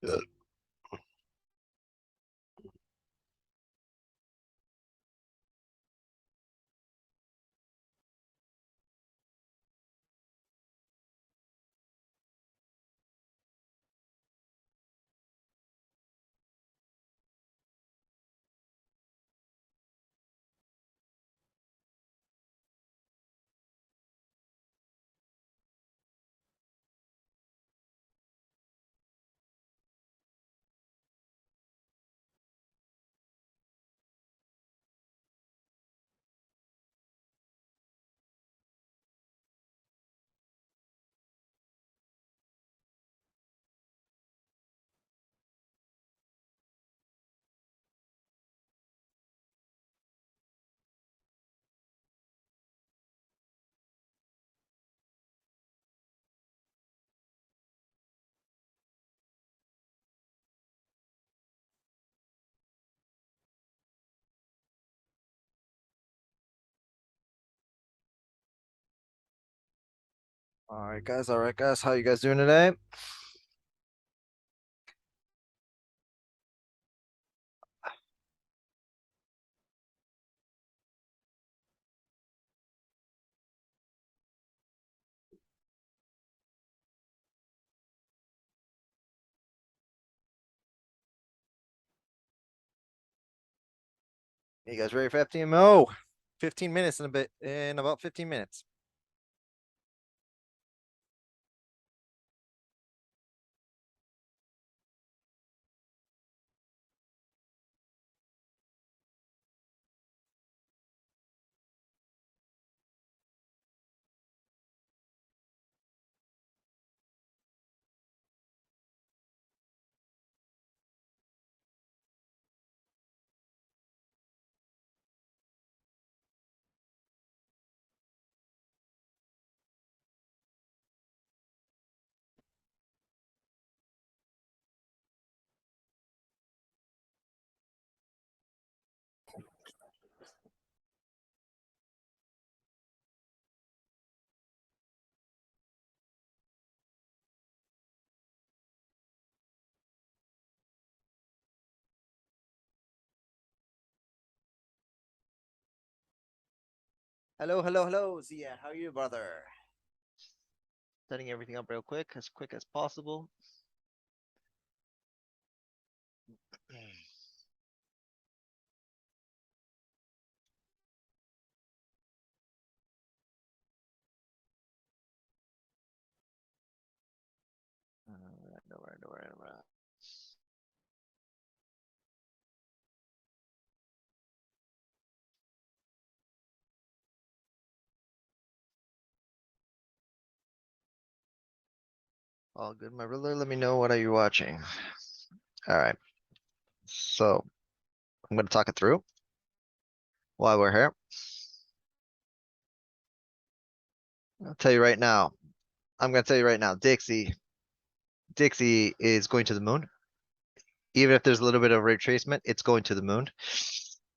Yeah. All right, guys. All right, guys. How you guys doing today? You guys ready for FTMO? 15 minutes in a bit. In about 15 minutes. Hello, hello, hello, Zia. How are you, brother? Setting everything up real quick as possible. All right, all right, all right, all right. All good, my brother. Let me know what are you watching. All right. So I'm gonna talk it through while we're here. I'll tell you right now. I'm gonna tell you right now, Dixie is going to the moon. Even if there's a little bit of retracement, it's going to the moon.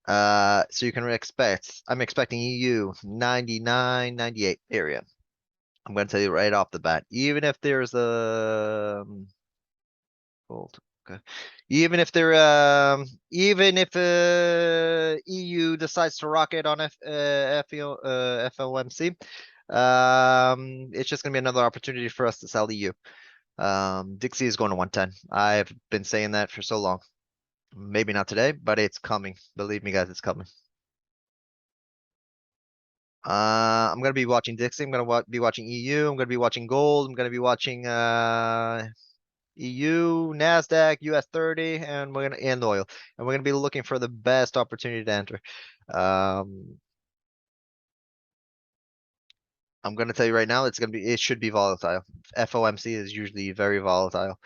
So you can expect, I'm expecting EU 99, 98 area. I'm going to tell you right off the bat, even if there's a hold, okay, even if EU decides to rocket on FOMC, it's just going to be another opportunity for us to sell EU. Dixie is going to 110. I've been saying that for so long. Maybe not today, but it's coming. Believe me, guys, it's coming. I'm gonna be watching Dixie. I'm gonna be watching EU. I'm gonna be watching gold. I'm gonna be watching EU, Nasdaq, US 30, and oil. And we're gonna be looking for the best opportunity to enter. Um, I'm gonna tell you right now, it should be volatile. FOMC is usually very volatile.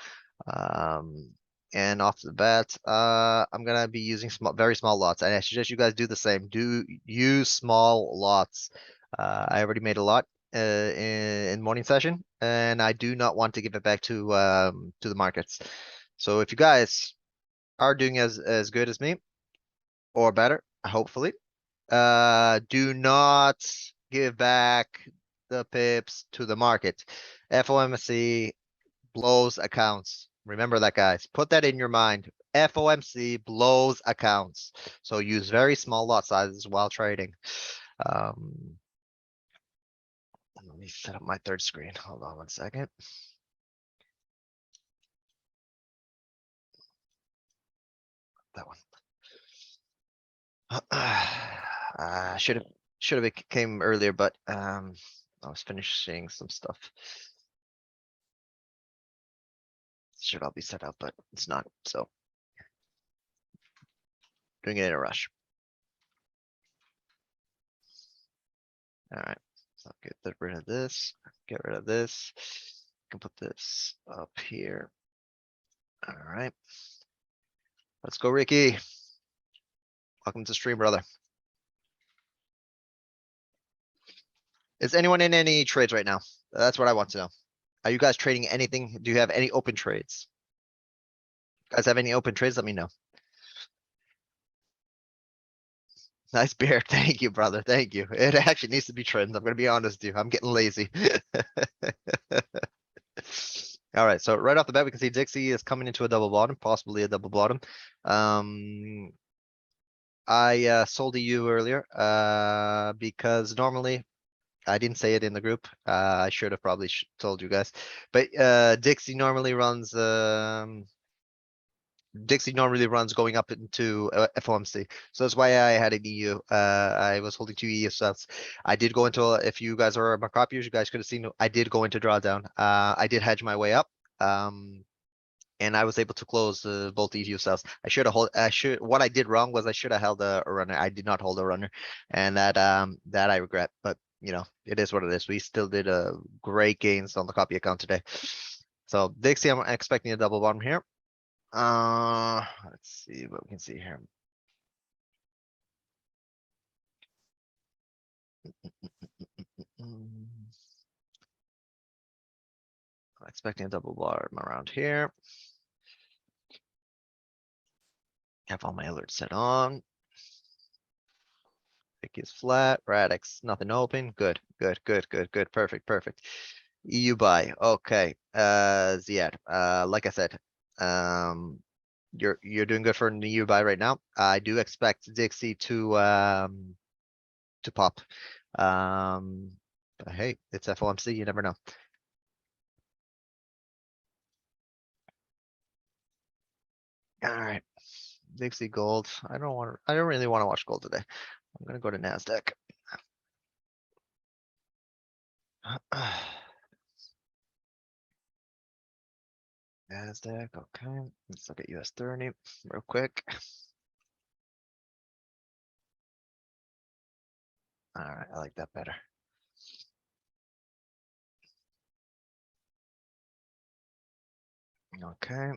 Um, and off the bat, I'm gonna be using very small lots, and I suggest you guys do the same. Do use small lots. I already made a lot in morning session, and I do not want to give it back to the markets. So if you guys are doing as good as me or better, hopefully, do not give back the pips to the market. FOMC blows accounts, Remember that, guys. Put that in your mind. FOMC blows accounts. So use very small lot sizes while trading. Um, Let me set up my third screen. Hold on one second. That one. Should have came earlier, but I was finishing some stuff. Should all be set up, but it's not. So doing it in a rush. All right. So get rid of this. Get rid of this. Can put this up here. All right. Let's go, Ricky. Welcome to stream, brother. Is anyone in any trades right now? That's what I want to know. Are you guys trading anything? Do you have any open trades? Guys have any open trades? Let me know. Nice beer. Thank you, brother. Thank you. It actually needs to be trends. I'm gonna be honest with you. I'm getting lazy. All right, so right off the bat, we can see Dixie is coming into a double bottom, possibly a double bottom. I sold to you earlier because normally I didn't say it in the group. I should have probably told you guys, but Dixie normally runs going up into FOMC. So that's why I had an EU. I was holding two EU sets. I did go into, if you guys are my copiers, you guys could have seen, I did go into drawdown. I did hedge my way up. And I was able to close both EU sets. What I did wrong was I should have held a runner. I did not hold a runner. And that I regret, but you know, it is what it is. We still did great gains on the copy account today. So Dixie, I'm expecting a double bottom here. Let's see what we can see here. I'm expecting a double bottom around here. Have all my alerts set on. Pick is flat. Radix, nothing open. Good. Perfect. EU buy. Okay. Ziad. Like I said, you're doing good for an EU buy right now. I do expect Dixie to pop. But hey, it's FOMC. You never know. All right. Dixie gold. I don't really want to watch gold today. I'm gonna go to NASDAQ. NASDAQ, okay. Let's look at US 30 real quick. All right, I like that better. Okay.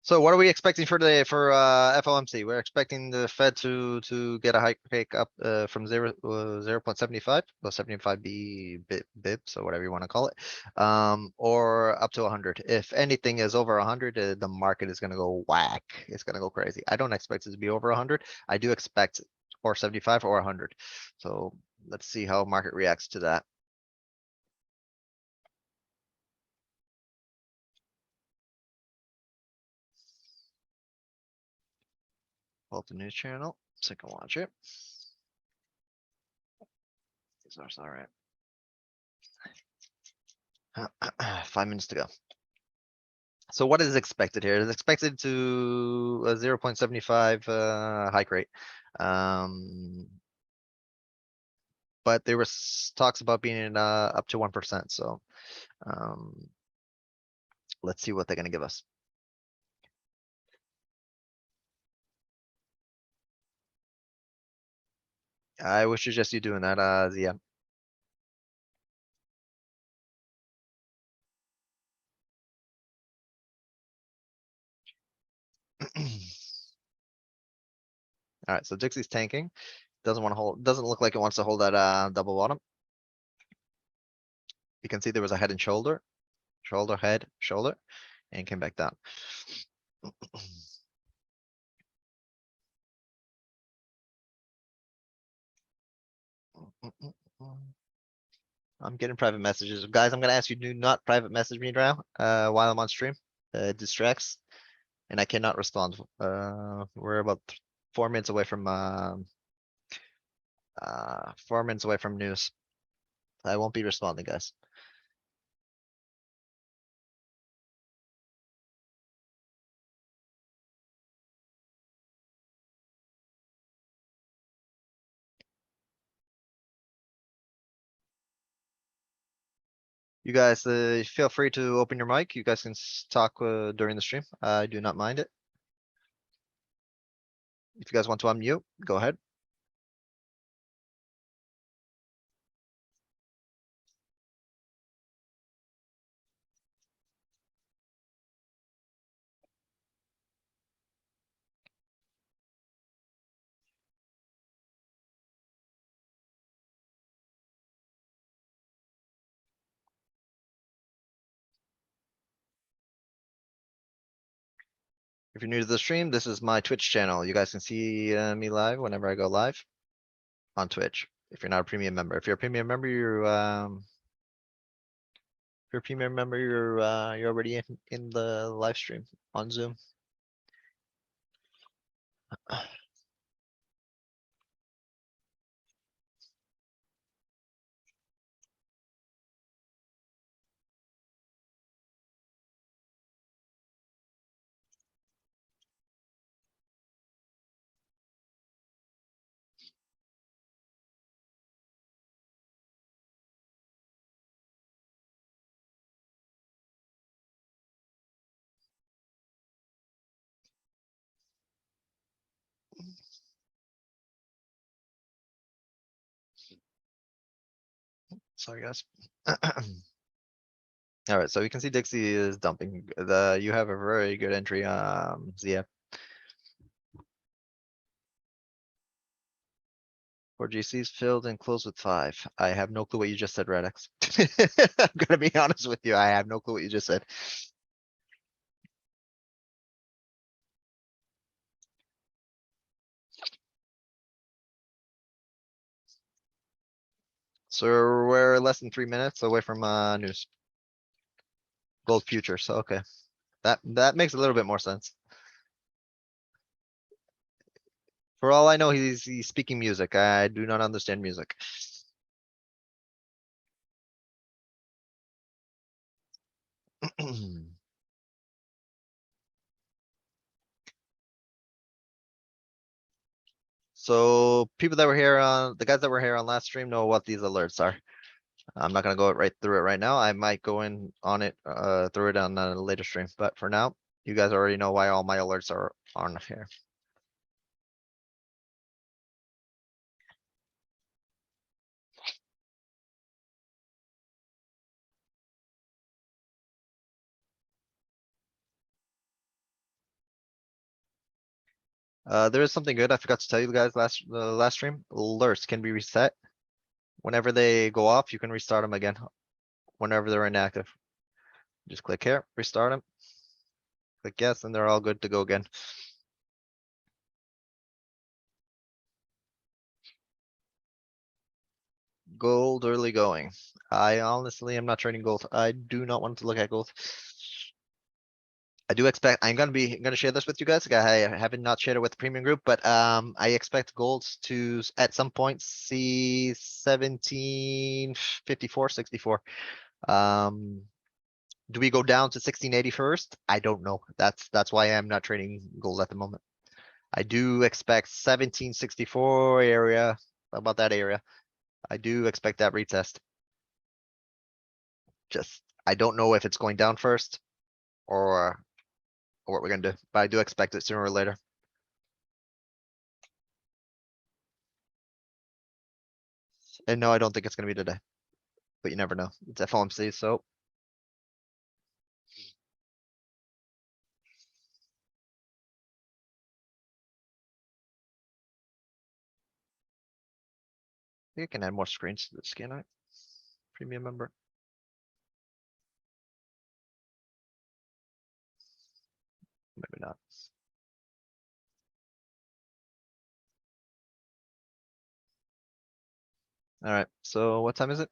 So what are we expecting for today for FOMC? We're expecting the Fed to get a hike up from 0.75, well 75 bips or whatever you want to call it, or up to 100. If anything is over 100, the market is going to go whack. It's going to go crazy. I don't expect it to be over 100. I do expect or 75 or 100. So let's see how market reacts to that. Pull up the news channel so I can watch it. These are all right. 5 minutes to go. So what is expected here? It's expected to a 0.75 hike rate. But there was talks about being up to 1%. So let's see what they're gonna give us. I would suggest you doing that, yeah. All right, so Dixie's tanking. Doesn't look like it wants to hold that double bottom. You can see there was a head and shoulder, head, shoulder, and came back down. I'm getting private messages. Guys, I'm gonna ask you do not private message me now, while I'm on stream. It distracts and I cannot respond. We're about 4 minutes away from, 4 minutes away from news. I won't be responding, guys. You guys, feel free to open your mic. You guys can talk, during the stream. I do not mind it. If you guys want to unmute, go ahead. If you're new to the stream, this is my Twitch channel. You guys can see, me live whenever I go live on Twitch. If you're not a premium member, if you're a premium member, if you're a premium member, you're already in the live stream on Zoom. Sorry, guys. All right, so you can see Dixie is dumping. You have a very good entry, Zia. For GCs filled and closed with 5. I have no clue what you just said, Radix. I'm gonna be honest with you. I have no clue what you just said. So we're less than 3 minutes away from news. Gold future. So okay, that makes a little bit more sense. For all I know, he's speaking music. I do not understand music. So people that were here on the guys that were here on last stream know what these alerts are. I'm not gonna go right through it right now. I might go in on it, through it on a later stream, but for now, you guys already know why all my alerts are on here. There is something good I forgot to tell you guys the last stream. Alerts can be reset. Whenever they go off, you can restart them again. Whenever they're inactive. Just click here, restart them. Click yes, and they're all good to go again. Gold early going. I honestly am not trading gold. I do not want to look at gold. I do expect, I'm gonna share this with you guys. I haven't not shared it with the premium group, but I expect gold to at some point see 1754, 64. Do we go down to 1680 first? I don't know. That's why I'm not trading gold at the moment. I do expect 1764 area, about that area. I do expect that retest. Just, I don't know if it's going down first or what we're gonna do, but I do expect it sooner or later. And no, I don't think it's gonna be today, but you never know. It's FOMC, so I think I can add more screens to this, can I? Premium member. Maybe not. Alright, so what time is it?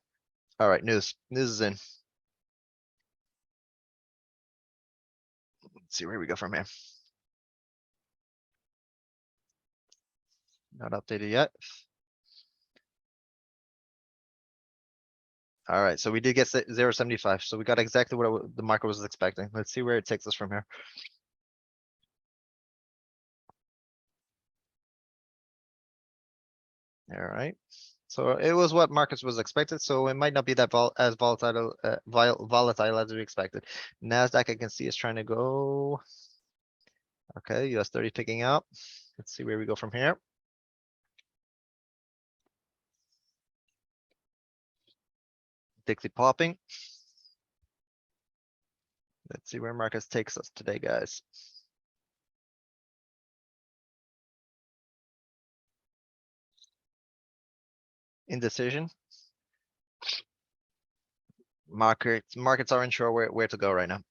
All right, news. News is in. Let's see where we go from here. Not updated yet. All right, so we did get 0.75, so we got exactly what the market was expecting. Let's see where it takes us from here. All right, so it was what markets was expected, so it might not be that as volatile volatile as we expected. Nasdaq, I can see, is trying to go. Okay, US 30 picking up. Let's see where we go from here. Dixie popping. Let's see where markets takes us today, guys. Indecision. Markets aren't sure where to go right now.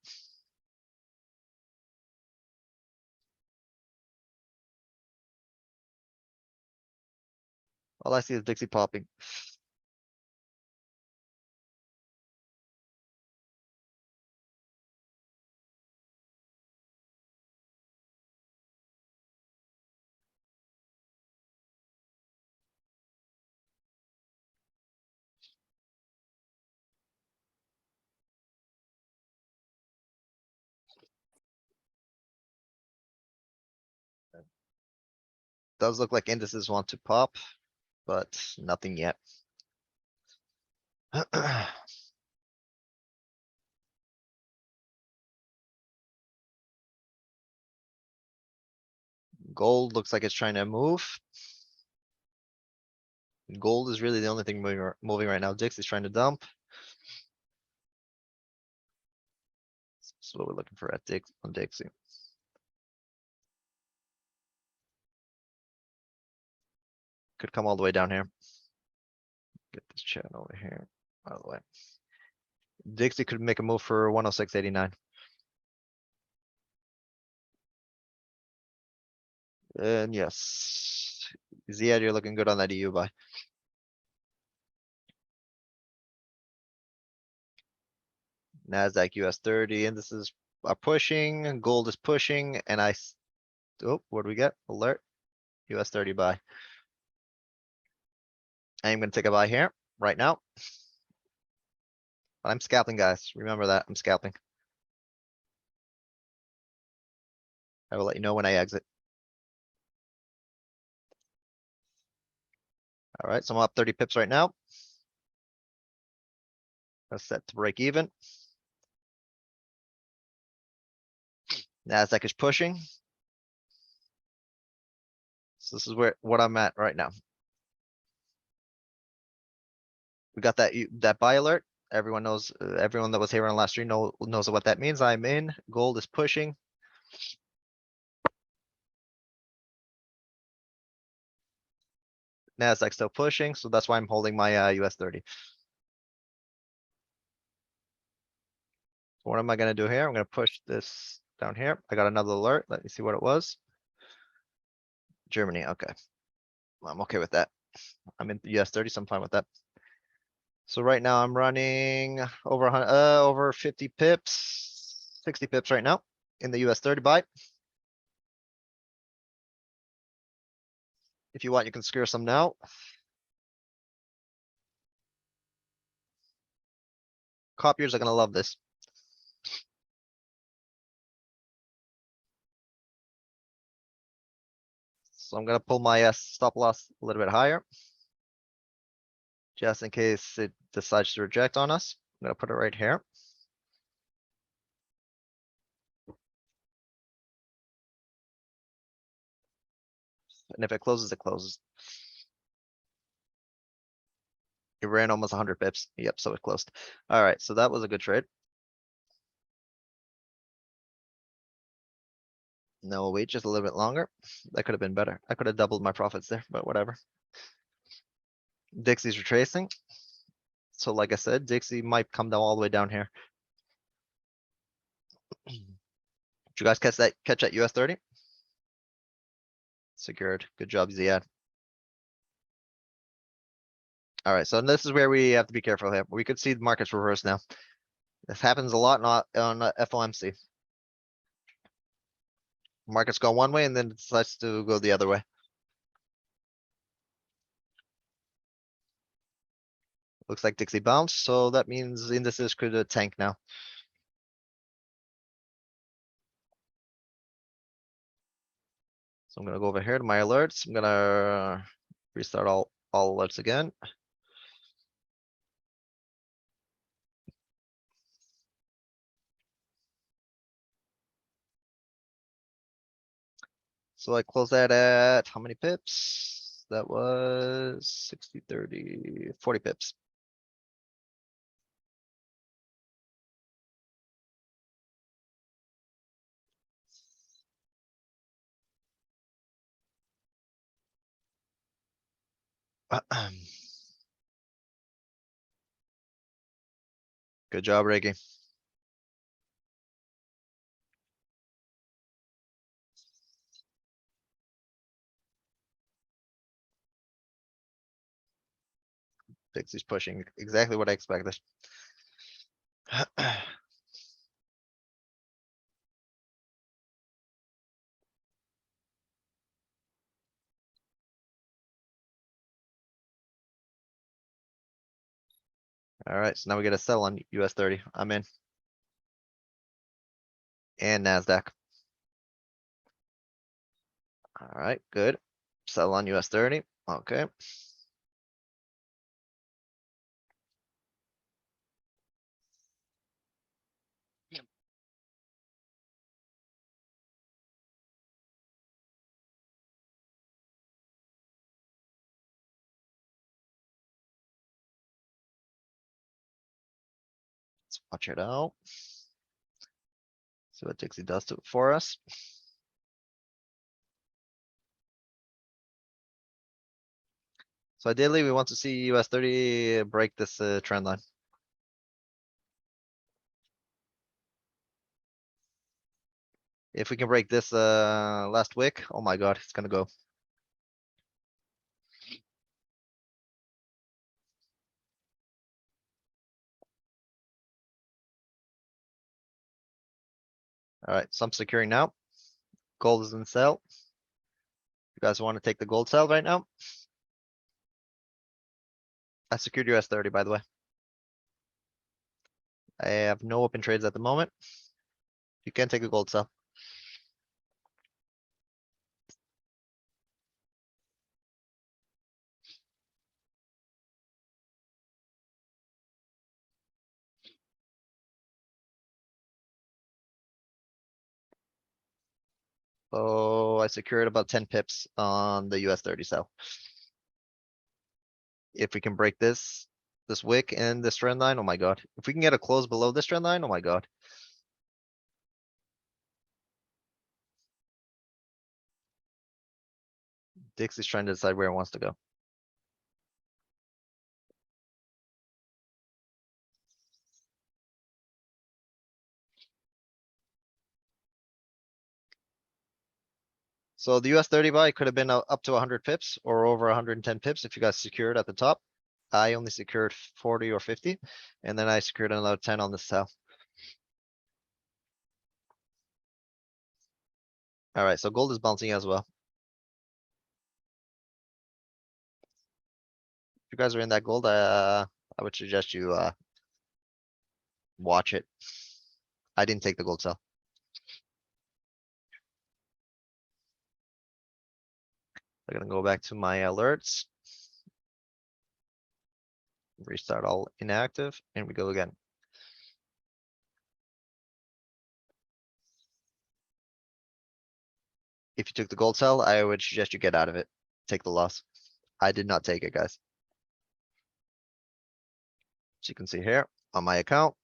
All I see is Dixie popping. Does look like indices want to pop, but nothing yet. Gold looks like it's trying to move. Gold is really the only thing moving right now. Dixie's trying to dump. That's what we're looking for at on Dixie. Could come all the way down here. Get this chat over here. By the way, Dixie could make a move for 106.89. And yes, Ziad, you're looking good on that EU buy. Nasdaq US 30 indices are pushing, gold is pushing, and oh, what do we get? Alert, US 30 buy. I am gonna take a buy here, right now. But I'm scalping, guys. Remember that, I'm scalping. I will let you know when I exit. Alright, so I'm up 30 pips right now. That's set to break even. Nasdaq is pushing. So this is what I'm at right now. We got that buy alert. Everyone knows, everyone that was here on last stream knows what that means. I'm in. Gold is pushing. Nasdaq still pushing, so that's why I'm holding my US 30. What am I gonna do here? I'm gonna push this down here. I got another alert. Let me see what it was. Germany, okay. I'm okay with that. I'm in the US 30, so I'm fine with that. So right now I'm running over 50 pips, 60 pips right now in the US 30 buy. If you want, you can secure some now. Copiers are gonna love this. So I'm gonna pull my stop loss a little bit higher. Just in case it decides to reject on us. I'm gonna put it right here. And if it closes, it closes. It ran almost 100 pips. Yep, so it closed. All right, so that was a good trade. No, wait just a little bit longer. That could have been better. I could have doubled my profits there, but whatever. Dixie's retracing. So like I said, Dixie might come down all the way down here. Did you guys catch that US 30? Secured. Good job, Ziad. All right, so this is where we have to be careful here. We could see the markets reverse now. This happens a lot not on FOMC. Markets go one way and then it decides to go the other way. Looks like Dixie bounced, so that means indices could tank now. So I'm gonna go over here to my alerts. I'm gonna restart all alerts again. So I closed that at how many pips? That was 60, 30, 40 pips. Good job, Ricky. Dixie's pushing exactly what I expected. All right, so now we get a sell on US 30. I'm in. And NASDAQ. All right, good. Sell on US 30. Okay. Let's watch it out. See what Dixie does to it for us. So ideally, we want to see US 30 break this trend line. If we can break this last wick, oh my god, it's gonna go. All right, so I'm securing now. Gold is in sell. You guys want to take the gold sell right now? I secured US 30, by the way. I have no open trades at the moment. You can take a gold sell. So I secured about 10 pips on the US 30 sell. If we can break this wick and this trend line, oh my god. If we can get a close below this trend line, oh my god. Dixie's trying to decide where it wants to go. So the US 30 buy could have been up to 100 pips or over 110 pips if you guys secured at the top. I only secured 40 or 50, and then I secured another 10 on the sell. All right, so gold is bouncing as well. If you guys are in that gold, I would suggest you watch it. I didn't take the gold sell. I'm gonna go back to my alerts. Restart all inactive, and we go again. If you took the gold sell, I would suggest you get out of it. Take the loss. I did not take it, guys. So you can see here on my account,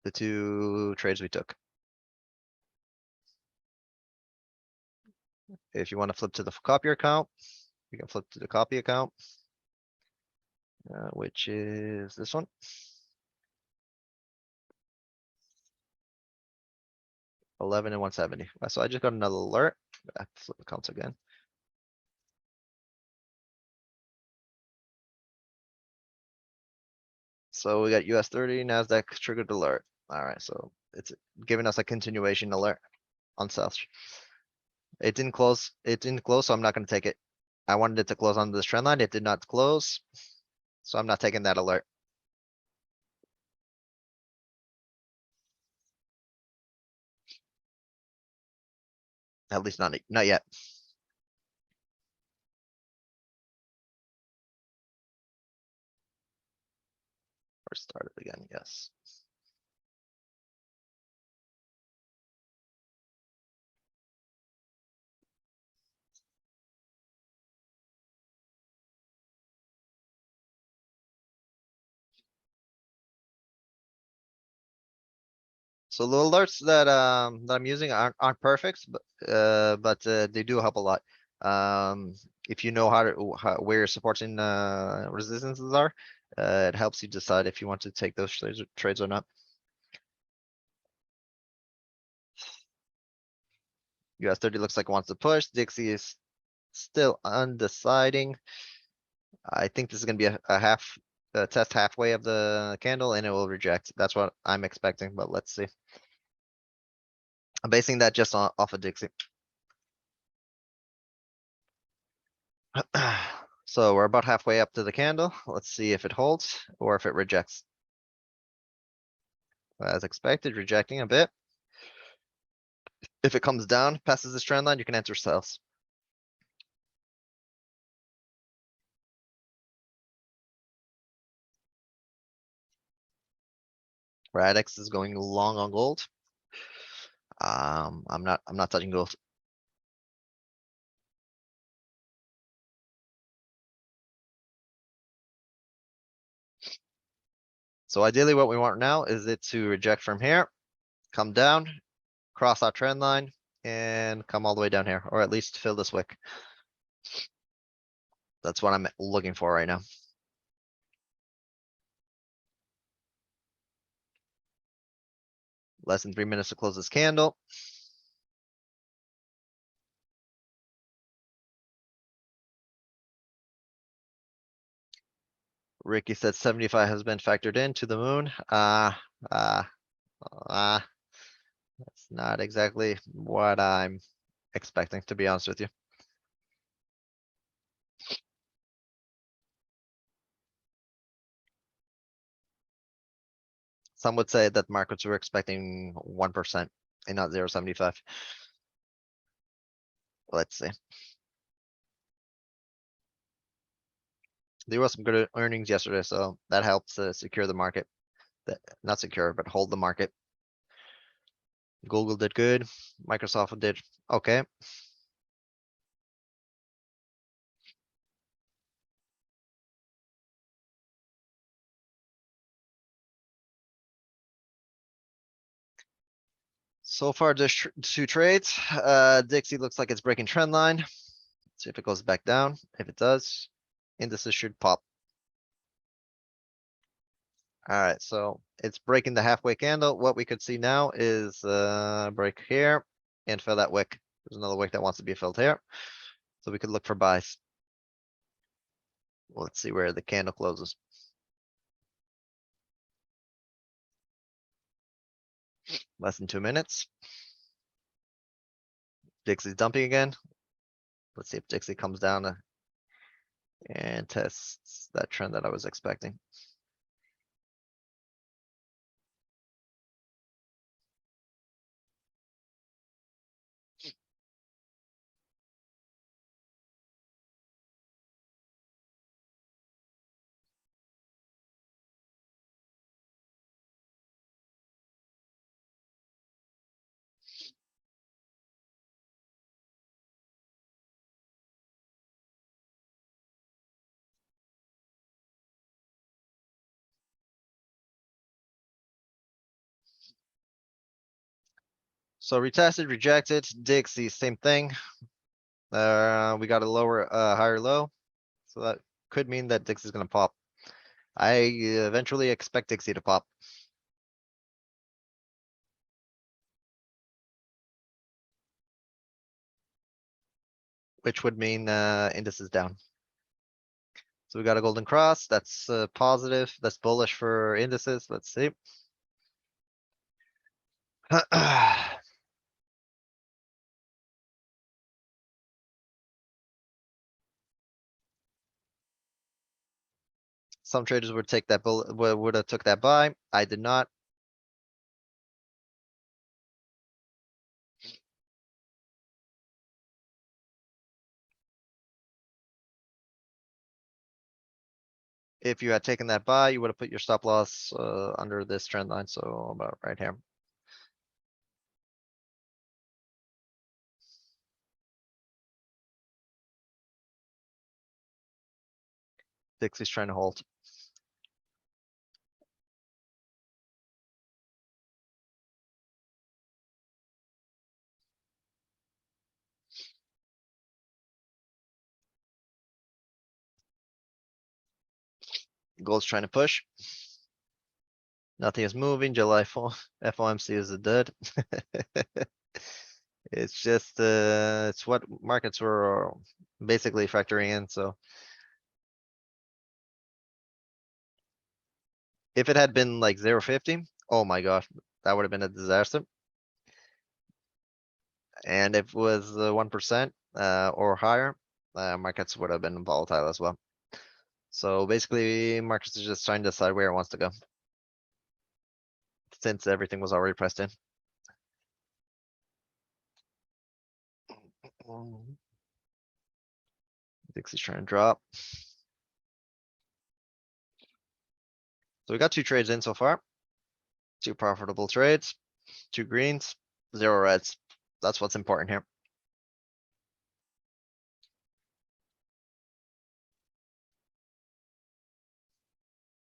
the two trades we took. If you want to flip to the copier account, you can flip to the copy account, which is this one. 11 and 170. So I just got another alert. I have to flip accounts again. So we got US 30, NASDAQ triggered alert. All right, so it's giving us a continuation alert on sell. It didn't close, so I'm not gonna take it. I wanted it to close on this trend line. It did not close, so I'm not taking that alert. At least not yet. Or start it again, yes. So the alerts that I'm using aren't perfect, but they do help a lot. If you know where your supports and resistances are, it helps you decide if you want to take those trades or not. US 30 looks like it wants to push. Dixie is still undeciding. I think this is gonna be a test halfway of the candle and it will reject. That's what I'm expecting, but let's see. I'm basing that just off of Dixie. So we're about halfway up to the candle. Let's see if it holds or if it rejects. As expected, rejecting a bit. If it comes down, passes this trend line, you can enter sells. Radix is going long on gold. I'm not touching gold. So ideally what we want now is it to reject from here, come down, cross our trend line, and come all the way down here, or at least fill this wick. That's what I'm looking for right now. Less than 3 minutes to close this candle. Ricky said 75 has been factored in to the moon. That's not exactly what I'm expecting, to be honest with you. Some would say that markets were expecting 1% and not 0.75. Let's see. There was some good earnings yesterday, so that helps secure the market. Not secure, but hold the market. Google did good. Microsoft did okay. So far, just two trades. Dixie looks like it's breaking trend line. See if it goes back down. If it does, indices should pop. Alright, so it's breaking the halfway candle. What we could see now is break here and fill that wick. There's another wick that wants to be filled here. So we could look for buys. Let's see where the candle closes. Less than 2 minutes. Dixie's dumping again. Let's see if Dixie comes down and tests that trend that I was expecting. So retested, rejected. Dixie, same thing. We got a higher low. So that could mean that Dixie's gonna pop. I eventually expect Dixie to pop. Which would mean indices down. So we got a golden cross. That's positive. That's bullish for indices. Let's see. Some traders would take that would have took that buy. I did not. If you had taken that buy, you would have put your stop loss under this trend line. So about right here. Dixie's trying to hold. Gold's trying to push. Nothing is moving. July FOMC is a dud. It's just it's what markets were basically factoring in. So if it had been like 0.50, oh my gosh, that would have been a disaster. And if it was 1% or higher, markets would have been volatile as well. So basically, markets are just trying to decide where it wants to go, since everything was already pressed in. Dixie's trying to drop. So we got 2 trades in so far. 2 profitable trades, 2 greens, 0 reds. That's what's important here.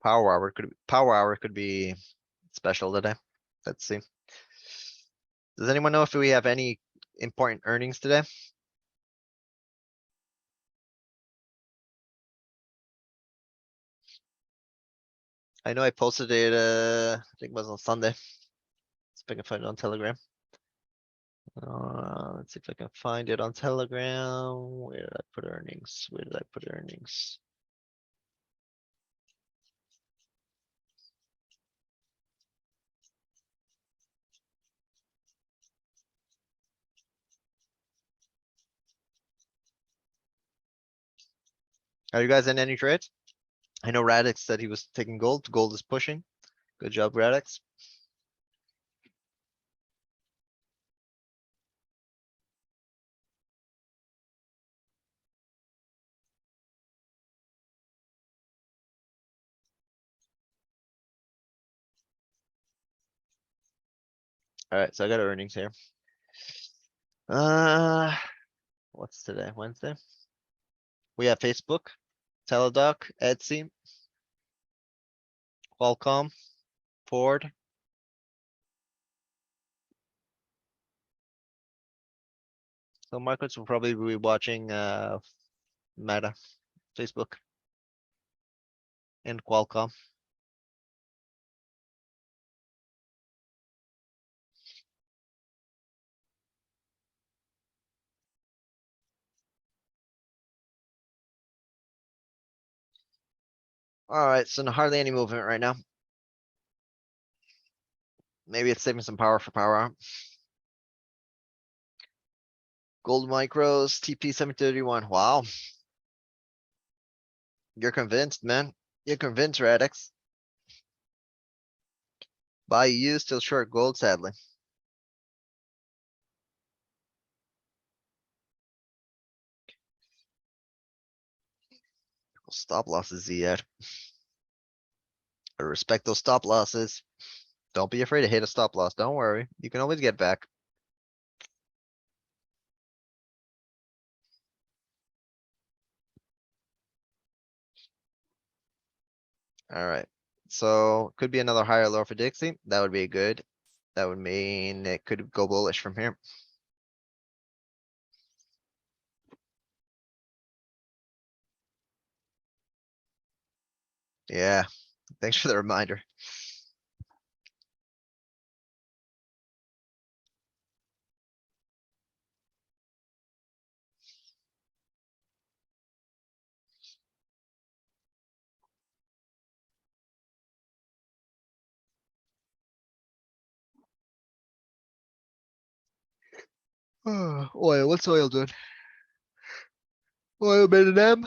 Power hour could be special today. Let's see. Does anyone know if we have any important earnings today? I know I posted it, I think it was on Sunday. Let's see if I can find it on Telegram. Let's see if I can find it on Telegram. Where did I put earnings? Where did I put earnings? Are you guys in any trades? I know Radix said he was taking gold. Gold is pushing. Good job, Radix. Alright, so I got earnings here. What's today? Wednesday? We have Facebook, Teladoc, Etsy, Qualcomm, Ford. So markets will probably be watching Meta, Facebook, and Qualcomm. Alright, so hardly any movement right now. Maybe it's saving some power for power arm. Gold micros, TP 731. Wow. You're convinced, man. You're convinced, Radix. Buy you, still short gold, sadly. Stop losses, Ziad. I respect those stop losses. Don't be afraid to hit a stop loss. Don't worry. You can always get back. Alright. So could be another higher low for Dixie. That would be good. That would mean it could go bullish from here. Yeah. Thanks for the reminder. Oil, what's oil doing? Oil made an M.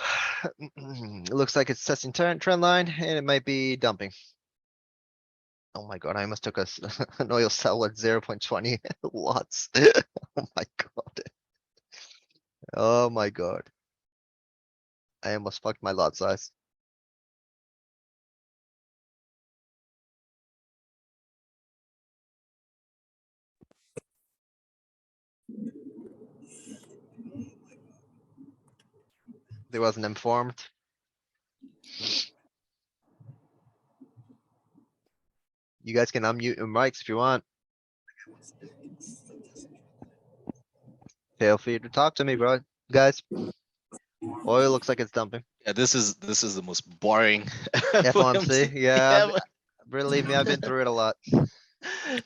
It looks like it's testing trend line and it might be dumping. Oh my god, I almost took an oil sell at 0.20 lots. Oh my god. Oh my god. I almost fucked my lot size. They wasn't informed. You guys can unmute your mics if you want. Feel free to talk to me, bro. Guys, oil looks like it's dumping. Yeah, this is the most boring FOMC, yeah, ever. believe me, I've been through it a lot.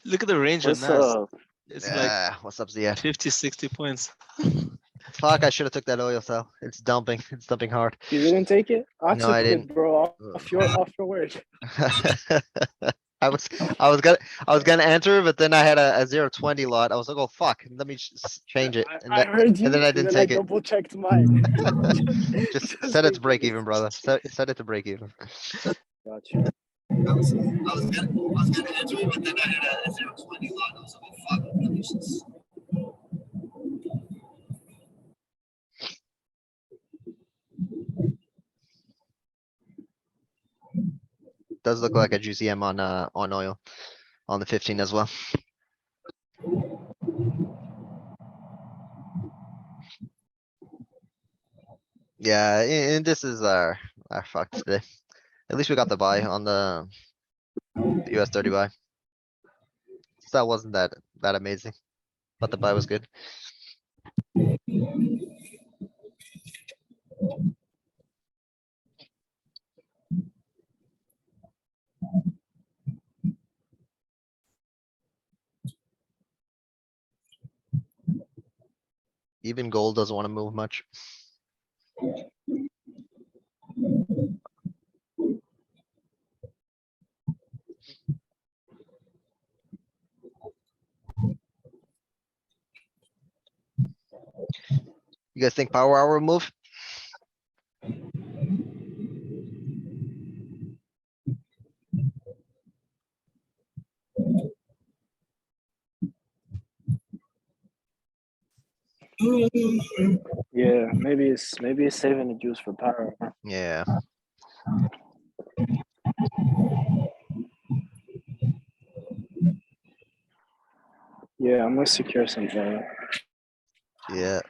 Look at the range on What's that. up? It's like What's up, Ziad? 50, 60 points. Fuck, I should have took that oil sell. It's dumping. It's dumping hard. You didn't take it? I No, I took didn't. it, bro. Off your word. I was gonna enter, but then I had a 0.20 lot. I was like, oh fuck, let me change it, I heard you, and then I and didn't then I take it. double checked mine. Just Just set it to in break case. even, brother. Set it to break even. Gotcha. I was gonna enter it, but then I had a 0.20 lot. I was like, oh fuck, let me just. Does look like a juicy M on oil on the 15 as well. Yeah, and this is our fuck today. At least we got the buy on the US 30 buy. That wasn't that amazing, but the buy was good. Even gold doesn't want to move much. You guys think power hour will move? Yeah, maybe it's saving the juice for power. Yeah. Yeah, I'm gonna secure some power. Yeah.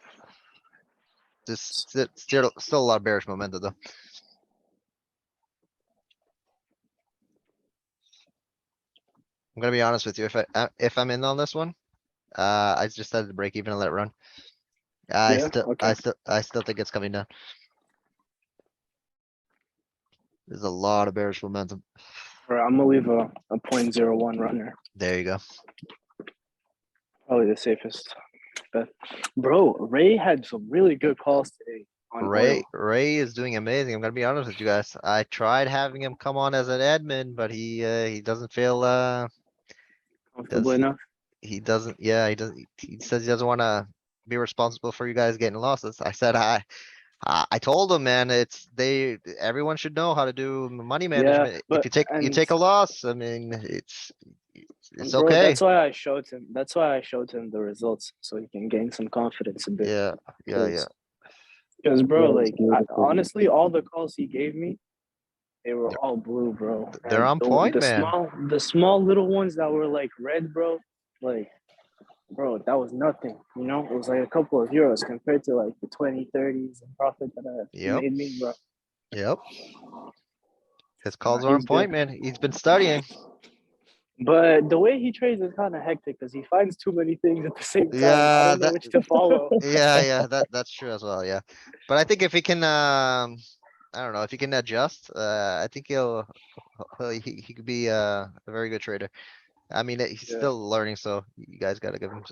Just still a lot of bearish momentum though. I'm gonna be honest with you. If I'm in on this one, I just decided to break even and let it run. Yeah, okay. I still think it's coming down. There's a lot of bearish momentum. Alright, I'm gonna leave a 0.01 runner. There you go. Probably the safest bet. Bro, Ray had some really good calls today on oil. Ray is doing amazing. I'm gonna be honest with you guys. I tried having him come on as an admin, but he doesn't feel Comfortable enough? he doesn't he says he doesn't wanna be responsible for you guys getting losses. I said I told him, man, everyone should know how to do money Yeah, management. If but you take a loss, I mean, it's bro, okay. that's why I showed him. That's why I showed him the results so he can gain some confidence a bit. Yeah. Because bro, like honestly, all the calls he gave me, they were all blue, bro. They're And on point, man. the small little ones that were like red, bro, like bro, that was nothing. You know, it was like a couple of euros compared to like the 20, 30s and profit that Yep. made me, bro. Yep. His calls are on He's good. point, man. He's been studying. But the way he trades is kind of hectic because he finds too many things at the same time. I Yeah, don't know which to follow. yeah, that's true as well, yeah. But I think if he can, I don't know, if he can adjust, I think he could be a very good trader. I mean, he's Yeah. still learning, so you guys gotta give him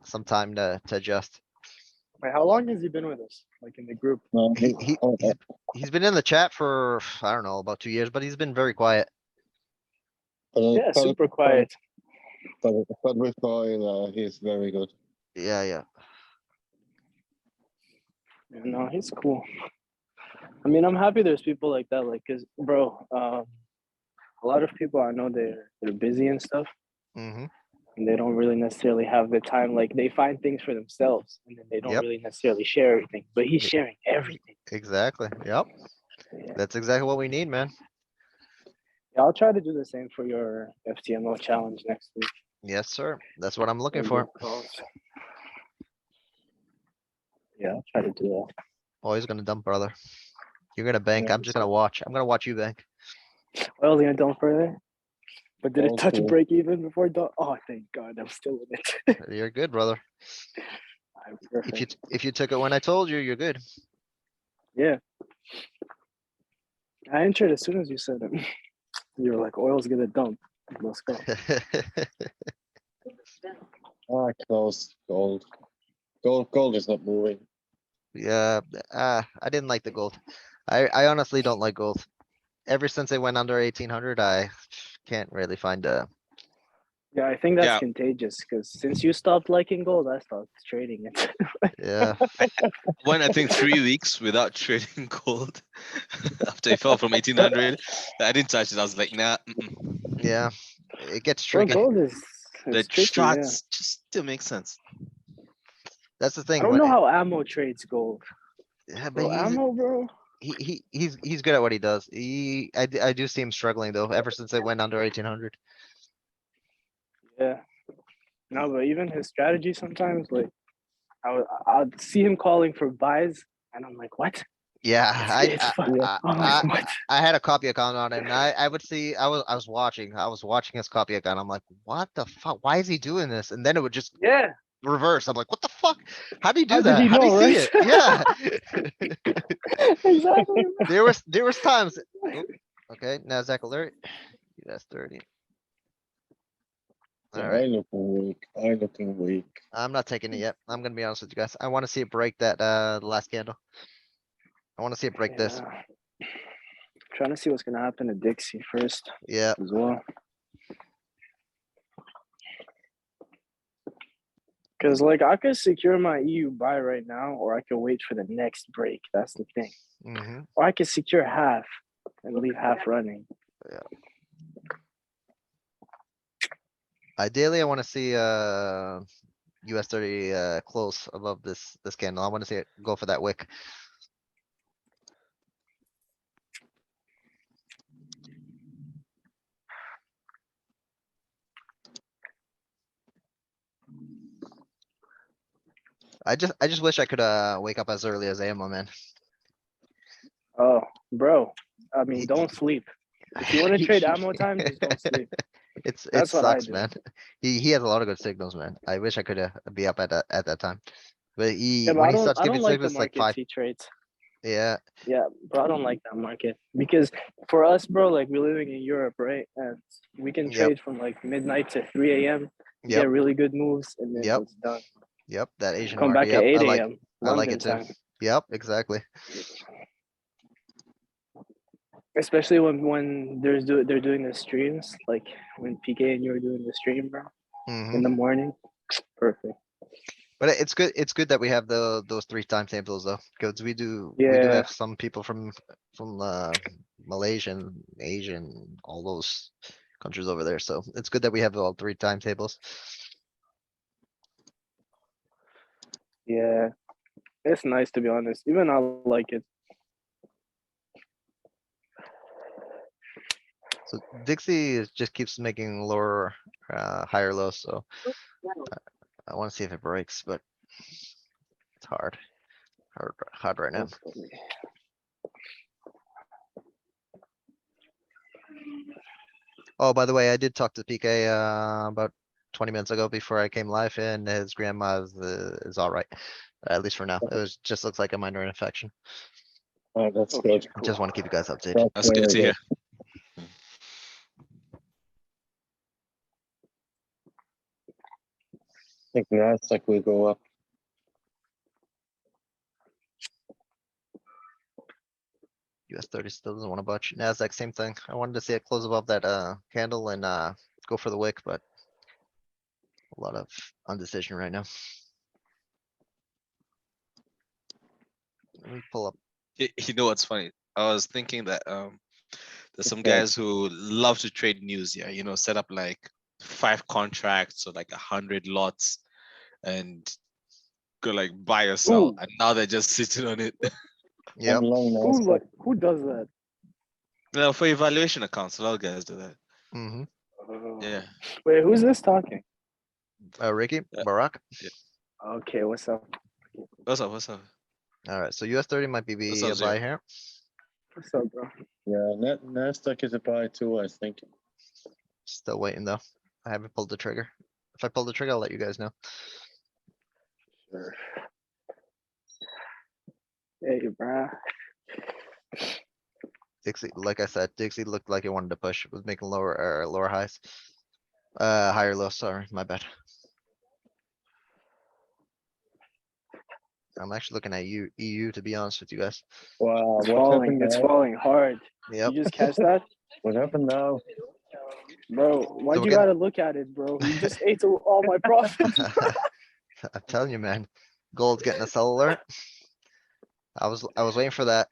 some time to adjust. Wait, how long has he been with us? Like in the group? He's been in the chat for, I don't know, about 2 years, but he's been very quiet. Yeah, super quiet. But with oil, he's very good. Yeah, yeah. You know, he's cool. I mean, I'm happy there's people like that. Like, cause bro, a lot of people I know they're busy and stuff, Mm-hmm. and they don't really necessarily have the time. Like, they find things for themselves, and then they don't Yep. really necessarily share everything. But he's Yeah, sharing everything. exactly. Yep. Yeah. That's exactly what we need, man. Yeah, I'll try to do the same for your FTMO challenge next week. Yes, sir. That's what I'm looking Or for. your calls. Yeah, I'll try to do that. Oh, he's gonna dump, brother. You're gonna bank. Yeah, I'm just gonna watch. I'm gonna watch you bank. well, gonna done further. But did it Old touch school. break even before done? Oh, thank God, I'm still in it. You're good, brother. Alright, If you perfect. if you took it when I told you, you're good. Yeah, I entered as soon as you said it. You were like, oil's gonna dump. Let's go. Ah, close. Gold. Gold is not moving. Yeah, I didn't like the gold. I honestly don't like gold. Ever since it went under 1800, I can't really find a. Yeah, I think that's Yeah. contagious because since you stopped liking gold, I stopped trading it. Yeah, Went, I think, 3 weeks without trading gold after it fell from 1800. I didn't touch it. I was like, nah. yeah, it gets Well, tricky. gold is The it's tricky. Yeah, charts just still make sense. That's the I thing. don't When know how ammo trades gold. yeah, but Bro, ammo, bro. he's good at what he does. I do see him struggling though. Ever since it went under 1800. Yeah. No, but even his strategy sometimes, like I'd see him calling for buys, and I'm like, what? Yeah, It's funny. I, I'm I, like, what? I had a copy account on him. And I would see. I was watching his copy account. I'm like, what the fuck? Why is he doing this? And then it would just Yeah. reverse. I'm like, what the fuck? How do you do How did that? he How do you know, see right? it? Yeah. Exactly. There was times. Oop, okay, Nasdaq alert. That's 30. Yeah, All right. I looking weak. I looking weak. I'm not taking it yet. I'm gonna be honest with you guys. I want to see it break that the last candle. I want to see it break this. Yeah. Trying to see what's gonna happen to Dixie first Yeah. as well. Because like I could secure my EU buy right now, or I could wait for the next break. That's the thing. Mm-hmm. Or I could secure half and leave half running. Ideally, I want to see US 30 close above this candle. I want to see it go for that wick. I just wish I could wake up as early as I am, my man. Oh, bro. I mean, He- don't sleep. If you want to trade ammo time, just don't sleep. It That's what I sucks, do. man. He has a lot of good signals, man. I wish I could be up at that time. But Yeah, but when he starts I giving don't like the signals like markets 5, he trades. yeah, Yeah, bro, I don't like that market because for us, bro, like we're living in Europe, right? And we can yep, trade from like midnight to 3 a.m. yep, get really good moves, and then yep, it's done. yep. That Asian Come market, back at yep. 8 a.m. I like London it too. time. Yep, exactly. Especially when they're doing the streams, like when PK and you were doing the stream, bro, Hmm. in the morning. Perfect. But it's good. It's good that we have those 3 timetables though, because we do Yeah, have some people from Malaysian, Asian, all those countries over there. So it's good that we have all 3 timetables. yeah. It's nice to be honest. Even I like it. So just keeps making lower, higher lows. So I want to see if it breaks, but it's hard right now. Hopefully. Oh, by the way, I did talk to PK about 20 minutes ago before I came live, and his grandma is all right, at least for now. It just looks like a minor infection. Oh, that's Okay, good. I just cool. want to keep you guys updated. That's That's good very to good. hear. I think Nasdaq will go up. US 30 still doesn't want to budge. Nasdaq, same thing. I wanted to see it close above that candle and go for the wick, but a lot of undecision right now. Let me pull up. You know what's funny? I was thinking that there's some Okay. guys who love to trade news. Yeah, set up like 5 contracts or like 100 lots and go like buy or sell, Ooh. and now they're just sitting on it. Yep. I'm long Who Nasdaq. who does that? For evaluation accounts, a lot of guys do that. Mm-hmm. Yeah. Wait, who's this talking? Ricky, Yeah. Barack. Okay, what's up? What's up? What's up? All right. So US 30 might be What's a up, buy Zero? here. What's up, bro? Yeah, Nasdaq is a buy too, I think. Still waiting though. I haven't pulled the trigger. If I pull the trigger, I'll let you guys know. Sure. Hey, bro. Dixie, like I said, Dixie looked like it wanted to push. It was making lower highs. Higher lows. Sorry, my bad. I'm actually looking at EU to be honest with you guys. Wow, It's what falling. happened It's now? falling hard. Yep. You just catch that, What happened now? bro? Why'd we're you getting- gotta look at it, bro? You just ate all my profits. I'm telling you, man. Gold's getting a sell alert. I was waiting for that.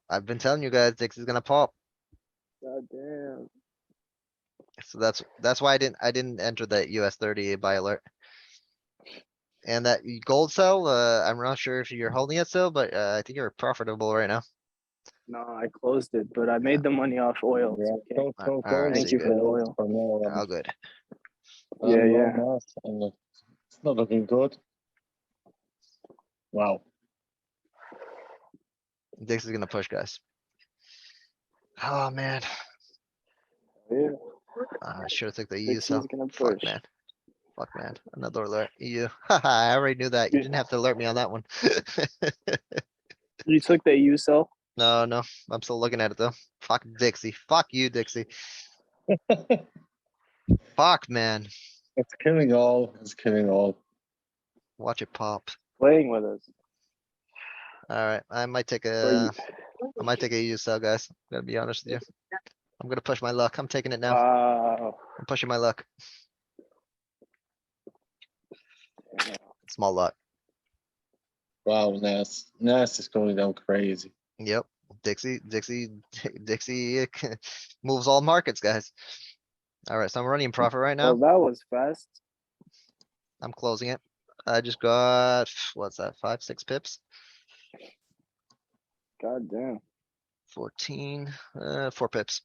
I've been telling you guys Dixie's gonna pop. God damn. So that's why I didn't enter that US 30 buy alert. And that gold sell, I'm not sure if you're holding it still, but I think you're profitable right now. No, I closed it, but I made the money off oil. Yeah, It's okay. go Alright, Thank so you you for the good. oil. For now, All good. I'm Yeah, long yeah. Nas, and it's not looking good. Wow. Dixie's gonna push, guys. Oh man, Yeah. I should have took the EU Dixie's sell. gonna Fuck push. man. Fuck man. Another alert. EU. Haha, I already knew that. You Yeah. didn't have to alert me on that one. You took the U cell? No, no, I'm still looking at it though. Fuck Dixie. Fuck you, Dixie. Fuck man. It's killing all. It's killing all. Watch it pop. Playing with us. Alright, I might take Or you- a EU sell, guys. Gotta be honest with you. I'm gonna push my luck. I'm taking it now. Wow. I'm pushing my luck. Small luck. Wow, Nas is going down crazy. Yep. Dixie moves all markets, guys. Alright, so I'm running in profit right Well, now. that was fast. I'm closing it. I just got, what's that, 5, 6 pips? God damn. 14, 4 pips.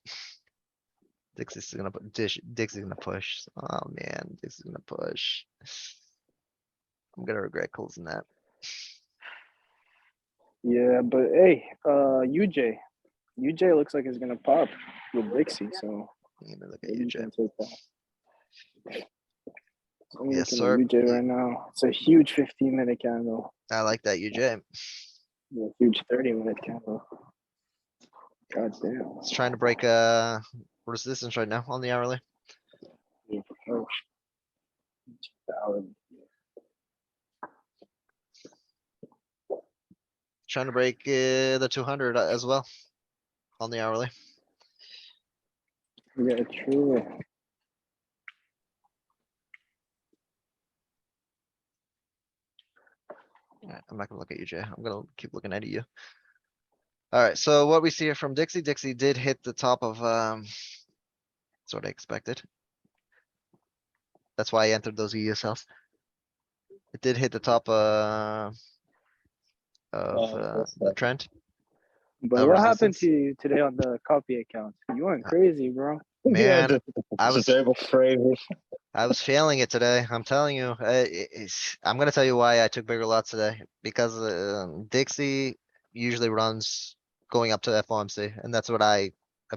Dixie's gonna Dixie's gonna push. Oh man, Dixie's gonna push. I'm gonna regret closing that. Yeah, but hey, UJ. UJ looks like it's gonna pop with Dixie, so Let me look at maybe you, you Jay. can take that. I'm Yes, looking sir. at UJ right now. It's a huge 15-minute candle. I like that, UJ. A huge 30-minute candle. God damn. It's trying to break resistance right now on the hourly. Oh, Trying to break the 200 as well on the hourly. yeah, true. Alright, I'm not gonna look at you, Jay. I'm gonna keep looking at you. Alright, so what we see here from Dixie, Dixie did hit the top of, that's what I expected. That's why I entered those EU cells. It did hit the top, of What's the that? trend. But what happened resistance. to you today on the copy account? You went crazy, bro. Man, Yeah, I was disabled crazy. I was failing it today. I'm telling you. I'm gonna tell you why I took bigger lots today. Because Dixie usually runs going up to FOMC, and that's what I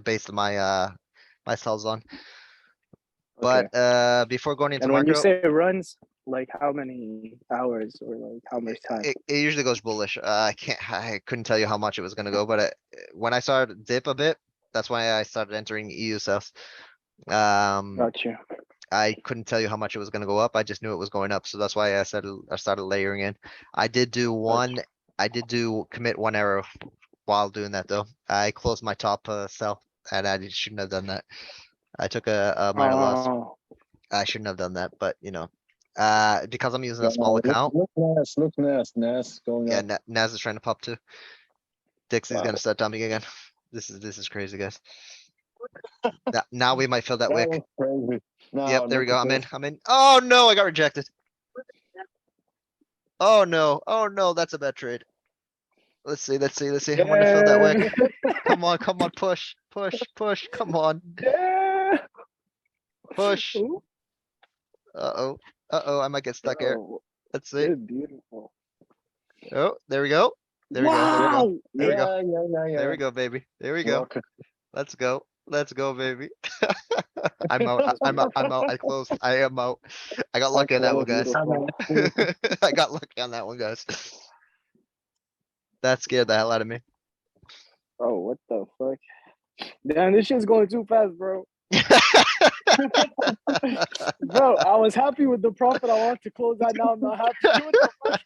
based my sells on. Okay. But before going into And when you market, say runs, like how many hours or like how much time? it usually goes bullish. I couldn't tell you how much it was gonna go, but when I started dip a bit, that's why I started entering EU cells. Got you. I couldn't tell you how much it was gonna go up. I just knew it was going up, so that's why I started layering in. I did do commit one error while doing that though. I closed my top sell and I shouldn't have done that. I took a minor loss. Oh, I shouldn't have done that, but you know, Because I'm using a small account. Look Nas going Yeah, up. Naz is trying to pop too. Dixie's Wow. gonna start dumping again. This is crazy, guys. Now we might fill that That wick. was crazy. Now Yep, there we look go. at I'm in. this. I'm in. Oh no, I got rejected. Oh no. Oh no, that's a bad trade. Let's see. I want to fill that wick. Come on, push. Come on, Yeah. push. Ooh, Uh-oh, I might get stuck here. bro, Let's see. you're beautiful. Oh, there we go. There we go. Wow. There we go. Yeah. There we go, baby. There we go. Rocket. Let's go, baby. I'm out. I'm out. I closed. I am out. I got lucky on that one, guys. Beautiful. I got lucky on that one, guys. That scared the hell out of me. Oh, what the fuck? Damn, this shit's going too fast, bro. Bro, I was happy with the profit. I want to close that. Now I'm not happy with the fuck.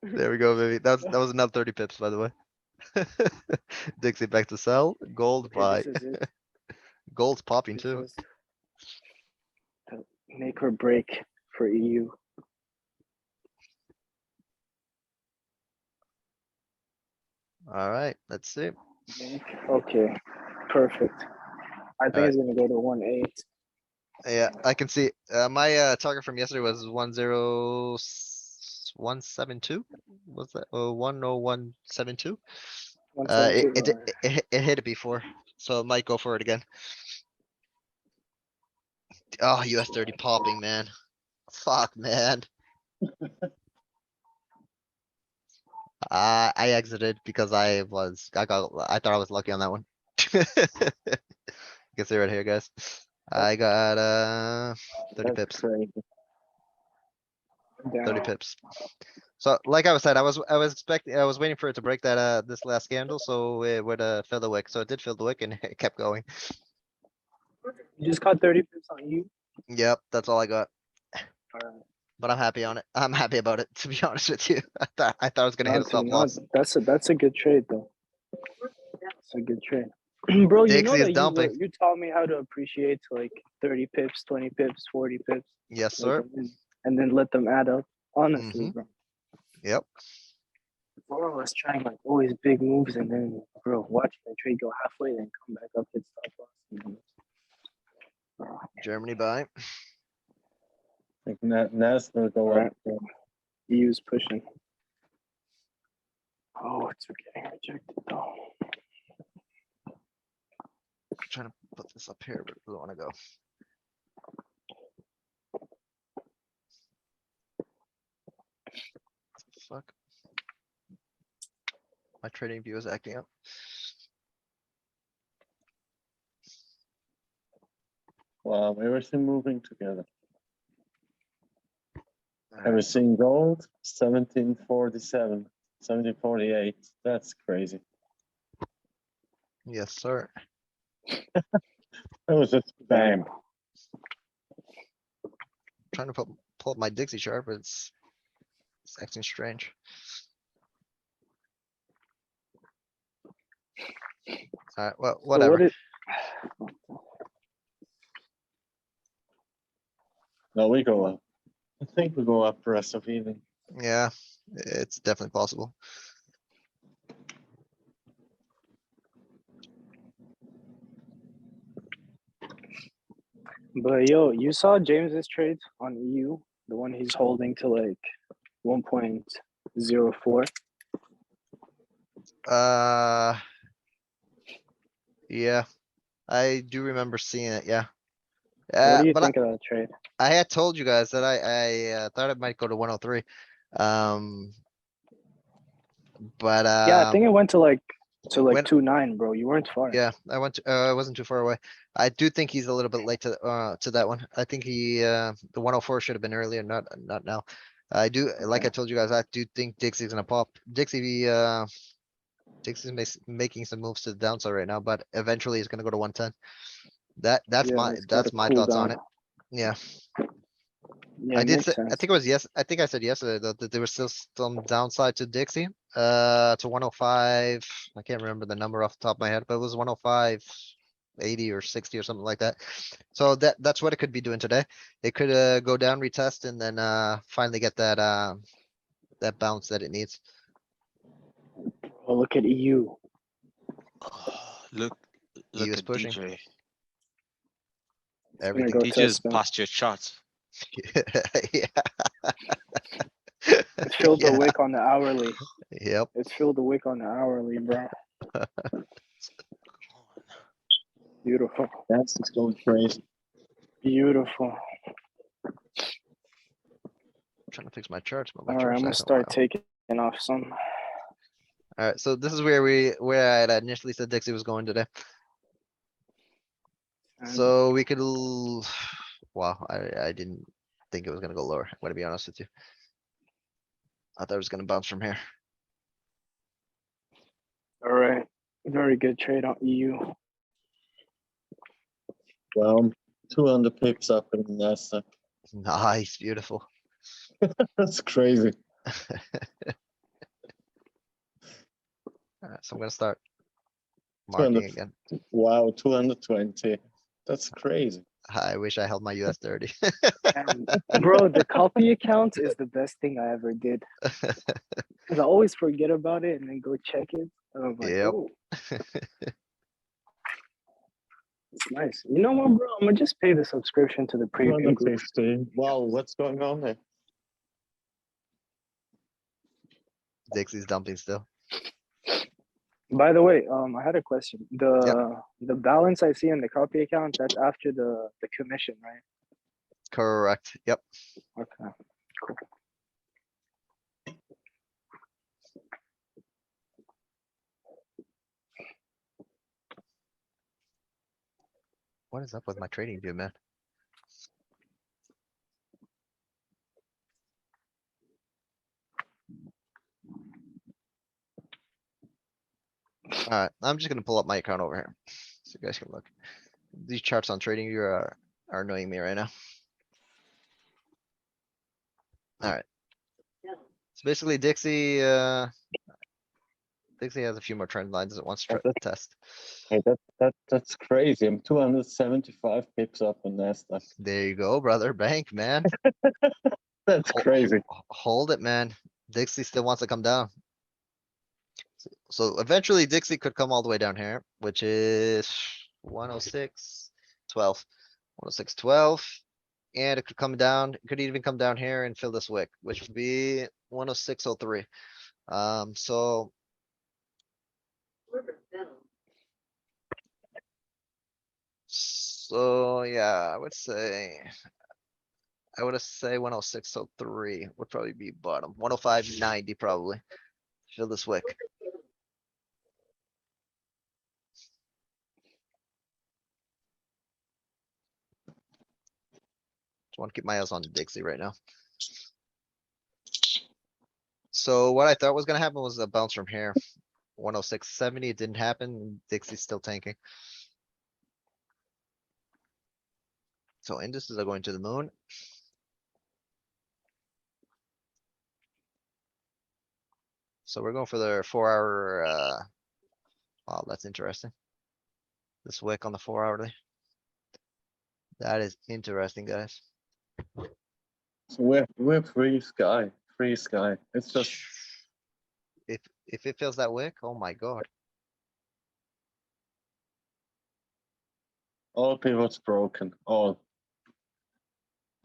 There we go, baby. That was another 30 pips, by the way. Dixie back to sell. Gold Okay, buy. this is it. Gold's popping This too. is the make or break for EU. All right, let's see. Okay, perfect. I think Alright. it's gonna go to 1.8. Yeah, I can see. My target from yesterday was 10172. Was that 10172? It 1.72. it hit it before, so it might go for it again. Oh, US 30 popping, man. Fuck, man. I exited because I thought I was lucky on that one. You can see right here, guys. I got 30 That's pips. crazy. 30 Damn. pips. So like I was said, I was waiting for it to break that this last candle, so it would fill the wick. So it did fill the wick and it kept going. You just caught 30 pips on you. Yep, that's all I got. Alright. But I'm happy on it. I'm happy about it, to be honest with you. I thought I was gonna hit a stop loss. That's a good trade though. It's a good trade. Bro, you know Dixie is that dumping. you taught me how to appreciate like 30 pips, 20 pips, 40 pips. Yes, Like, sir. and then let them add up. Honestly, Mhm. bro. Yep. Before I was trying like always big moves and then bro, watching the trade go halfway, then come back up, hit stop loss. Germany buy. I think Nas will go Alright. up. Yeah. EU's pushing. Oh, it's getting rejected though. Trying to put this up here, but I don't wanna go. Fuck. My trading view is acting up. Wow, everything moving together. Alright. Have you seen gold? 1747, 1748. That's crazy. Yes, sir. That was just bam. Trying to pull up my Dixie chart, but it's acting strange. Alright, well, So whatever. No, we go up. I think we go up rest of evening. Yeah, it's definitely possible. But yo, you saw James's trade on EU, the one he's holding to like 1.04. Yeah, I do remember seeing it. Yeah. What do you But think of that trade? I had told you guys that I thought it might go to 103. But Yeah, I think it went to like when- 2.9, bro. You weren't far. yeah, I wasn't too far away. I do think he's a little bit late to that one. I think the 104 should have been earlier, not now. I do, like I told you guys, I do think Dixie's gonna pop. Dixie's making some moves to the downside right now, but eventually he's gonna go to 110. That's Yeah, it's gotta my cool thoughts on down. it. Yeah. Yeah, I did makes say, sense. I think it was I think I said yesterday though, that there was still some downside to Dixie, to 105. I can't remember the number off the top of my head, but it was 105. 80 or 60 or something like that. So that's what it could be doing today. It could go down, retest, and then finally get that bounce that it needs. Oh, look at EU. Look, He look was at pushing. DJ. It's gonna Everything. go DJ's test, man. past your charts. Yeah. It's filled the Yeah. wick on the hourly. Yep. It's filled the wick on the hourly, bro. Beautiful. That's just going crazy. Beautiful. Trying to fix my charts, but my All right, charts I'm gonna acting start wild. taking off some. Alright, so this is where I had initially said Dixie was going today. So we could, wow, I didn't think it was gonna go lower. I'm gonna be honest with you. I thought it was gonna bounce from here. All right. Very good trade on EU. Well, 200 pips up in the Nasdaq. Nice, beautiful. That's crazy. Alright, so I'm gonna start 200 marking again. Wow, 220. That's crazy. I wish I held my US 30. Bro, the copy account is the best thing I ever did. Because I always forget about it and then go check it. And I'm like, Yep. oh, it's nice. You know what, bro? I'm gonna just pay the subscription to the premium group. 250. Wow, what's going on there? Dixie's dumping still. By the way, I had a question. The balance I see in the copy account, that's after the commission, right? Correct. Yep. Okay, cool. What is up with my trading view, man? Alright, I'm just gonna pull up my account over here. So you guys can look. These charts on trading view are annoying me right now. Alright. So basically Dixie has a few more trend lines it wants to test. Hey, that's crazy. I'm 275 pips up on Nasdaq. There you go, brother. Bank, man. That's crazy. Hold it, man. Dixie still wants to come down. So eventually Dixie could come all the way down here, which is 106.12. 106.12. And it could come down, it could even come down here and fill this wick, which would be 106.03. So yeah, I would say 106.03 would probably be bottom. 105.90 probably. Fill this wick. Just want to keep my eyes on Dixie right now. So what I thought was gonna happen was a bounce from here. 106.70, it didn't happen. Dixie's still tanking. So indices are going to the moon. So we're going for the 4-hour, oh, that's interesting. This wick on the 4-hourly. That is interesting, guys. So we're free sky. Free sky. It's just If it fills that wick, oh my god. all pivots broken. All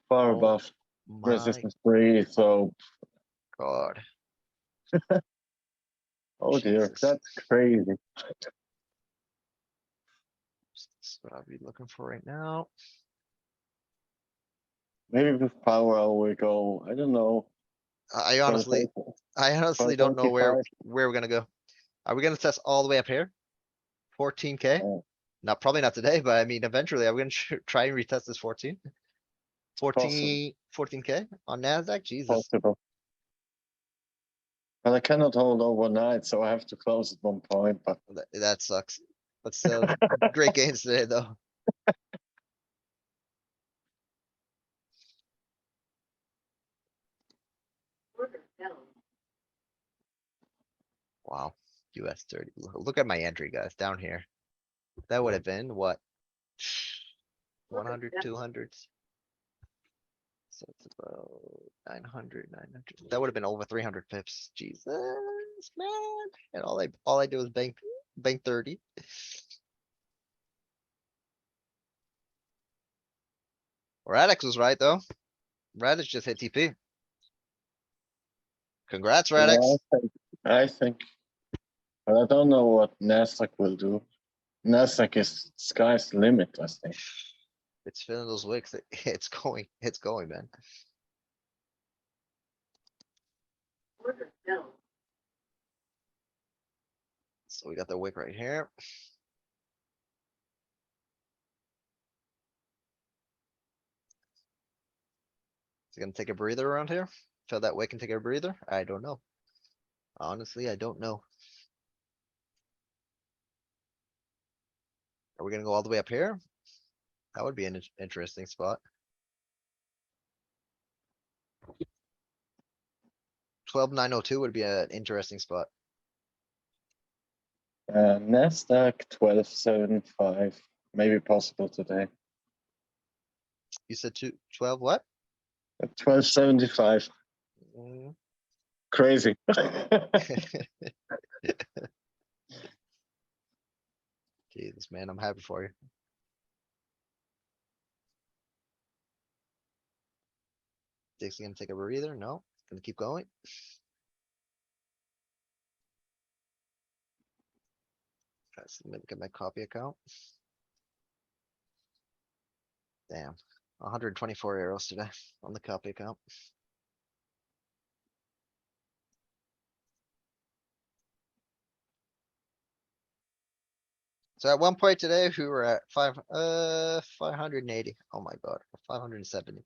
far Oh above my resistance 3. So god. oh dear, Jesus. that's crazy. That's what I'll be looking for right now. Maybe with power hour we go. I don't know. I honestly don't know where we're gonna go. Are we gonna test all the way up here? 14K? Oh. Not, probably not today, but I mean, eventually, are we gonna try and retest this 14? 14K on NASDAQ? Jesus. Possible. But I cannot hold overnight, so I have to close at one point. But That sucks. But still, great gains today, though. Wow, US 30. Look at my entry, guys, down here. That would have been what? 100, 200s. So it's about 900, 900. That would have been over 300 pips. Jesus, man. And all I do is bank 30. Radix was right though. Radix just hit TP. Congrats, Yeah, Radix. I think, but I don't know what Nasdaq will do. Nasdaq is sky's the limit, I think. It's filling those wicks. It's going, man. So we got the wick right here. Is it gonna take a breather around here? Fill that wick and take a breather? I don't know. Honestly, I don't know. Are we gonna go all the way up here? That would be an interesting spot. 12,902 would be an interesting spot. Nasdaq 1275, maybe possible today. You said 12 what? 1275, Mm, crazy. Jesus, man, I'm happy for you. Dixie gonna take a breather? No, gonna keep going. Let me get my copy account. Damn, 124 arrows today on the copy account. So at one point today, we were at 580. Oh my god, 570.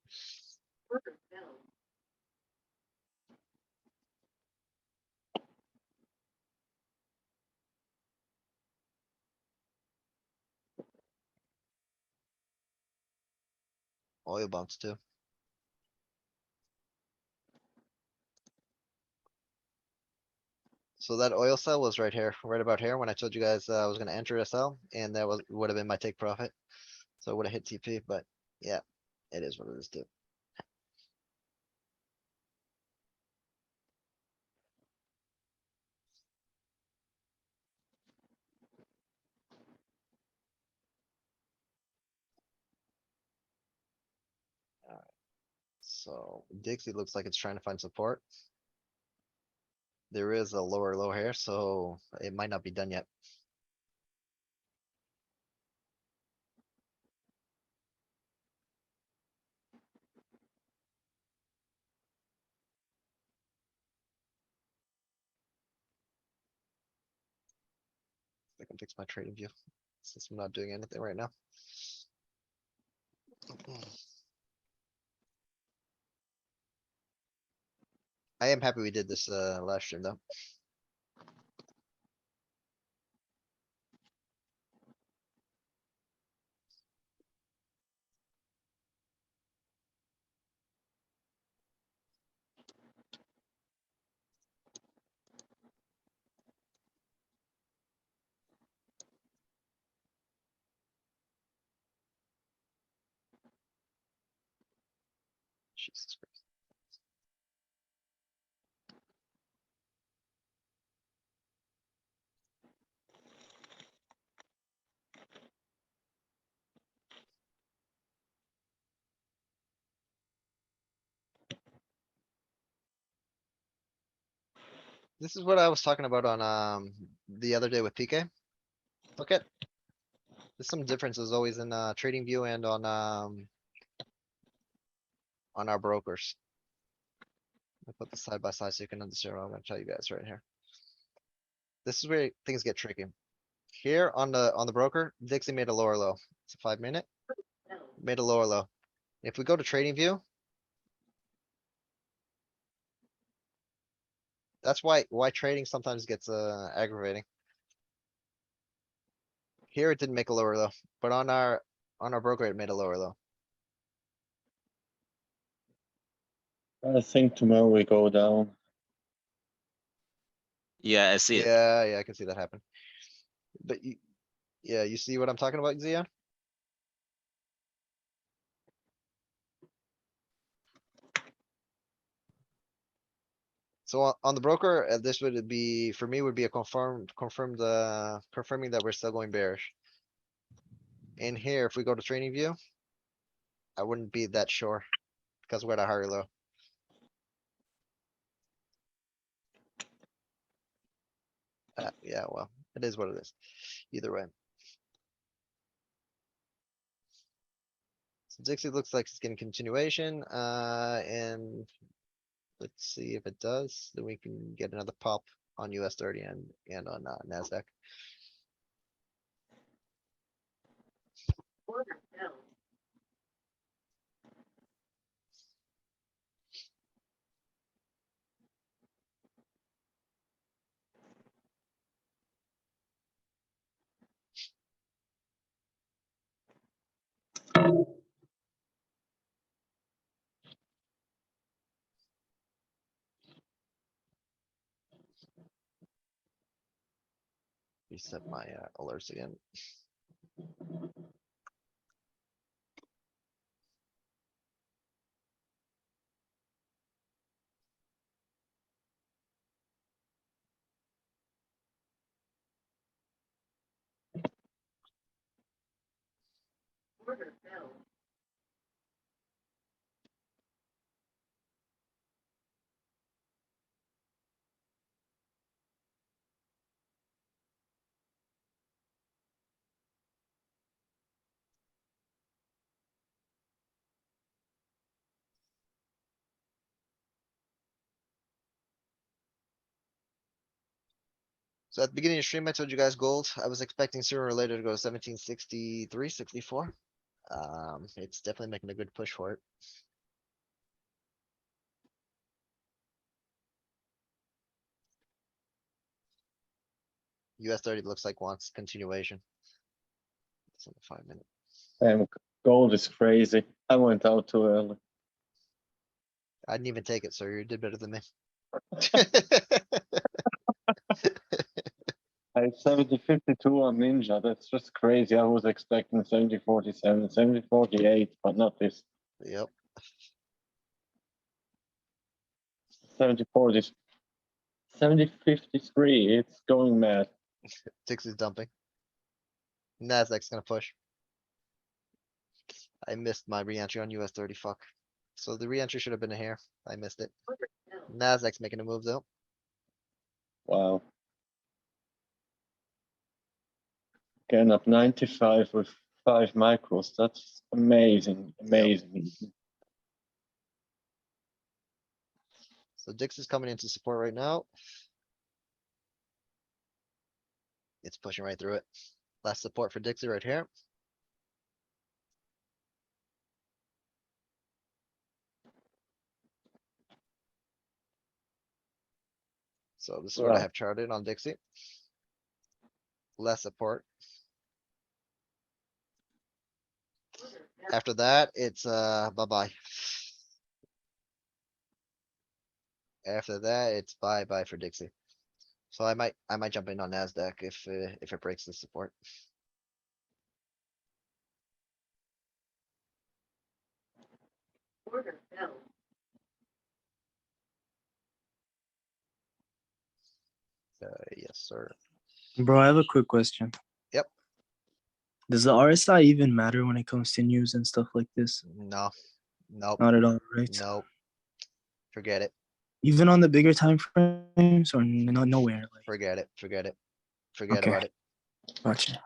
Oil bumps too. So that oil sell was right here, right about here, when I told you guys I was gonna enter a sell, and that would have been my take profit. So it would have hit TP, but yeah, it is what it is too. So Dixie looks like it's trying to find support. There is a lower low here, so it might not be done yet. I can fix my trading view since I'm not doing anything right now. I am happy we did this last stream though. Jesus Christ. This is what I was talking about on the other day with PK. Look at there's some differences always in trading view and on our brokers. I put this side by side so you can understand what I'm gonna tell you guys right here. This is where things get tricky. Here on the broker, Dixie made a lower low. It's a 5 minute. Made a lower low. If we go to trading view, that's why trading sometimes gets aggravating. Here it didn't make a lower low, but on our broker it made a lower low. I think tomorrow we go down. Yeah, I see it. Yeah, I can see that happen. But Yeah, you see what I'm talking about, Zia? So on the broker, this would be, for me, would be a confirmed, confirming that we're still going bearish. In here, if we go to training view, I wouldn't be that sure because we're at a higher low. Yeah, well, it is what it is. Either way. So Dixie looks like it's getting continuation, and let's see if it does, then we can get another pop on US 30 and on NASDAQ. Reset my alerts again. So at the beginning of the stream, I told you guys gold. I was expecting sooner or later to go 1763, 64. It's definitely making a good push for it. US 30 looks like wants continuation. It's on the 5 minute. Damn, gold is crazy. I went out too early. I didn't even take it, so you did better than me. I have 70-52 on Ninja. That's just crazy. I was expecting 70-47, 70-48, but not this. Yep. 70-40, 70-53. It's going mad. Six is dumping. NASDAQ's gonna push. I missed my re-entry on US 30, fuck. So the re-entry should have been here. I missed it. NASDAQ's making a move though. Wow. Getting up 95 with 5 micros. That's amazing. Amazing. So Dix is coming into support right now. It's pushing right through it. Last support for Dixie right here. So this is what I Wow. have charted on Dixie. Less support. After that, it's bye-bye. After that, it's bye-bye for Dixie. So I might jump in on NASDAQ if it breaks the support. Yes, sir. Bro, I have a quick question. Yep. Does the RSI even matter when it comes to news and stuff like this? No. Nope. Not at all, right? Nope. Forget it. Even on the bigger time frames or nowhere? Like, Forget it. Forget it. Forget Okay. about it. gotcha.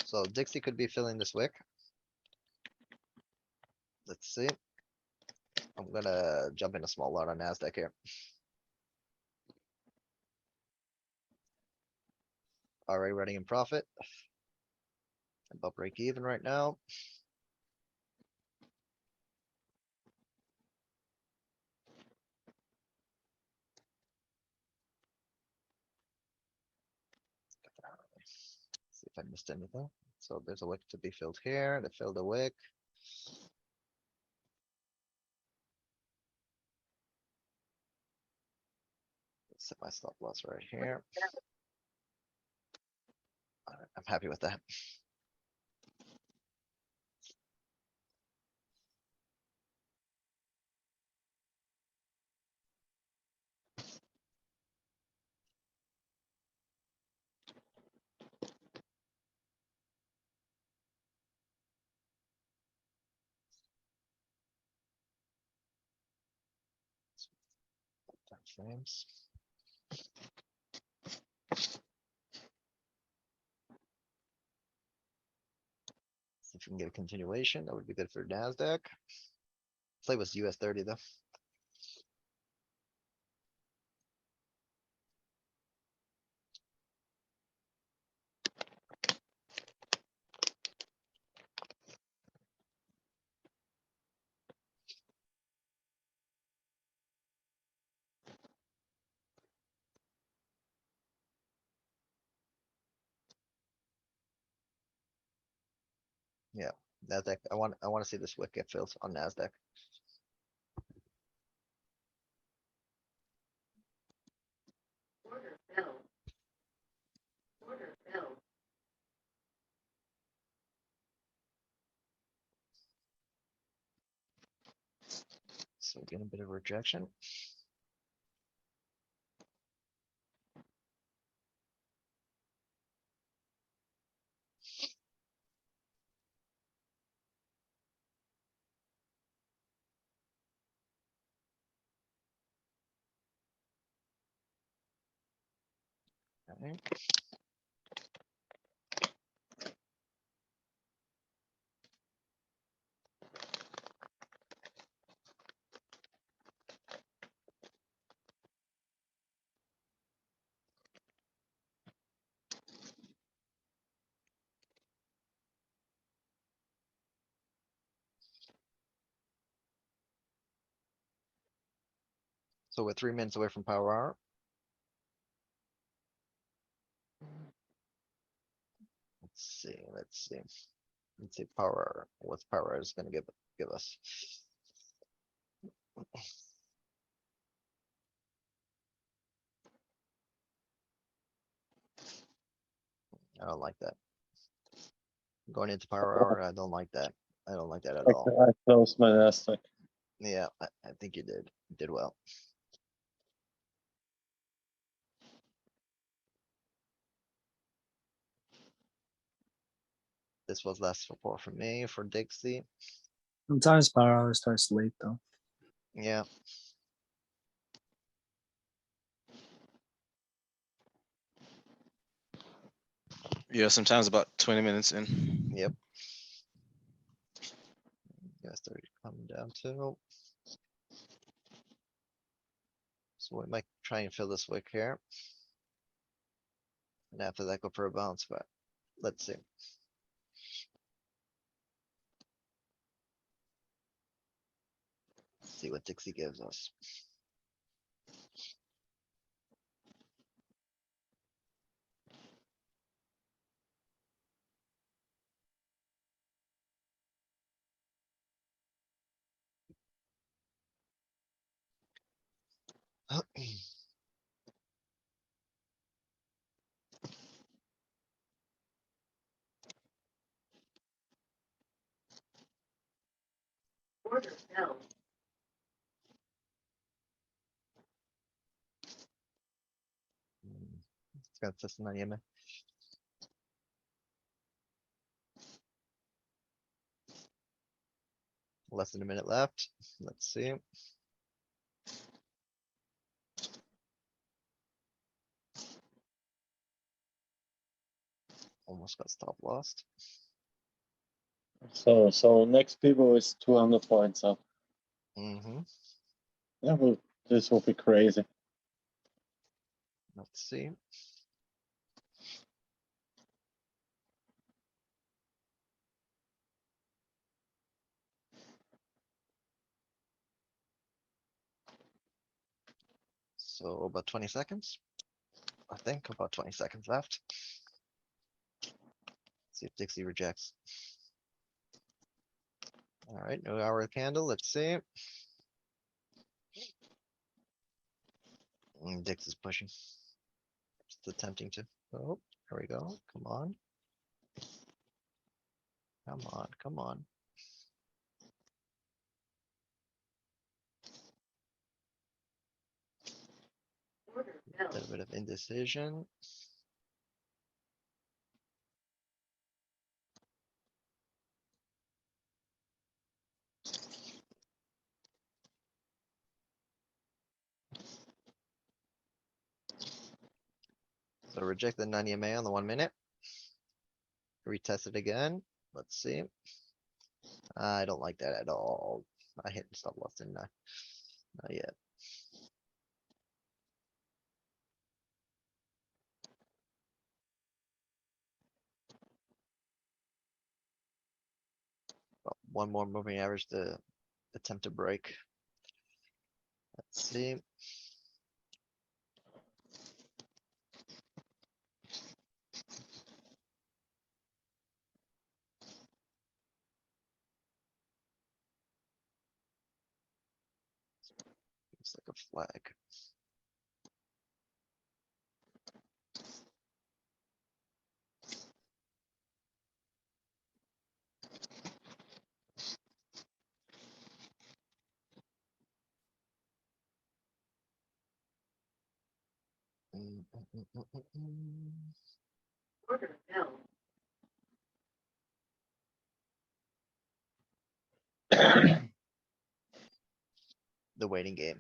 So Dixie could be filling this wick. Let's see. I'm gonna jump in a small lot on NASDAQ here. Already running in profit. About break even right now. See if I missed anything. So there's a wick to be filled here. They filled the wick. my stop loss right here. Alright, I'm happy with that. Time frames. See if we can get a continuation, that would be good for NASDAQ. Play was US 30 though. Yeah, NASDAQ. I want to see this wick get filled on NASDAQ. So we get a bit of rejection. Okay. So we're 3 minutes away from power hour. Let's see. Let's see power hour. What's power hour is gonna give us. I don't like that. Going into power hour, I don't like that. I don't like that at all. I closed my Nasdaq. Yeah, I think you did. You did well. This was last support for me, for Dixie. Sometimes power hour starts late though. Yeah, Yeah, sometimes about 20 minutes in. yep. US 30 coming down too. So we might try and fill this wick here. And after that, go for a bounce back. Let's see. See what Dixie gives us. It's got system on Yemen. Less than a minute left. Let's see. Almost got stop lost. So next people is 200 points up. Mm-hmm. Yeah, well, this will be crazy. Let's see. So about 20 seconds. I think about 20 seconds left. See if Dixie rejects. All right, no hour candle. Let's see. Dix is pushing. Just attempting to. Oh, here we go. Come on. Come on, come on. Little bit of indecision. So reject the 90 MA on the 1 minute. Retest it again. Let's see. I don't like that at all. I hit the stop loss, didn't I? Not yet. Well, one more moving average to attempt to break. Let's see. Looks like a flag. Mm. The waiting game.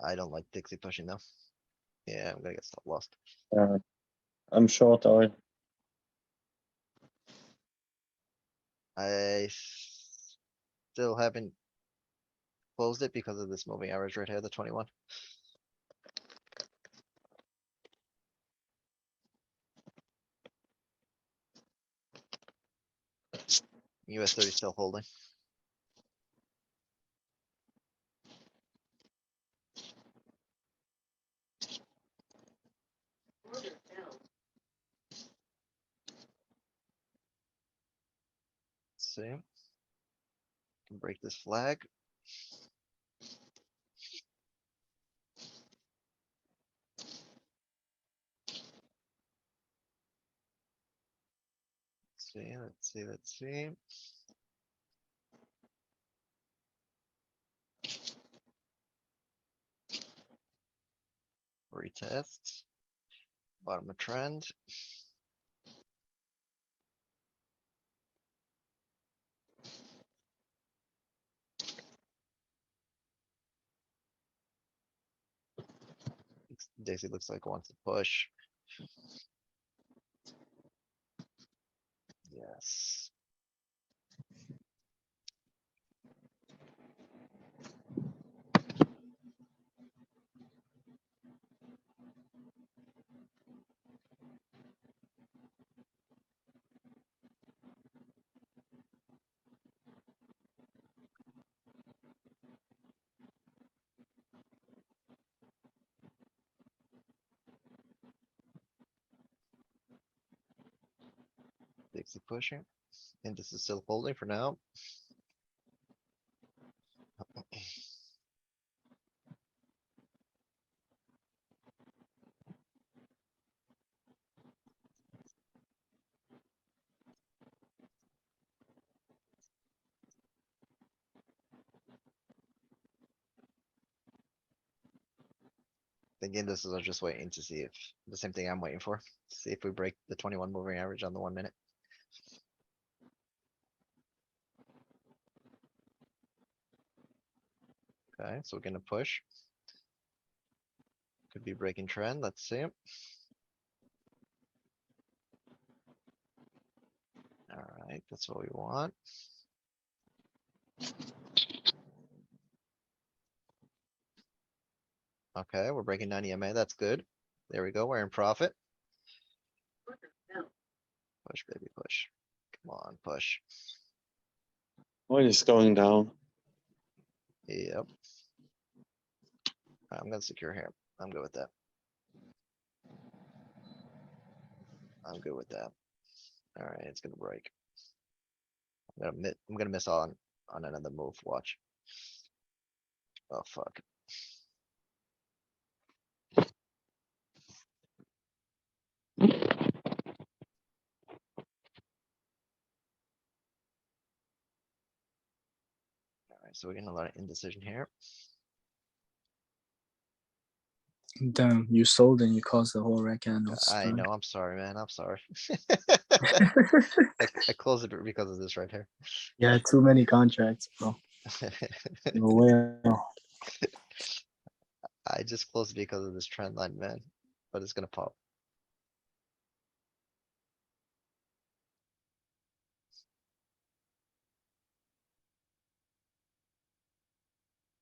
I don't like Dixie pushing though. Yeah, I'm gonna get stop lost. I'm short oil. I still haven't closed it because of this moving average right here, the 21. US 30 still holding. See. Can break this flag. Let's see, let's see. Retest. Bottom of trend. Daisy looks like wants to push. Yes. Dixie pushing. And this is still holding for now. Again, this is just waiting to see if the same thing I'm waiting for. See if we break the 21 moving average on the 1 minute. Okay, so we're gonna push. Could be breaking trend. Let's see. All right, that's what we want. Okay, we're breaking 90 MA. That's good. There we go. We're in profit. Push, baby, push. Come on, push. Oil is going down. Yep. I'm gonna secure here. I'm good with that. I'm good with that. All right, it's gonna break. I'm gonna miss on another move. Watch. Oh fuck. so we're getting a lot of indecision here. Damn, you sold and you caused the whole red candle. I know, I'm sorry, man, I'm sorry. I closed it because of this right here. Yeah, too many contracts, bro. No way. I just closed it because of this trend line, man, but it's gonna pop.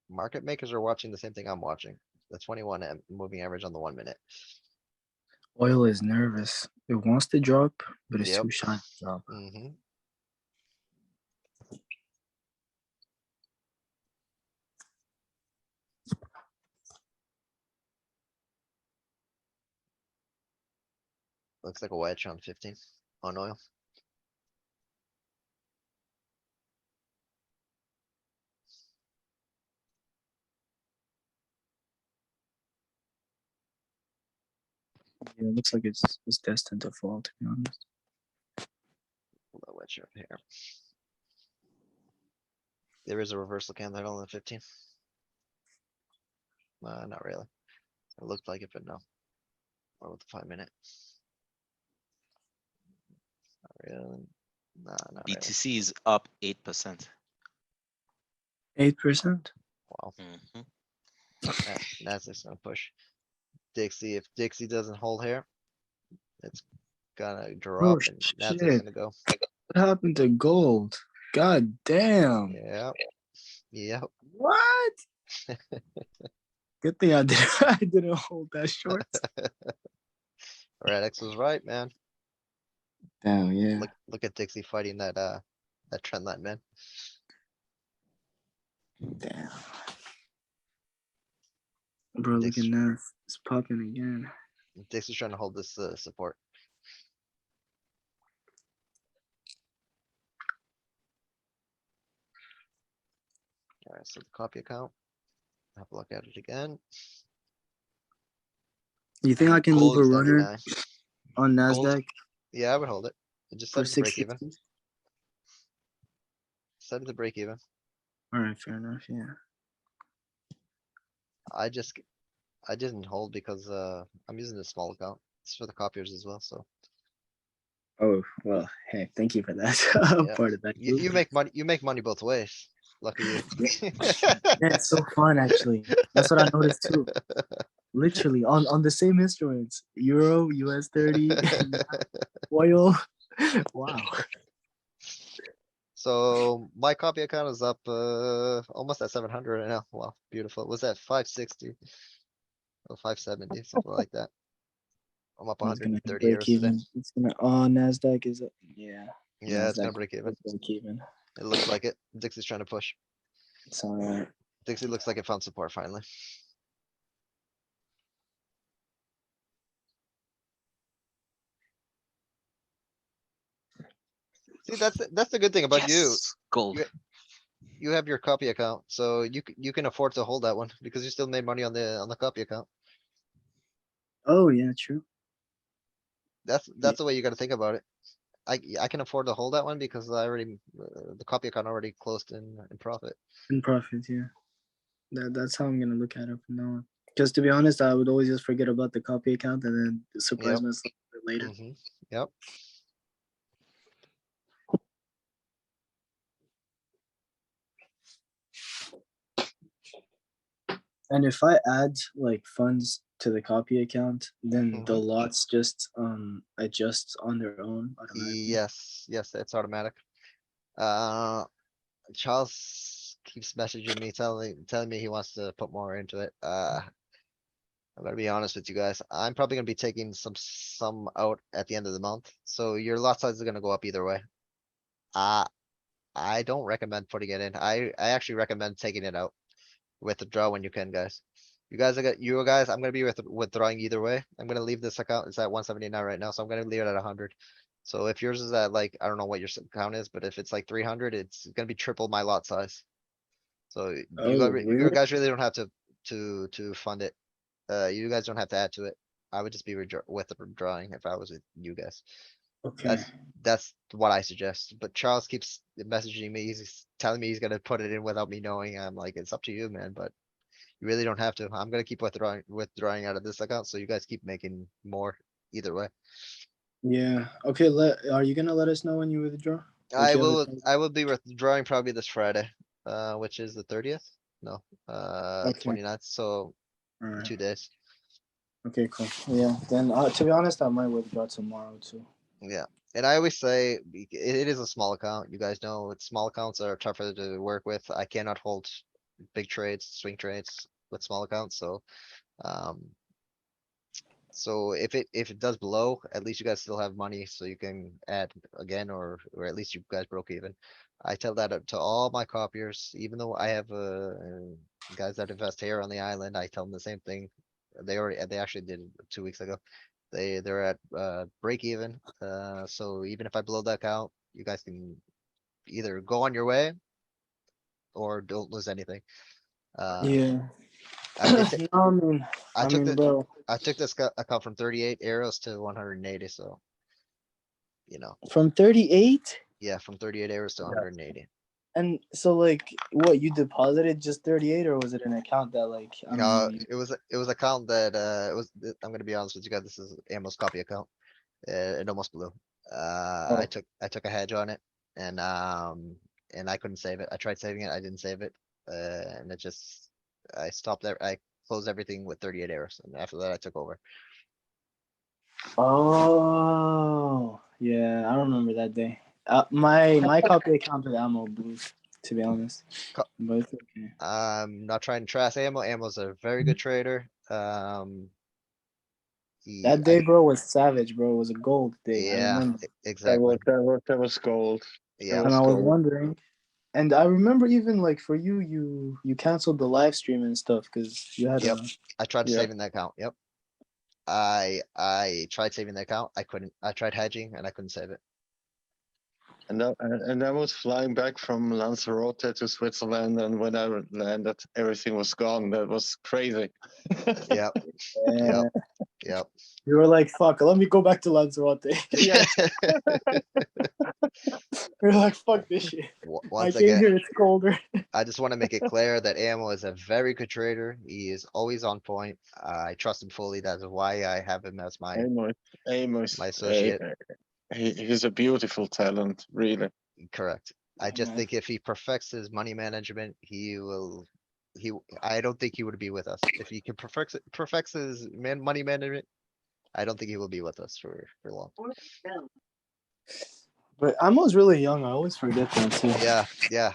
Market makers are watching the same thing I'm watching. The 21 moving average on the 1 minute. Oil is nervous. It wants to drop, but it's Yep. too shy to drop. Mm-hmm. Looks like a wedge on 15 on oil. Yeah, it looks like it's destined to fall, to be honest. Low wedge up here. There is a reversal candle on the 15. Not really. It looked like it, but no. Or with the 5 minute. Not really. Nah, not really. BTC is up 8%. 8%? Wow. Mhm. Nasdaq's gonna push. Dixie, if Dixie doesn't hold here, it's gonna drop and Nasdaq's shit. gonna go. What happened to gold? God damn. Yeah. Yep. What? Good thing I didn't I didn't hold that short. Radix was right, man. Damn, yeah. Look at Dixie fighting that trend line, man. Damn. Bro, look at Dixie, that. It's popping again. Dixie's trying to hold this support. Alright, so the copy account. Have a look at it again. You think I can move a runner 79. on Gold. NASDAQ Yeah, I would hold it. Just for set it to break even. 660? Set it to break even. Alright, fair enough, yeah. I didn't hold because I'm using a small account. It's for the copiers as well, so Oh, well, hey, thank you for that. yeah. Part of that. You make money both ways. Lucky you. Yeah, it's so fun actually. That's what I noticed too. Literally on the same instruments. Euro, US 30, oil. Wow. So my copy account is up almost at 700 right now. Wow, beautiful. It was at 560 or 570, something like that. I'm up It's gonna 130 break euros today. even. It's gonna NASDAQ is yeah. Yeah, it's gonna NASDAQ break even. will break even. It looks like it. Dixie's trying to push. It's alright. Dixie looks like it found support finally. See, that's the good thing about you. Yes, gold. You have your copy account, so you can afford to hold that one because you still made money on the copy account. Oh yeah, true. That's the way you gotta think about it. I can afford to hold that one because I already, the copy account already closed in profit. In profit, yeah. That's how I'm gonna look at it from now on. Because to be honest, I would always just forget about the copy account and then surprise Yep. myself later. Yep. And if I add like funds to the copy account, then the Mhm. lots just adjust on their own automatically. Yes, it's automatic. Charles keeps messaging me, telling me he wants to put more into it. I'm gonna be honest with you guys. I'm probably gonna be taking some out at the end of the month, so your lot size is gonna go up either way. I don't recommend putting it in. I actually recommend taking it out. Withdraw when you can, guys. You guys, I'm gonna be withdrawing either way. I'm gonna leave this account. It's at 179 right now, so I'm gonna leave it at 100. So if yours is at like, I don't know what your account is, but if it's like 300, it's gonna be triple my lot size. So Oh, you really? guys really don't have to fund it. You guys don't have to add to it. I would just be withdrawing if I was with you guys. Okay. That's what I suggest. But Charles keeps messaging me. He's telling me he's gonna put it in without me knowing. I'm like, it's up to you, man, but you really don't have to. I'm gonna keep withdrawing out of this account, so you guys keep making more either way. Yeah. Okay. Are you gonna let us know when you withdraw? Like, I you have a will, time- I will be withdrawing probably this Friday, which is the 30th? No, Okay. 29th, so All in right. 2 days. Okay. Cool. Yeah. Then, to be honest, I might withdraw tomorrow too. Yeah, and I always say it is a small account. You guys know small accounts are tougher to work with. I cannot hold big trades, swing trades with small accounts, so um. So if it does blow, at least you guys still have money, so you can add again, or at least you guys broke even. I tell that to all my copiers, even though I have guys that invest here on the island. I tell them the same thing. They actually did it 2 weeks ago. They're at break even. So even if I blow that account, you guys can either go on your way or don't lose anything. Yeah. I did. No, I took the bro. I took this account from 38 arrows to 180. So you know, From 38, yeah, from 38 arrows to 180. and so like, what you deposited just 38, or was it an account that like I don't know? It was account that I'm gonna be honest with you guys. This is Ammo's copy account. It almost blew. Oh. I took a hedge on it, and and I couldn't save it. I tried saving it, I didn't save it, and it just I stopped there. I closed everything with 38 arrows, and after that I took over. Oh, yeah, I remember that day. My copy account with ammo blew, to be honest. Co- But it's okay. I'm not trying to trash Ammo. Ammo's a very good trader. That day, bro, was savage, bro. It was a gold day. I Yeah, remember. exactly. That was gold. Yeah. And I was Gold. wondering, and I remember even like for you, you canceled the live stream and stuff because you had Yep. a. I tried Yeah. saving that account. Yep. I tried saving the account. I couldn't. I tried hedging and I couldn't save it. And I was flying back from Lanzarote to Switzerland, and when I landed, everything was gone. That was crazy. Yep. Yeah. Yep. Yep. You were like, "Fuck, let me go back to Lanzarote." Yeah. You're like, "Fuck this shit." I Once came again, here. It's colder. I just want to make it clear that Ammo is a very good trader. He is always on point. I trust him fully. That's why I have him as my Amos, my associate. he's a beautiful talent, really. Correct. I just man. think if he perfects his money management, he will. I don't think he would be with us. If he can perfects his money management, I don't think he will be with us for long. But I'm always really young. I always forget that too. Yeah, yeah.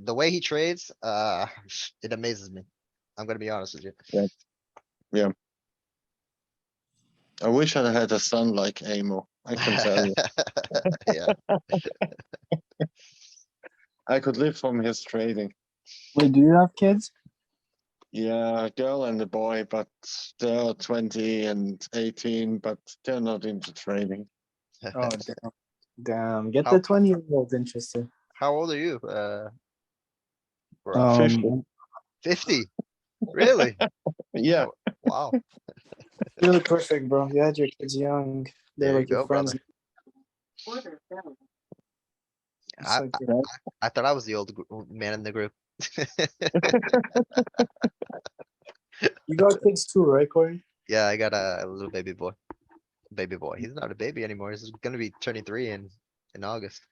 The way he trades, it amazes me. I'm gonna be honest with you. Yeah. I wish I had a son like Amo. I can tell you. Yeah. I could live from his trading. Wait, do you have kids? Yeah, a girl and a boy, but they're 20 and 18, but they're not into trading. Oh damn! Damn, get How- the 20-year-olds interested. How old are you, bro? 50? Really? Yeah. Wow. Really perfect, bro. You had your kids young. They're There you like your go, friends. brother. It's I, like I, I thought I was the old man in the group. you got kids too, right, Corey? Yeah, I got a little baby boy. Baby boy. He's not a baby anymore. He's gonna be turning 3 in August.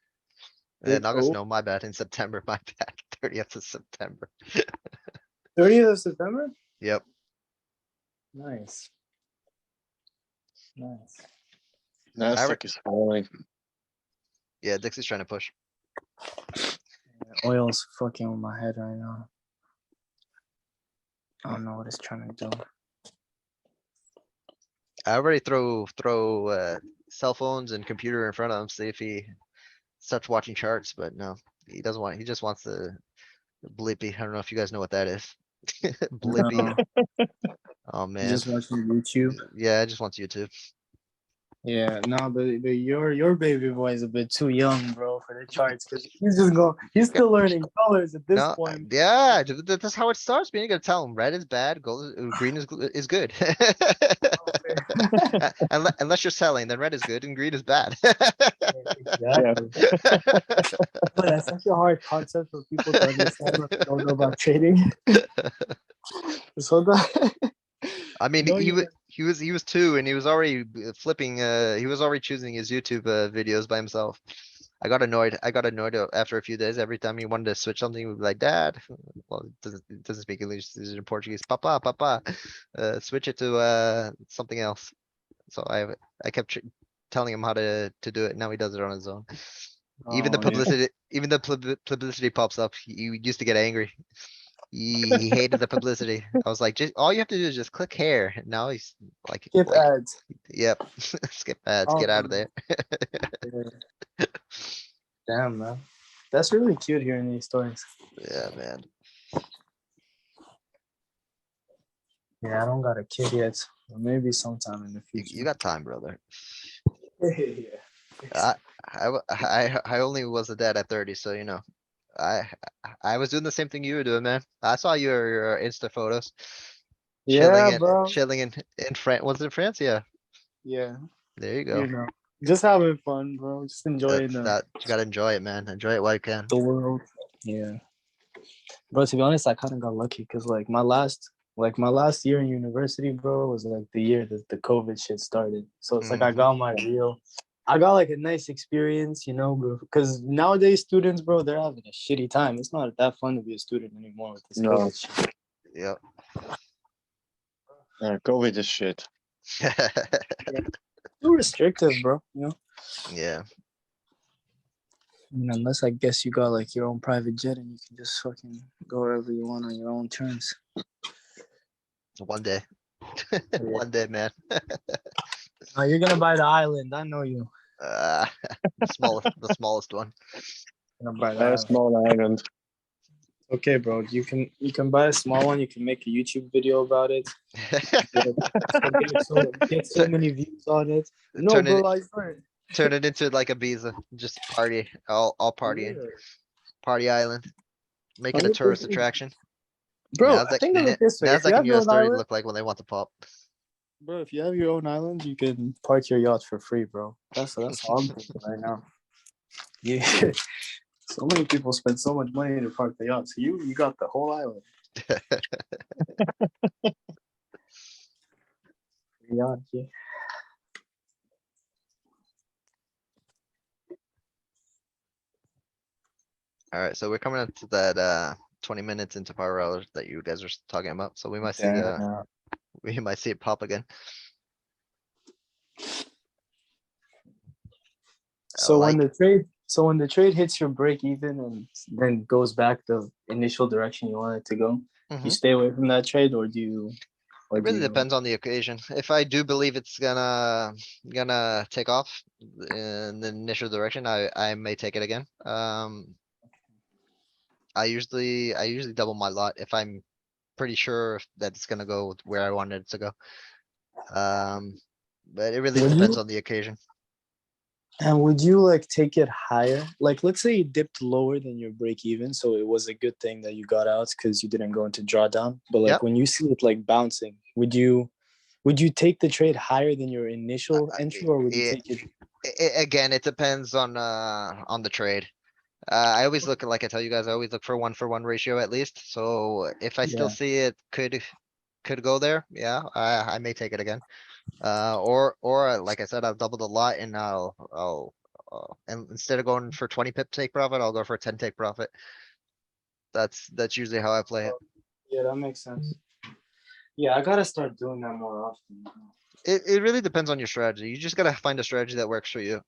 In August, Oh, no, my bad. In September, my bad. 30th of September. 30th of September. Yep. Nice. Nice. Nasdaq is falling. Yeah, Dixie's trying to push. Oil's fucking with my head right now. I don't know what it's trying to do. I already throw cell phones and computer in front of him, see if he starts watching charts, but no, he doesn't want. He just wants the Blippy. I don't know if you guys know what that is. Blippy. No, Oh man. just watching YouTube. Yeah, I just wants YouTube. Yeah, no, but your baby boy is a bit too young, bro, for the charts because he's still learning colors at this No, point. yeah, that's how it starts. Man, you gotta tell him red is bad, green is good. Unless you're selling, then red is good and green is bad. Exactly. But that's such a hard concept for people to understand when they don't know about trading. So I mean, No, he was 2 and he was already flipping, he was already choosing his YouTube videos by himself. I got annoyed after a few days. Every time he wanted to switch something, he would be like, Dad, well, it doesn't speak English, this is in Portuguese. Papa, switch it to something else. So I kept telling him how to do it. Now he does it on his own. Even the Oh, yeah. publicity pops up. He used to get angry. He hated the publicity. I was like, just all you have to do is just click here. Now he's like, Skip ads. yep, skip ads, Oh, get out of there. yeah. Damn, man. That's really cute hearing these stories. Yeah, man. Yeah, I don't got a kid yet. But maybe sometime in the You future. got time, brother. Yeah. I only was a dad at 30, so you know. I I was doing the same thing you were doing, man. I saw your Insta photos. Yeah, bro. Chilling in France. Was it France? Yeah. Yeah, There you you go. know, just having fun, bro. Just enjoying That you gotta enjoy it, man. Enjoy it while you can. the world. Yeah, bro. To be honest, I kind of got lucky because my last year in university, bro, was like the year that the COVID shit started. So it's like I Mhm. got I got like a nice experience, you know, bro. Because nowadays students, bro, they're having a shitty time. It's not that fun to be a student anymore with this No. COVID shit. Yep. COVID is shit. Too restrictive, bro. You know. Yeah. I mean, unless I guess you got like your own private jet and you can just fucking go wherever you want on your own terms. One day. Yeah. One day, man. You're gonna buy the island. I know you. Uh, the smallest one. You're gonna buy the A island. small island. Okay, bro. You can buy a small one. You can make a YouTube video about it. Get so many views on it. No, Turn bro. it I swear. turn it into like a Ibiza. Just party. All partying. Yeah. Party island. Make it a tourist 100%. attraction. Bro, I think of it this way. If you NASDAQ have and your US own 30 island, look like when they want to pop. bro, if you have your own island, you can park your yacht for free, bro. That's all I'm thinking right now. Yeah. So many people spend so much money to park the yacht. So you got the whole island. Yacht, yeah. Alright, so we're coming up to that 20 minutes into power hours that you guys are talking about. So we might see Damn. we might see it pop again. So Like- when the trade hits your break even and then goes back the initial direction you want it to go, you Mhm. stay away from that trade or do you? Or It really do you- depends on the occasion. If I do believe it's gonna take off in the initial direction, I may take it again. I usually double my lot if I'm pretty sure that it's gonna go where I wanted it to go. But it really Would depends you- on the occasion. And would you like take it higher? Like, let's say it dipped lower than your break even, so it was a good thing that you got out because you didn't go into drawdown. But like Yep. when you see it like bouncing, would you take the trade higher than your initial entry, or would you it- take it? Again, it depends on the trade. I always look, like I tell you guys, I always look for 1-for-1 ratio at least. So if I still Yeah. see it could go there, yeah, I may take it again. Or like I said, I'll double the lot and and instead of going for 20 pip take profit, I'll go for a 10 take profit. That's usually how I play it. Yeah, that makes sense. Yeah, I gotta start doing that more often. It really depends on your strategy. You just gotta find a strategy that works for you.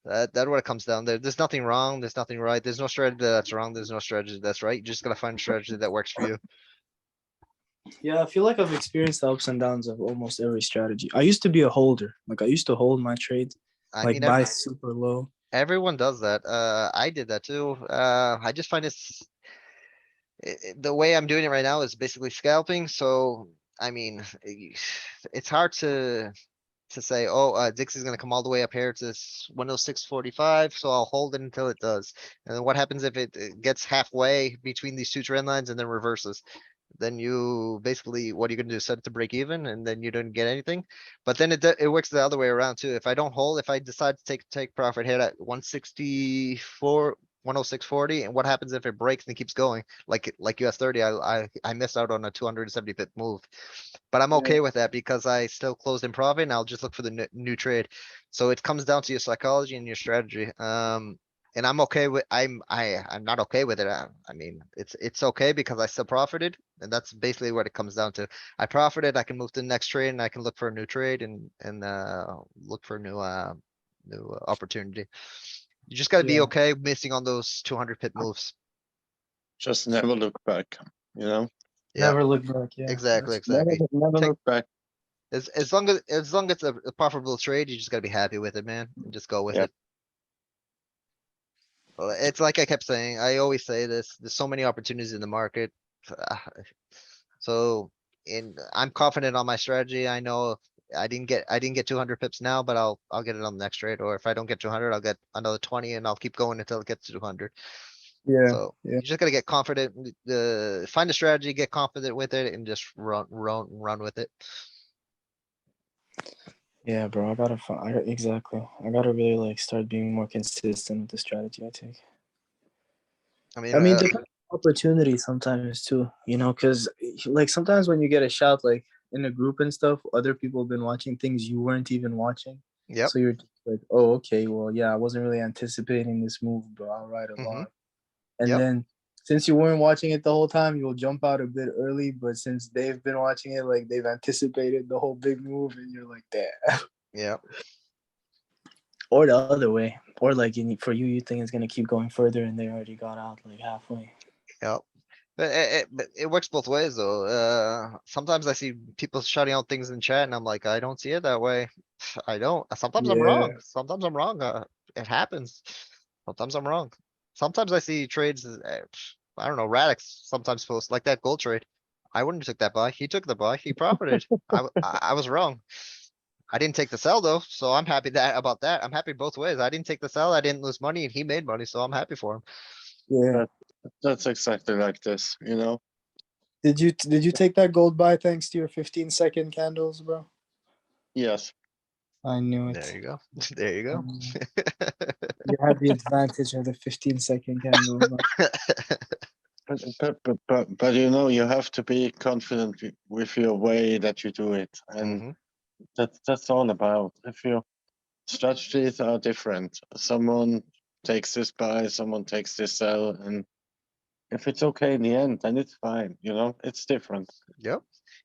That's what it comes down there. There's nothing wrong. There's nothing right. There's no strategy that's wrong. There's no strategy that's right. You just gotta find a strategy that works for you. Yeah, I feel like I've experienced the ups and downs of almost every strategy. I used to be a holder. Like I used to hold my trades, I like mean, buy super low. everyone does that. I did that too. I just find the way I'm doing it right now is basically scalping. So, I mean, it's hard to say, oh, Dixie's gonna come all the way up here to 106.45, so I'll hold it until it does. And then what happens if it gets halfway between these two trend lines and then reverses? then you basically, what are you gonna do? Set it to break even and then you don't get anything. But then it works the other way around too. If I don't hold, if I decide to take profit hit at 164, 106.40, and what happens if it breaks and keeps going? Like US 30, I missed out on a 270 pip move. But I'm Yeah. okay with that because I still closed in profit and I'll just look for the new trade. So it comes down to your psychology and your strategy. And I'm okay with, I'm not okay with it. I mean, it's okay because I still profited, and that's basically what it comes down to. I profited, I can move to the next trade and I can look for a new trade and look for a new opportunity. You just gotta be Yeah. okay missing on those 200 pip moves. Just never look back, you know? Yeah, Never look back. Yeah. exactly, That's- Never, exactly. never Take- look back. As long as it's a profitable trade, you just gotta be happy with it, man, and just go with Yeah. it. Well, it's like I kept saying, I always say this, there's so many opportunities in the market. So, I'm confident on my strategy. I know I didn't get 200 pips now, but I'll get it on the next trade. Or if I don't get 200, I'll get another 20 and I'll keep going until it gets to 200. Yeah. So Yeah. you just gotta get confident, find a strategy, get confident with it and just run with it. Yeah, bro. I gotta find. Exactly. I gotta really like start being more consistent with the strategy I take. I mean, I mean, depends on opportunity sometimes too, you know, because like sometimes when you get a shout like in a group and stuff, other people have been watching things you weren't even watching. yep. So you're just like, oh, okay, well, yeah, I wasn't really anticipating this move, but I'll ride Mhm. along. And Yep. then since you weren't watching it the whole time, you'll jump out a bit early. But since they've been watching it, like they've anticipated the whole big move, and you're like, damn. Yep. Or the other way, or like for you, you think it's gonna keep going further, and they already got out like halfway. Yep. But it works both ways though. Sometimes I see people shouting out things in chat and I'm like, I don't see it that way. I don't. Sometimes I'm Yeah. wrong. Sometimes I'm wrong. It happens. Sometimes I'm wrong. Sometimes I see trades, I don't know, Radix sometimes post like that gold trade. I wouldn't have took that buy. He took the buy. He profited. I was wrong. I didn't take the sell though, so I'm happy about that. I'm happy both ways. I didn't take the sell. I didn't lose money and he made money, so I'm happy for him. Yeah. That's exactly like this, you know? Did you take that gold buy thanks to your 15-second candles, bro? Yes. I knew There it. you go. There you go. You had the advantage of the 15-second candles. Bro. But you know, you have to be confident with your way that you do it. And Mhm. that's all about. If your strategies are different, someone takes this buy, someone takes this sell, and if it's okay in the end, then it's fine. You know, it's different. Yep.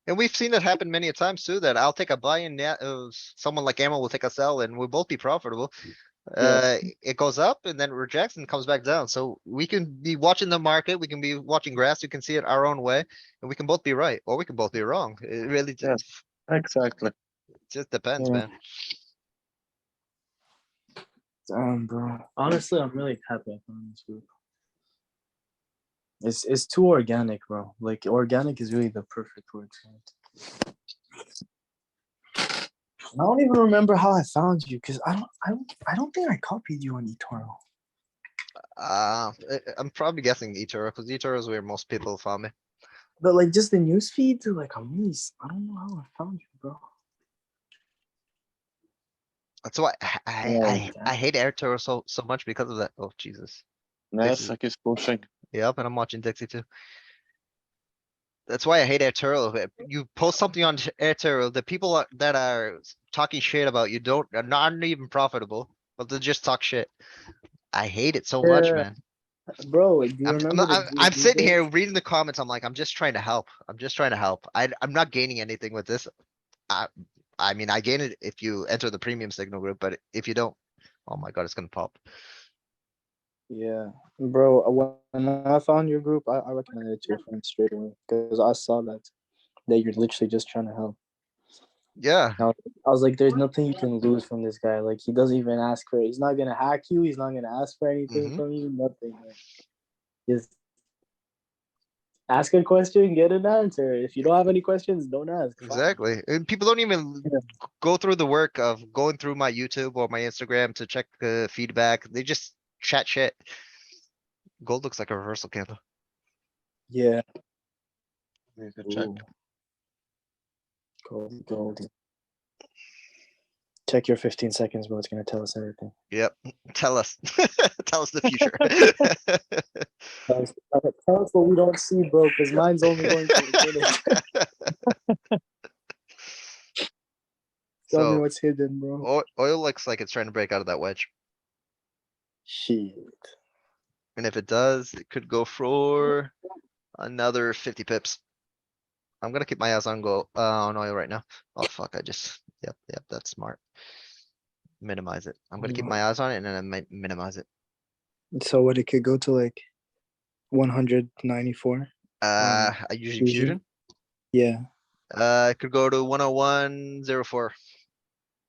And we've seen it happen many a times too, that I'll take a buy and someone like Ammo will take a sell and we'll both be profitable. Yes. It goes up and then it rejects and comes back down. So we can be watching the market, we can be watching graphs, we can see it our own way, and we can both be right, or we can both be wrong. It really Yes. Exactly. just depends, Yeah. man. Damn, bro. Honestly, I'm really happy I found this group. It's too organic, bro. Like organic is really the perfect word for it. I don't even remember how I found you because I don't think I copied you on eToro. I'm probably guessing eToro, because eToro is where most people found me. But like just the news feed, like I don't know how I found you, bro. That's why Oh, I hate eToro so much because of that. Oh Jesus. Nasdaq is pushing. Yep, and I'm watching Dixie too. That's why I hate Airturo. You post something on Airturo, the people that are talking shit about you are not even profitable, but they just talk shit. I hate it so much, Yeah, man. bro. Do you I'm remember the I'm DB sitting here days? reading the comments. I'm like, I'm just trying to help. I'm just trying to help. I'm not gaining anything with this. I I mean, I gain it if you enter the premium signal group, but if you don't, oh my god, it's gonna pop. Yeah, bro. When I found your group, I recommended it to your friends straight away because I saw that you're literally just trying to help. Yeah, I was like, there's nothing you can lose from this guy. Like he doesn't even ask for it. He's not gonna hack you. He's not gonna ask for anything hmm from you. Nothing. Like, just ask a question, get an answer. If you don't have any questions, don't ask. Fine. exactly. And people don't even Yeah. go through the work of going through my YouTube or my Instagram to check feedback. They just chat shit. Gold looks like a reversal candle. Yeah. You can check. Ooh. Goldie. Check your 15 seconds, bro. It's gonna tell us everything. Yep. Tell us. Tell us the future. Tell us what we don't see, bro, because mine's only going for a minute. Tell me So what's hidden, bro. oil looks like it's trying to break out of that wedge. Shit. And if it does, it could go for another 50 pips. I'm gonna keep my eyes on on oil right now. Oh, fuck, yep, that's smart. Minimize it. I'm gonna keep my eyes on it and then I might minimize it. So what, it could go to like 194? I usually Fusion? fusion. Yeah. It could go to 101.04.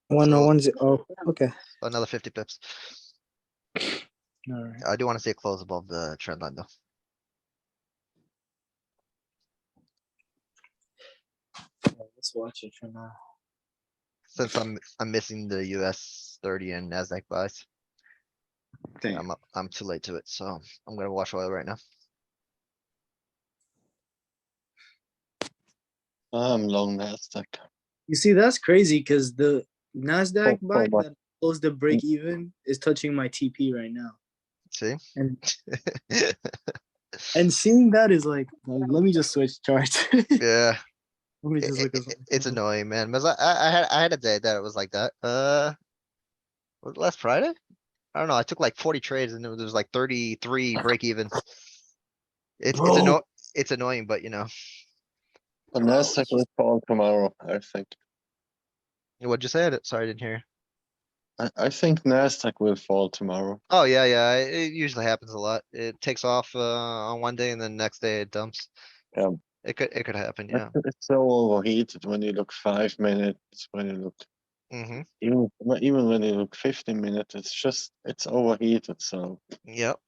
101. Oh, okay. Another 50 pips. All right. I do want to see it close above the trend line though. Let's watch it for now. Since I'm missing the US 30 and NASDAQ buys. Damn. I'm too late to it, so I'm gonna watch oil right now. I'm long Nasdaq. You see, that's crazy because the NASDAQ buy what? that closed the break even is touching my TP right now. See? And seeing that is like, well, let me just switch charts. Yeah. Let me just look at It's something. annoying, man. Because I had a day that it was like that. Was it last Friday? I don't know. I took like 40 trades and there was like 33 break evens. Bro, It's annoying, but you know. The Nasdaq will fall tomorrow, I think. What'd you say? Sorry, I didn't hear you. I think Nasdaq will fall tomorrow. Oh yeah. It usually happens a lot. It takes off on one day and then next day it dumps. Yeah. It could happen, yeah. It's so overheated when you look 5 minutes, when you look Mm-hmm. even when you look 15 minutes, it's overheated. So Yep.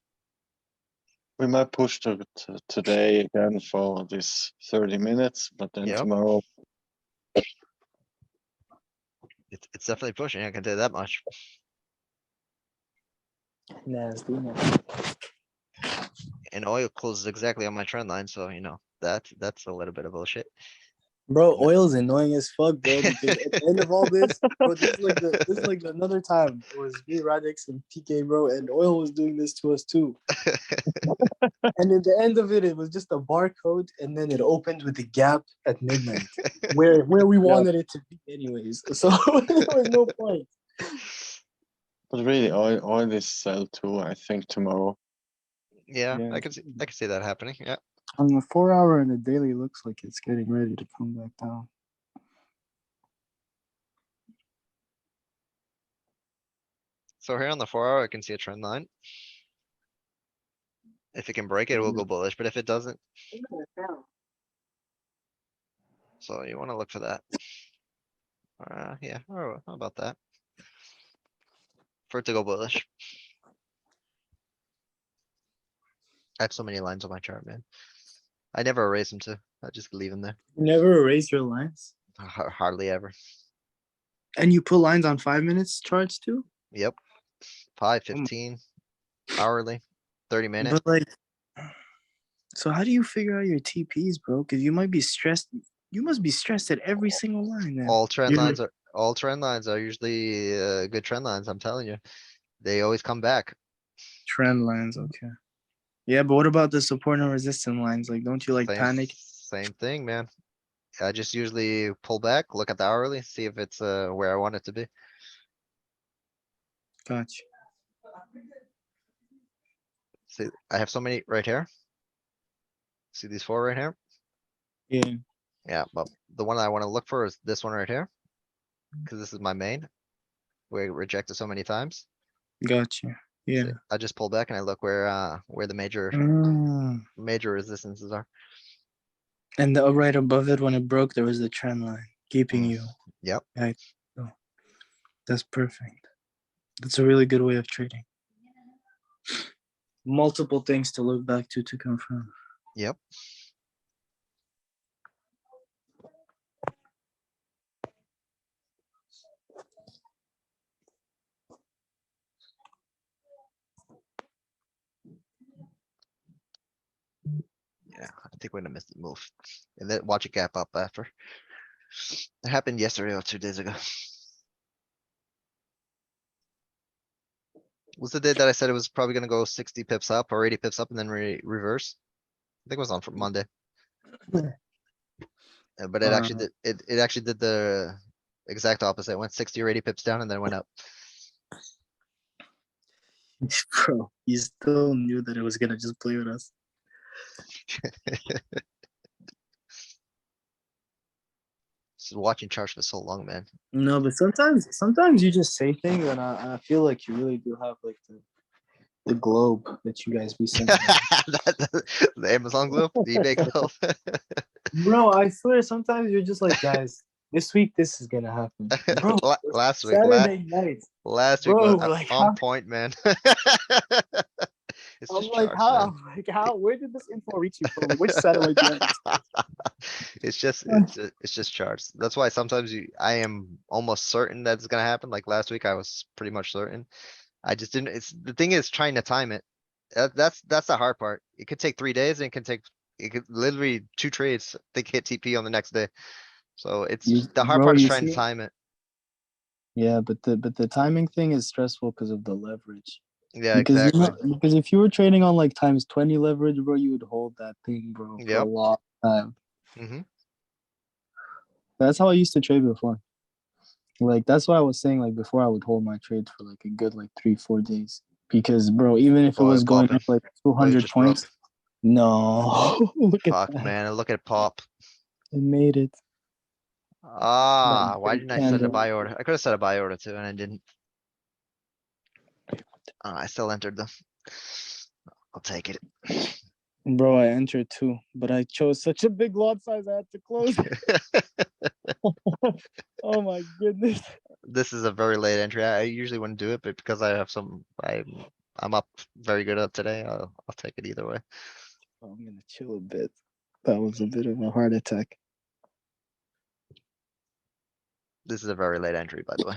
we might push to today again for this 30 minutes, but then Yep. tomorrow. It's definitely pushing, I can tell you that much. nasty. And oil closes exactly on my trend line, so you know, that's a little bit of bullshit. Bro, oil's annoying as fuck, bro. Because at the end of all this, bro, this is like another time. It was me, Radix, and PK, bro, and oil was doing this to us too. And in the end of it, it was just a barcode, and then it opened with a gap at midnight, where we wanted it to be, anyways. So there was no point. But really, oil is sell too, I think, tomorrow. Yeah, Yeah. I can see that happening, yeah. On the 4 hour and the daily, looks like it's getting ready to come back down. So here on the 4 hour, I can see a trend line. If it can break it, it will go bullish, but if it doesn't. So you wanna look for that. Yeah, how about that? For it to go bullish. I have so many lines on my chart, man. I never erase them too. I just leave them there. You never erase your lines, Hardly ever. and you put lines on 5 minutes charts too. Yep. 5, 15, hourly, 30 minutes. But like, so how do you figure out your TPs, bro? Because you might be stressed. You must be stressed at every single line. Then. All trend You're- lines are usually good trend lines, I'm telling you. They always come back. Trend lines, okay. Yeah, but what about the support and resistance lines? Like, don't you like panic? Same thing, man. I just usually pull back, look at the hourly, see if it's where I want it to be. Gotcha. See, I have so many right here. See these 4 right here? Yeah, Yeah, but the one I wanna look for is this one right here. Cause this is my main. Where it rejected so many times. gotcha. Yeah. See, I just pull back and I look where the major Mm. resistances are. And right above it, when it broke, there was the trend line keeping Mm. you. Yep. Right. So that's perfect. That's a really good way of trading. Multiple things to look back to confirm. Yep. Yeah, I think we're gonna miss the move. And then watch it gap up after. It happened yesterday or 2 days ago. Was the day that I said it was probably gonna go 60 pips up or 80 pips up and then reverse? I think it was on for Monday. But it actually did, it actually did the exact opposite. It went 60 or 80 pips down and then went up. Bro, you still knew that it was gonna just play with us. Just watching charts for so long, man. No, but sometimes you just say things, and I feel like you really do have like the globe that you guys be sending. The Amazon globe, the eBay globe. Bro, I swear sometimes you're just like, guys, this week this is gonna happen. Bro, Last week, Saturday night. last week Bro, was like on how, point, man. It's I'm just like, charts, man. how, where did this info reach you from? Which satellite do you have? It's just charts. That's why sometimes I am almost certain that it's gonna happen. Like last week, I was pretty much certain. I just didn't, the thing is trying to time it. That's the hard part. It could take 3 days and it could literally 2 trades. They hit TP on the next day. So the hard Bro, part is you trying to see? time it. Yeah, but the timing thing is stressful because of the leverage. Yeah, Because exactly. because if you were trading on like times 20 leverage, bro, you would hold that thing, bro, for a Yep. long time. Hmm. That's how I used to trade before. Like that's why I was saying like before I would hold my trades for like a good like 3-4 days. Because bro, even if it Oh, was it going popping. up like Oh, you 200 just broke. points, no, look at Fuck, that. man. Look at pop. It made it. Ah, why didn't I set a Candle. buy order? I could have set a buy order too, and I didn't. I still entered them. I'll take it. Bro, I entered too, but I chose such a big lot size I had to close. Oh my goodness. This is a very late entry. I usually wouldn't do it, but because I have I'm up very good up today. I'll take it either way. I'm gonna chill a bit. That was a bit of a heart attack. This is a very late entry, by the way.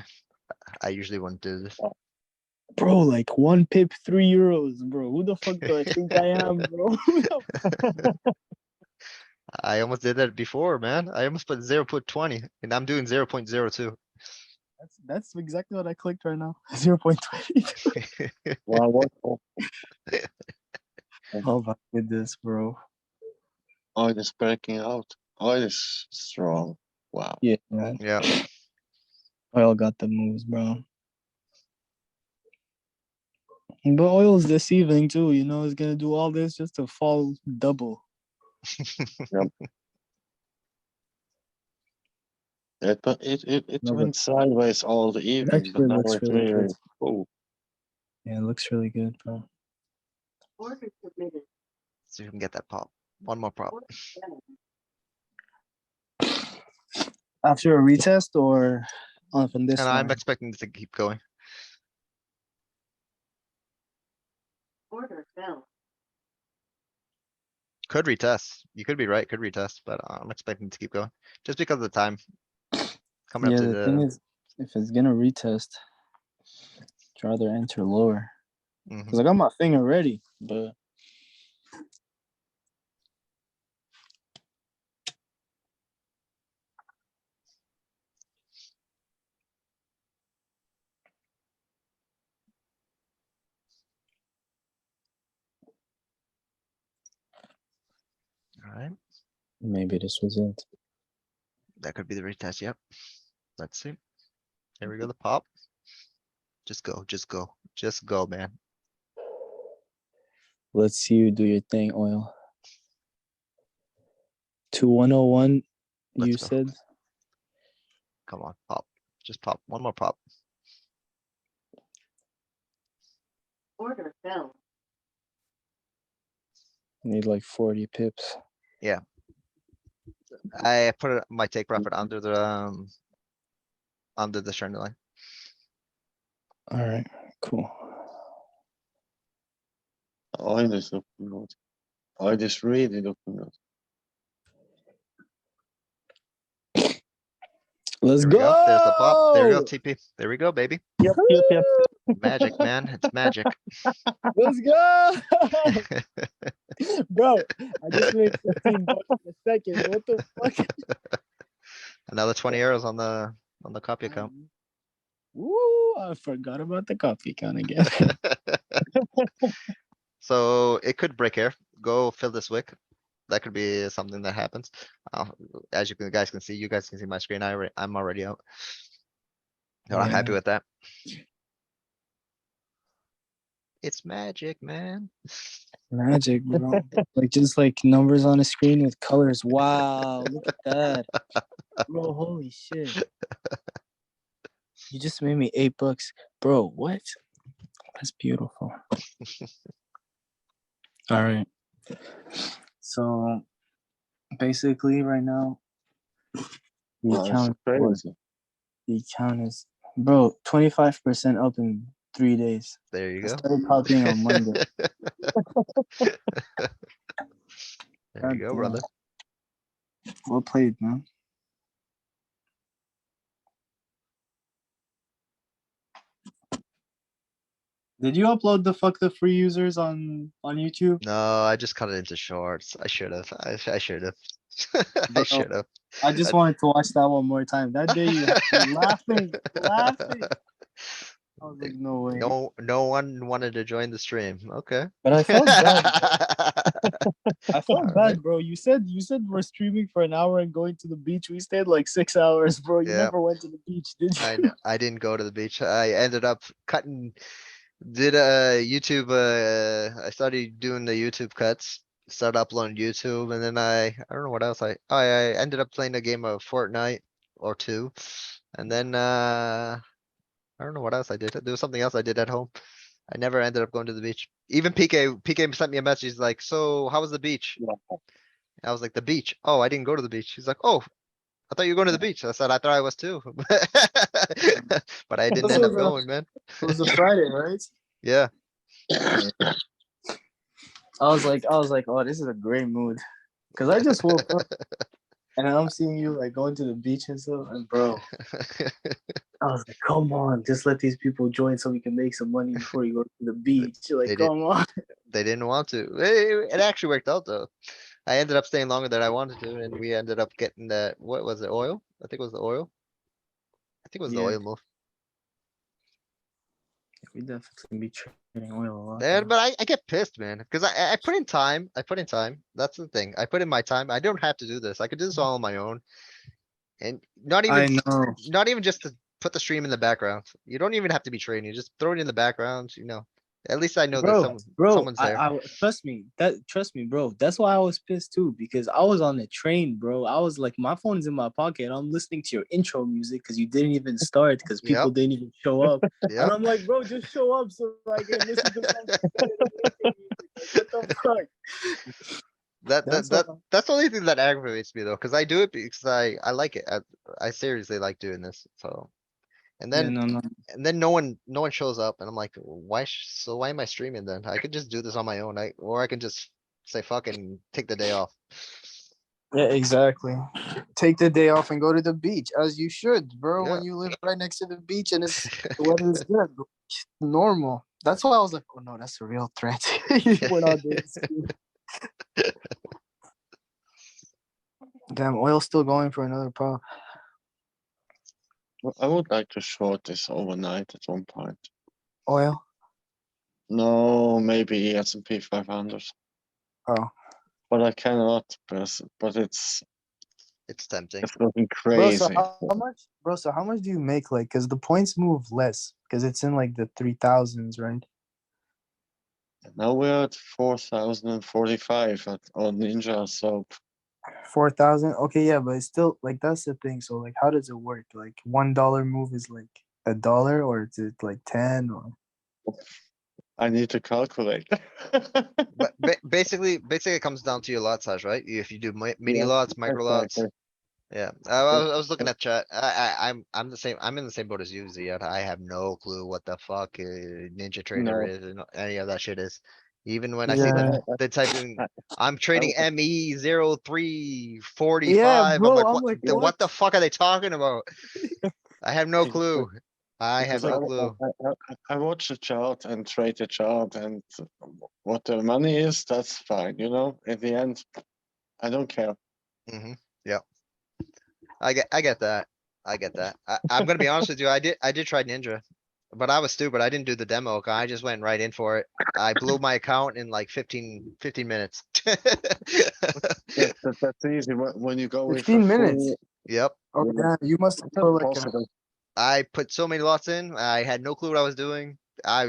I usually wouldn't do this. Bro, like 1 pip, €3, bro. Who the fuck do I think I am, bro? I almost did that before, man. I almost put 0.20 and I'm doing 0.02. That's exactly what I clicked right now. 0.20. Wow, what? Oh my goodness, bro. Oil is breaking out. Oil is strong. Wow. Yeah, man. Yeah. Oil got the moves, bro. But oil's deceiving too, you know, it's gonna do all this just to fall double. It No, but went sideways all the it evening, but actually now looks it's really really, good. oh, Yeah, it looks really good, bro. So you can get that pop. One more prop. After a retest or from this And I'm line? expecting this to keep going. Order fell. Could retest. You could be right, could retest, but I'm expecting to keep going. Just because of the time. Coming up Yeah, to the thing the. is, if it's gonna retest, I'd rather enter lower. Mhm. Because I got my thing already, but Alright, maybe this was it. that could be the retest, yep. Let's see. Here we go, the pop. Just go, just go, man. Let's see you do your thing, oil. To 101, you Let's go. said? Come on, pop. Just pop. One more pop. Order fell. Need like 40 pips. I put my take profit under the trend line. All right, cool. oil is looking good. Oil is really looking good. Let's There we go. There's the pop. There we go, TP. There we go, baby. Yep. Magic, man. It's magic. Let's go. Bro, I just made $15 in a second. What the fuck? Another 20 euros on the copy account. Woo! I forgot about the coffee account again. So it could break here. Go fill this wick. That could be something that happens. As guys can see, you guys can see my screen. I'm already out. No, I'm happy Yeah. with that. It's magic, man. Magic, bro. Like just like numbers on a screen with colors. Wow, look at that. Bro, holy shit. You just made me $8. Bro, what? That's beautiful. All right. So basically right now the Oh, it's account crazy. the account is bro 25% up in 3 days. There you I go. started copying on Monday. There you go, brother. Well played, man. Did you upload the fuck the free users on YouTube? No, I just cut it into shorts. I should have. I should have. I Bro, should have. I just wanted to watch that one more time. That day you had me laughing. I was like, no way. No one wanted to join the stream. Okay. But I felt bad. I felt Alright. bad, bro. You said we're streaming for an hour and going to the beach. We stayed like 6 hours, bro. You Yeah. never went to the beach, did you? I didn't go to the beach. I ended up did a YouTube, I started doing the YouTube cuts, started uploading YouTube, and then I don't know what else I ended up playing a game of Fortnite or two. And then, I don't know what else I did. There was something else I did at home. I never ended up going to the beach. Even PK sent me a message. He's like, so how was the beach? I was like, the beach. Oh, I didn't go to the beach. He's like, oh, I thought you were going to the beach. I said, I thought I was too. But I didn't end up going, man. It was a Friday, right? Yeah. I was like, oh, this is a great mood. Cause I just woke up and I'm seeing you like going to the beach and stuff. And bro, I was like, come on, just let these people join so we can make some money before you go to the beach. You're like, They did. come on. They didn't want to. It actually worked out though. I ended up staying longer than I wanted to, and we ended up getting that. What was it? Oil? I think it was the oil. I think it was the Yeah. oil move. We definitely be trading oil a lot. There, though. but I get pissed, man, because I put in time. I put in time. That's the thing. I put in my time. I don't have to do this. I could do this all on my own. And not I even know. just to put the stream in the background. You don't even have to be trading. You just throw it in the background, you know. At least I know that someone's there. I trust me, bro. That's why I was pissed too, because I was on the train, bro. I was like, my phone's in my pocket. I'm listening to your intro music because you didn't even start because people Yep. didn't even show up. And Yep. I'm like, bro, just show up so I can listen to something. What the fuck? That's the only thing that aggravates me though, because I do it because I like it. I seriously like doing this. So, and Yeah, then no. and then no one shows up, and I'm like, why? So why am I streaming then? I could just do this on my own. Or I can just say fuck and take the day off. Yeah, exactly. Take the day off and go to the beach, as you should, bro. Yeah. When you live right next to the beach and the weather is good, normal. That's why I was like, oh no, that's a real threat. We're not doing this. Damn, oil's still going for another pop. I would like to short this overnight at one point. Oil? No, maybe S&P 500. Oh. But I cannot, but it's tempting. looking Bro, crazy. so how much do you make? Like, because the points move less, because it's in like the 3,000s, right? Now we're at 4,045 on Ninja, so 4,000. Okay, yeah, but it's still like that's the thing. So like, how does it work? Like $1 move is like $1, or is it like 10 or? I need to calculate. But basically it comes down to your lot size, right? If you do mini Yeah, lots, micro lots. exactly. Yeah, I was looking at chat. I'm the same. I'm in the same boat as you, Ziad. I have no clue what the fuck Ninja Trader No. is and any of that shit is. Even when I see Yeah. the typing, I'm trading ME 0345. Yeah, I'm bro. like, I'm like, what the fuck are they talking about? I have no clue. I have Because I, no I, clue. I watch the chart and trade the chart, and what the money is, that's fine. You know, in the end, I don't care. Hmm. Yep. I get that. I get that. I'm gonna be honest with you. I did try Ninja, but I was stupid. I didn't do the demo. I just went right in for it. I blew my account in like 15 minutes. That's easy when you go with a 15 minutes. full. Yep. Oh Yeah, yeah, you must it's go not like a possible. I put so many lots in. I had no clue what I was doing. I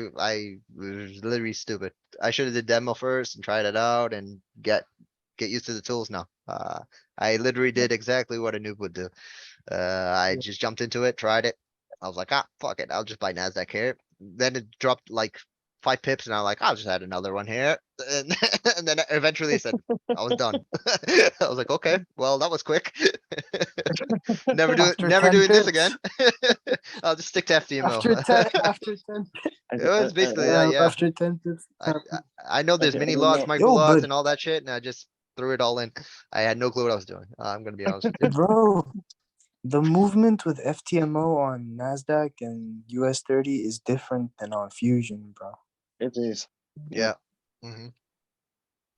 was literally stupid. I should have did demo first and tried it out and get used to the tools now. I literally did exactly what a noob would do. I just jumped into it, tried it. I was like, fuck it. I'll just buy NASDAQ here. Then it dropped like 5 pips and I'm like, I'll just add another one here. And, and then eventually it said I was done. I was like, okay, well, that was quick. after Never 10 doing this again. pips. I'll just stick to FTMO. After 10 It was basically I, that, yeah. after 10 pips. I, I know there's I mini don't lots, know. micro Yo, lots but and all that shit, and I just threw it all in. I had no clue what I was doing. I'm gonna be honest with you. bro, the movement with FTMO on Nasdaq and US 30 is different than on Fusion, bro. It is. Yeah. Hmm.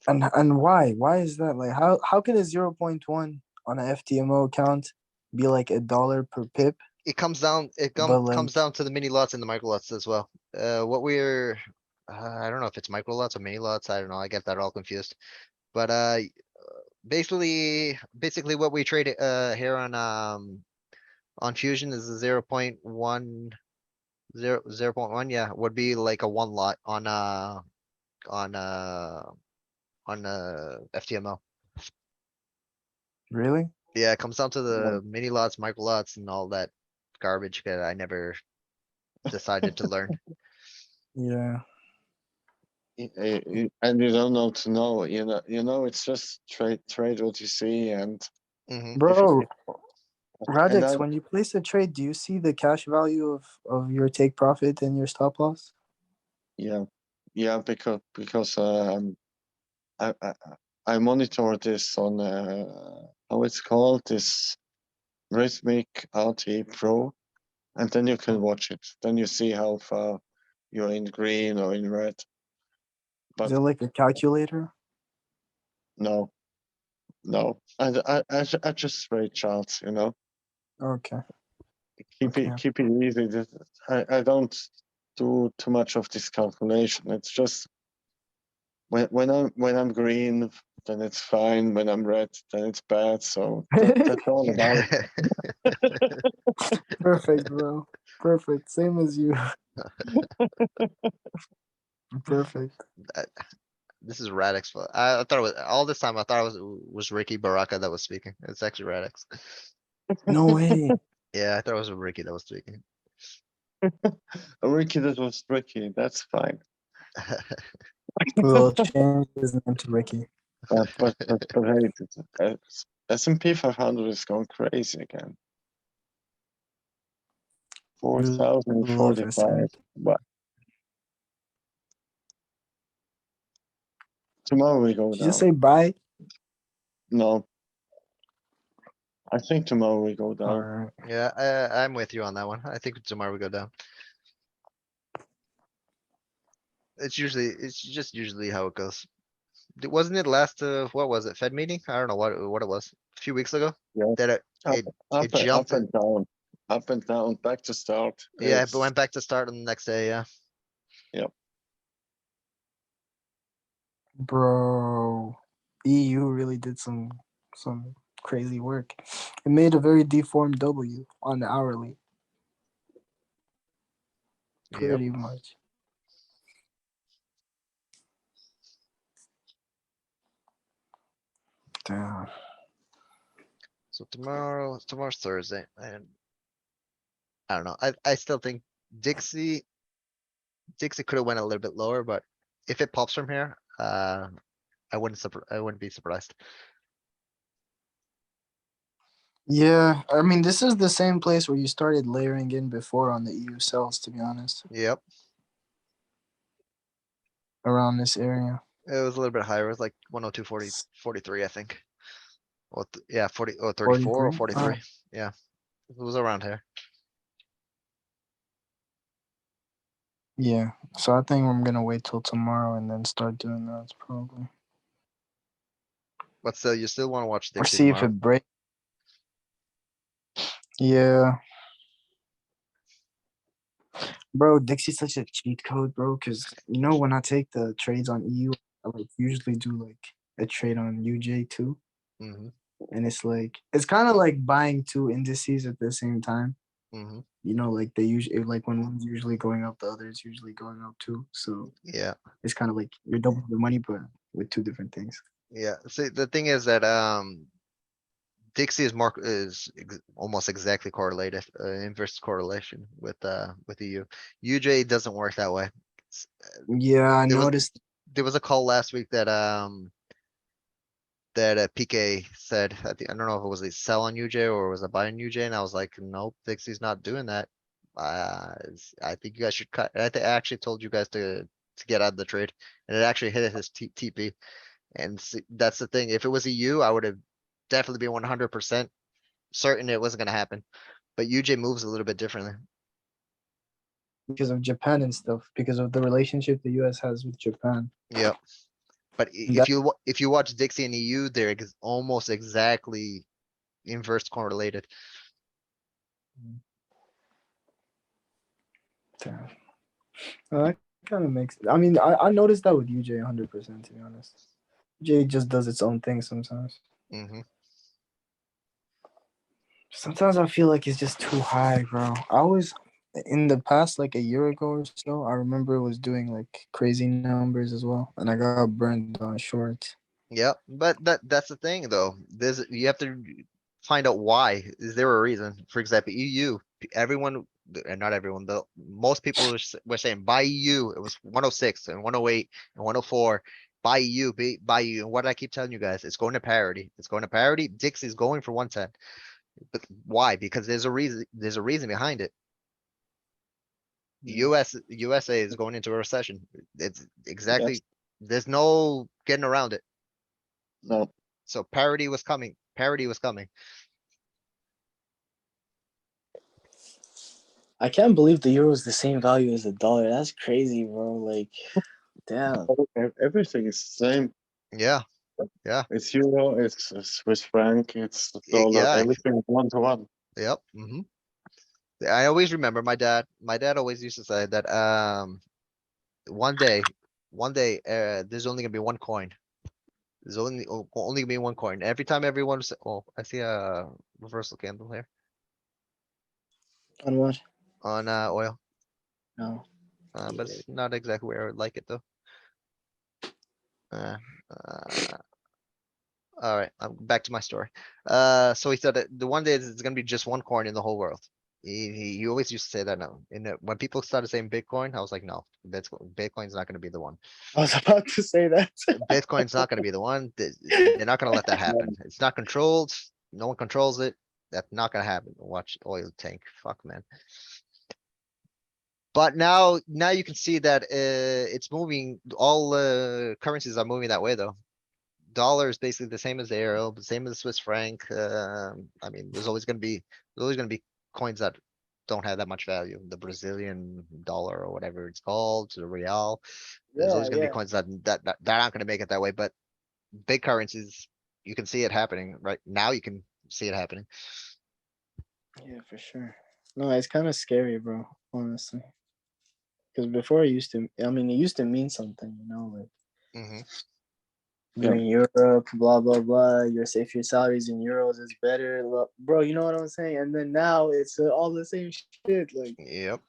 And why? Why is that? Like how can a 0.1 on an FTMO account be like $1 per pip? It comes down, But comes like down to the mini lots and the micro lots as well. What we're, I don't know if it's micro lots or mini lots. I don't know. I get that all confused. But, basically what we trade, here on Fusion is a 0.1, 0.1. Yeah, would be like a one lot on, uh, on FTMO. really? Yeah, it comes down to Yeah. the mini lots, micro lots and all that garbage that I never decided to learn. Yeah. And you don't know to know. It's just trade what you see, and Hmm. Bro, and I Radix, when you place a trade, do you see the cash value of your take profit and your stop loss? yeah because I monitor this on how it's called, this Rhythmic RT Pro, and then you can watch it. Then you see how far you're in green or in red. Is But it like a calculator? no, I just trade charts. Okay. Keep Okay. it easy. I don't do too much of this calculation. It's just when I'm green, then it's fine. When I'm red, then it's bad. So that's all about it. Perfect, bro. Perfect. Same as you. Perfect. This is Radix. I thought it was all this time. I thought it was Ricky Baraka that was speaking. It's actually Radix. No way. Yeah, I thought it was Ricky that was speaking. Ricky, that was tricky. That's fine. We'll change his name to Ricky. But hey, S&P 500 is going crazy again. Love 4,045. SMT. But tomorrow we go Did you just down. say bye? No, I think tomorrow we go down. Alright. Yeah, I'm with you on that one. I think tomorrow we go down. It's just usually how it goes. Wasn't it last, what was it? Fed meeting? I don't know what it was. A few weeks ago? Yeah, That up, it jumped. up and down, back to start. Yeah, but went back to start on the next day. Yeah. Bro. EU really did some crazy work. It made a very deformed W on the hourly. Yep. Pretty much. Damn. So tomorrow's Thursday, and I don't know. I still think Dixie could have went a little bit lower, but if it pops from here, I wouldn't be surprised. Yeah, I mean, this is the same place where you started layering in before on the EU cells, to be honest, Yep. around this area. It was a little bit higher. It was like 102.43, I think. Or yeah, 34 or 43? 43. Yeah, it was around here. Yeah. So I think I'm gonna wait till tomorrow and then start doing that probably. But still, you still want to watch Or Dixie see if tomorrow. it breaks. Yeah. Bro, Dixie's such a cheat code, bro. Cause you know when I take the trades on EU, I like usually do like a trade on UJ too. Mm-hmm. And it's kind of like buying two indices at the same time. Mm-hmm. You know, like they usually like when one's usually going up, the other is usually going up too. So Yeah. it's kind of like you're double the money, but with two different things. Yeah. See, the thing is that Dixie almost exactly correlated, inverse correlation with EU. UJ doesn't work that way. S- Yeah, I There was noticed. there was a call last week that PK said, I don't know if it was a sell on UJ or it was a buy on UJ, and I was like, nope, Dixie's not doing that. I think you guys should cut. I actually told you guys to get out of the trade, and it actually hit his TP. And that's the thing. If it was EU, I would have definitely been 100% certain it wasn't gonna happen. But UJ moves a little bit differently. Because of Japan and stuff, because of the relationship the US has with Japan. Yep. But And that, if you watch Dixie and EU, they're almost exactly inverse correlated. that kind of makes. I mean, I noticed that with UJ 100%. To be honest, UJ just does its own thing sometimes. Hmm. Sometimes I feel like it's just too high, bro. I always in the past, like a year ago or so, I remember it was doing like crazy numbers as well, and I got burned on shorts. Yep. But that's the thing though. You have to find out why. Is there a reason? For example, EU, everyone, and not everyone, though, most people were saying buy EU. It was 106 and 108 and 104. Buy EU, buy EU. And what did I keep telling you guys? It's going to parity. It's going to parity. Dixie's going for 110. But why? Because there's a reason. There's a reason behind it. Yeah. USA is going into a recession. It's Yes. exactly. There's no getting around it. No. So parity was coming. Parity was coming. I can't believe the euro is the same value as the dollar. That's crazy, bro. Like, damn. Everything is the same. Yeah. Yeah. It's euro, it's Swiss franc, it's dollar, Yeah. everything is 1 to 1. Yep. Hmm. I always remember my dad. My dad always used to say that one day, there's only gonna be one coin. There's only gonna be one coin. Every time everyone says, "Oh, I see a reversal candle here On what? on oil," No. but it's not exactly where I would like it though. Uh, uh, all right, I'm back to my story. So he said that the one day it's gonna be just one coin in the whole world. He always used to say that now. When people started saying Bitcoin, I was like, no, Bitcoin's not gonna be the one. I was about to say that. Bitcoin's not gonna be the one. They're not gonna let that happen. It's not controlled. No one controls it. That's not gonna happen. Watch oil tank. Fuck, man. But now you can see that it's moving. All currencies are moving that way, though. Dollar is basically the same as the euro, the same as the Swiss franc. I mean, there's always gonna be coins that don't have that much value. The Brazilian dollar or whatever it's called, the real. There's Yeah, always gonna be yeah. coins that aren't gonna make it that way. But big currencies, you can see it happening right now. You can see it happening. Yeah, for sure. No, it's kind of scary, bro. Honestly, because before it used to mean something, you know, like Hmm. you're in Europe, blah blah blah. If your salary's in euros, it's better, bro. You know what I'm saying? And then now it's all the same shit. Yep.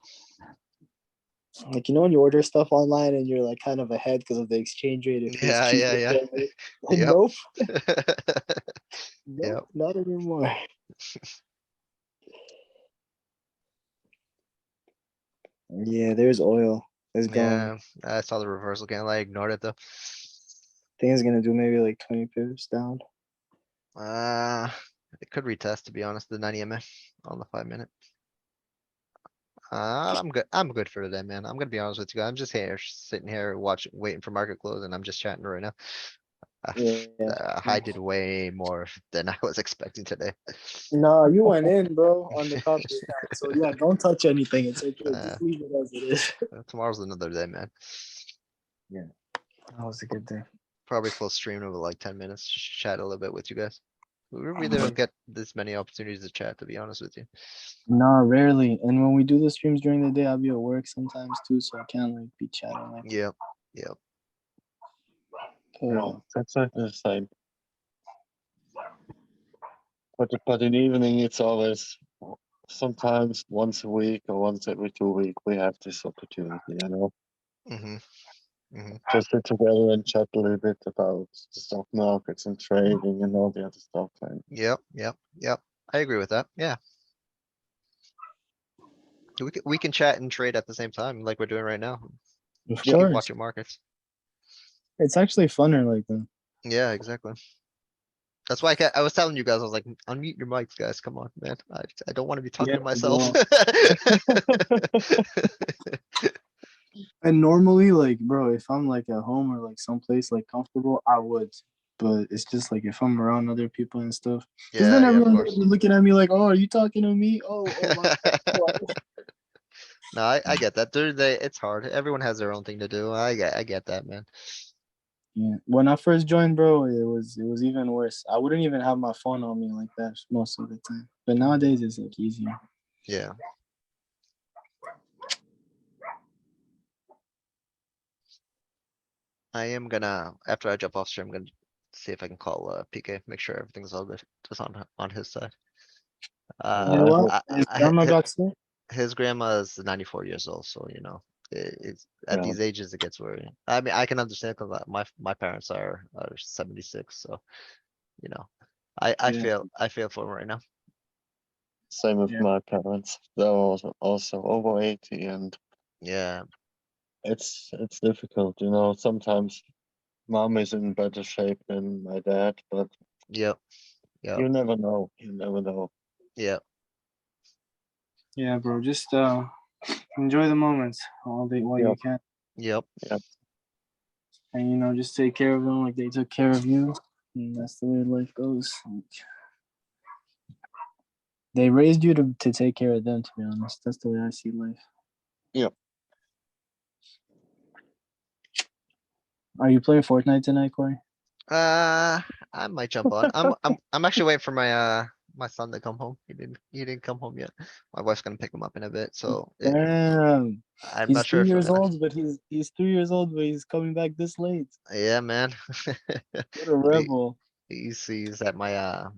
Like you know when you order stuff online and you're like kind of ahead because of the exchange rate if it's Yeah. cheaper. Yeah. Yeah. Yep. Nope, Yep. nope, not anymore. Yeah, there's oil. It's going. Yeah. I saw the reversal candle. I ignored it though. Think it's gonna do maybe like 20 pips down. Uh, it could retest, to be honest, the 90 MA on the 5 minute. I'm good. I'm good for today, man. I'm gonna be honest with you guys. I'm just here, sitting here, waiting for market close, and I'm just chatting right now. Yeah. I did way more than I was expecting today. No, you went in, bro, on the coffee account. So yeah, don't touch anything. It's okay. Uh, Just leave it as it is. Tomorrow's another day, man. That was a good day. Probably full stream of like 10 minutes, just chat a little bit with you guys. We really don't get this many opportunities to chat, to be honest with you. No, rarely. And when we do the streams during the day, I'll be at work sometimes too, so I can't like be chatting like that. Yep, yep. No, that's not the same. But in the evening, it's always sometimes once a week or once every 2 weeks we have this opportunity, you know, Mm-hmm. Mm-hmm. just sit together and chat a little bit about the stock markets and trading and all the other stuff. And Yep, yep, yep. I agree with that. Yeah. We can chat and trade at the same time, like we're doing right now. Of Just keep course. watching markets. It's actually funner like that. Yeah, exactly. That's why I was telling you guys, I was like, unmute your mics, guys. Come on, man. I don't want to be talking Yeah, to myself. And normally, like, bro, if I'm like at home or like someplace like comfortable, I would. But it's just like if I'm around other people and stuff, because then Yeah, yeah, of everyone's gonna course. be looking at me like, "Oh, are you talking to me? Oh, my God." No, I get that. It's hard. Everyone has their own thing to do. I get that, man. Yeah. When I first joined, bro, it was even worse. I wouldn't even have my phone on me like that most of the time. But nowadays, it's like easier. Yeah. I am gonna, after I jump off stream, I'm gonna see if I can call PK, make sure everything's all good, just on his side. You know what? His grandma got sick. His grandma is 94 years old, so you know, it's at Yeah. these ages it gets worrying. I mean, I can understand because my parents are 76, so you know, I Yeah. I feel for him right now. same with Yeah. my parents. They're also over 80, and Yeah, it's difficult, you know. Sometimes mom is in better shape than my dad, but yep, yep, you never know. You never know. yep, Yeah, bro. Just enjoy the moments while you Yep. can, yep. and just take care of them like they took care of you. And that's the way life goes. Like, they raised you to take care of them. To be honest, that's the way I see life. Yep. Are you playing Fortnite tonight, Corey? I might jump on. I'm actually waiting for my son to come home. He didn't come home yet. My wife's gonna pick him up in a bit, so Damn. I'm He's not sure 3 if I'm years gonna. old, but he's 3 years old, but he's coming back this late. Yeah, man. What a He- rebel. he's at my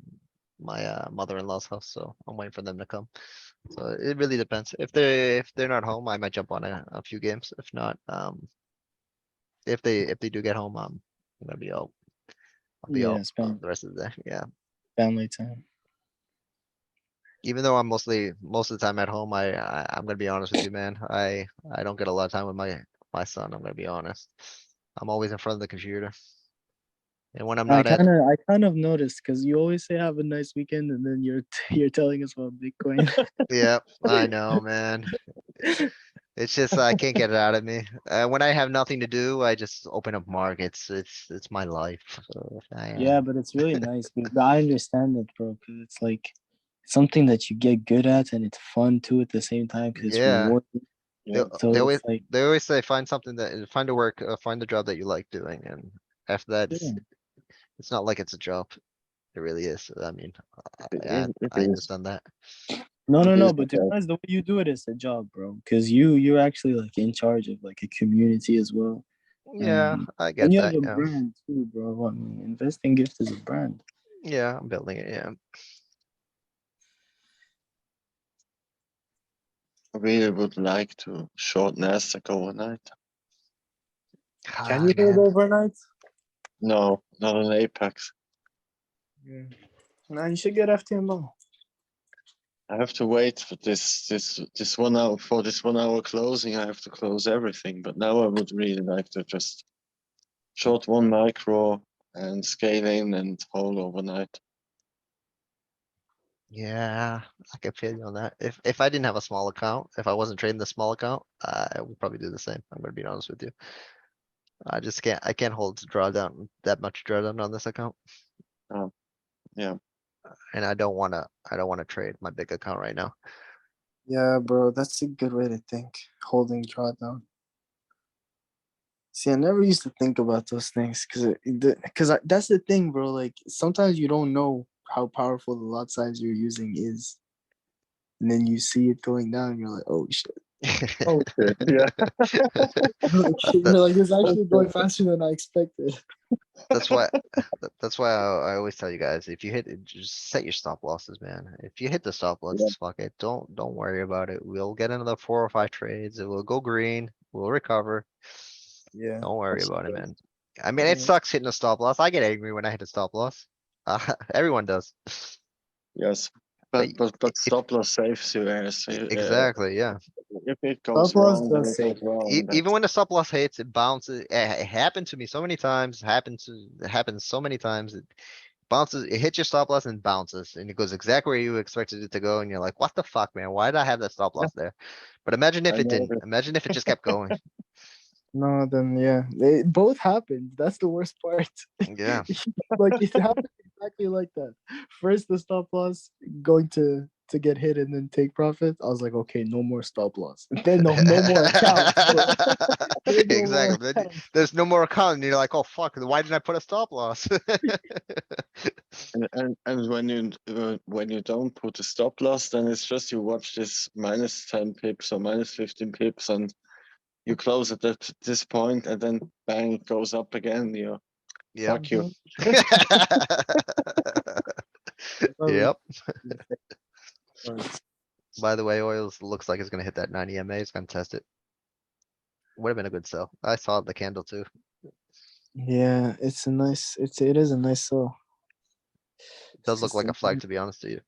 mother-in-law's house, so I'm waiting for them to come. So it really depends. If they're not home, I might jump on a few games. If not, if they do get home, I'm gonna be out. I'll be Yeah, out spend the rest of the day. Yeah. family time. Even though I'm most of the time at home, I'm gonna be honest with you, man. I don't get a lot of time with my son. I'm gonna be honest. I'm always in front of the computer, and when I'm I not at, kind of I kind of noticed because you always say have a nice weekend, and then you're you're telling us about Bitcoin. yeah, I know, man. It's just I can't get it out of me. When I have nothing to do, I just open up markets. It's my life. So Yeah, but it's really nice, dude. But I understand it, bro, because it's like something that you get good at, and it's fun too at the same time because it's yeah. rewarding. They Yeah. So they it's always like, they always say find a work, find a job that you like doing, and after that, yeah, it's not like it's a job. It really is. I mean, It I is. understand that. no, It no, is no. But to be okay. honest, the way you do it is a job, bro. Because you're actually like in charge of like a community as well, Yeah, I and get you have that. a Yeah, brand too, bro. I mean, Investing Gift is a brand. yeah, I'm building it. Yeah. I really would like to short Nasdaq overnight. Can Ah, you hold man. overnight? No, not an Apex. Yeah. Now you should get FTMO. I have to wait for this 1 hour for this 1 hour closing. I have to close everything. But now I would really like to just short one micro and scale in and hold overnight. Yeah, I can feel you on that. If I didn't have a small account, if I wasn't trading the small account, I would probably do the same. I'm gonna be honest with you. I can't hold to drawdown that much drawdown on this account. Yeah. And I don't wanna trade my big account right now. Yeah, bro, that's a good way to think. Holding drawdown. See, I never used to think about those things because that's the thing, bro. Like sometimes you don't know how powerful the lot size you're using is, and then you see it going down, you're like, oh shit. Okay. Yeah. You're like, it's actually going faster than I expected. That's why, that's why I always tell you guys, if you hit, just set your stop losses, man. If you hit the stop Yeah. losses, fuck it. Don't worry about it. We'll get another 4 or 5 trades. It will go green. We'll recover. Yeah. Don't worry That's about it, okay. man. I mean, it Yeah. sucks hitting a stop loss. I get angry when I hit a stop loss. Everyone does. Yes. But But if, stop loss saves you as exactly, yeah. if it goes Stop loss wrong, then does it save. goes wrong. Even That's when the stop loss hits, it bounces. It happened to me so many times. It happens so many times. It bounces, it hits your stop loss and bounces, and it goes exactly where you expected it to go, and you're like, what the fuck, man? Why did I have that stop yeah, loss there? But imagine if I it know didn't. Imagine if it just kept going. No, then yeah, they both happened. That's the worst part. Yeah. Like it happened exactly like that. First, the stop loss going to get hit and then take profit. I was like, okay, no more stop loss. Then no more accounts, bro. There's no more Exactly. accounts. There's no more account, and you're like, oh fuck, why didn't I put a stop loss? and when you don't put a stop loss, then it's just you watch this minus 10 pips or minus 15 pips, and you close at this point, and then bang, it goes up again. You Yep. fuck you. Yep. Right. By the way, oils looks like it's gonna hit that 90 MA. It's gonna test it. Would have been a good sell. I saw the candle too. Yeah, it is a nice sell. It does look Just like a flag, to be honest to you.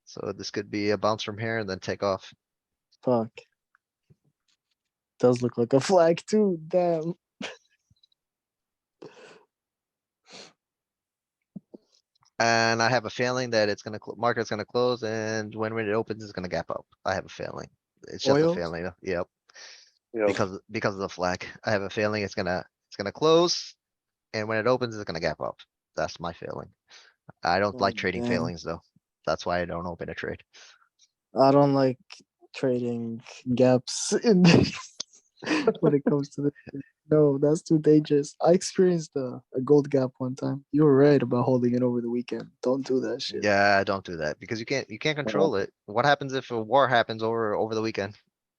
So this could be a bounce from here and then take off. fuck. Does look like a flag too. Damn. And I have a feeling that it's gonna, market's gonna close, and when it opens, it's gonna gap up. I have a feeling. It's just a Oil. feeling, yep, Yeah. because of the flag. I have a feeling it's gonna close, and when it opens, it's gonna gap up. That's my feeling. I don't like God trading damn. failings though. That's why I don't open a trade. I don't like trading gaps in when it comes to the. No, that's too dangerous. I experienced a gold gap one time. You were right about holding it over the weekend. Don't do that shit. Yeah, don't do that because you can't control it. What happens if a war happens over the weekend?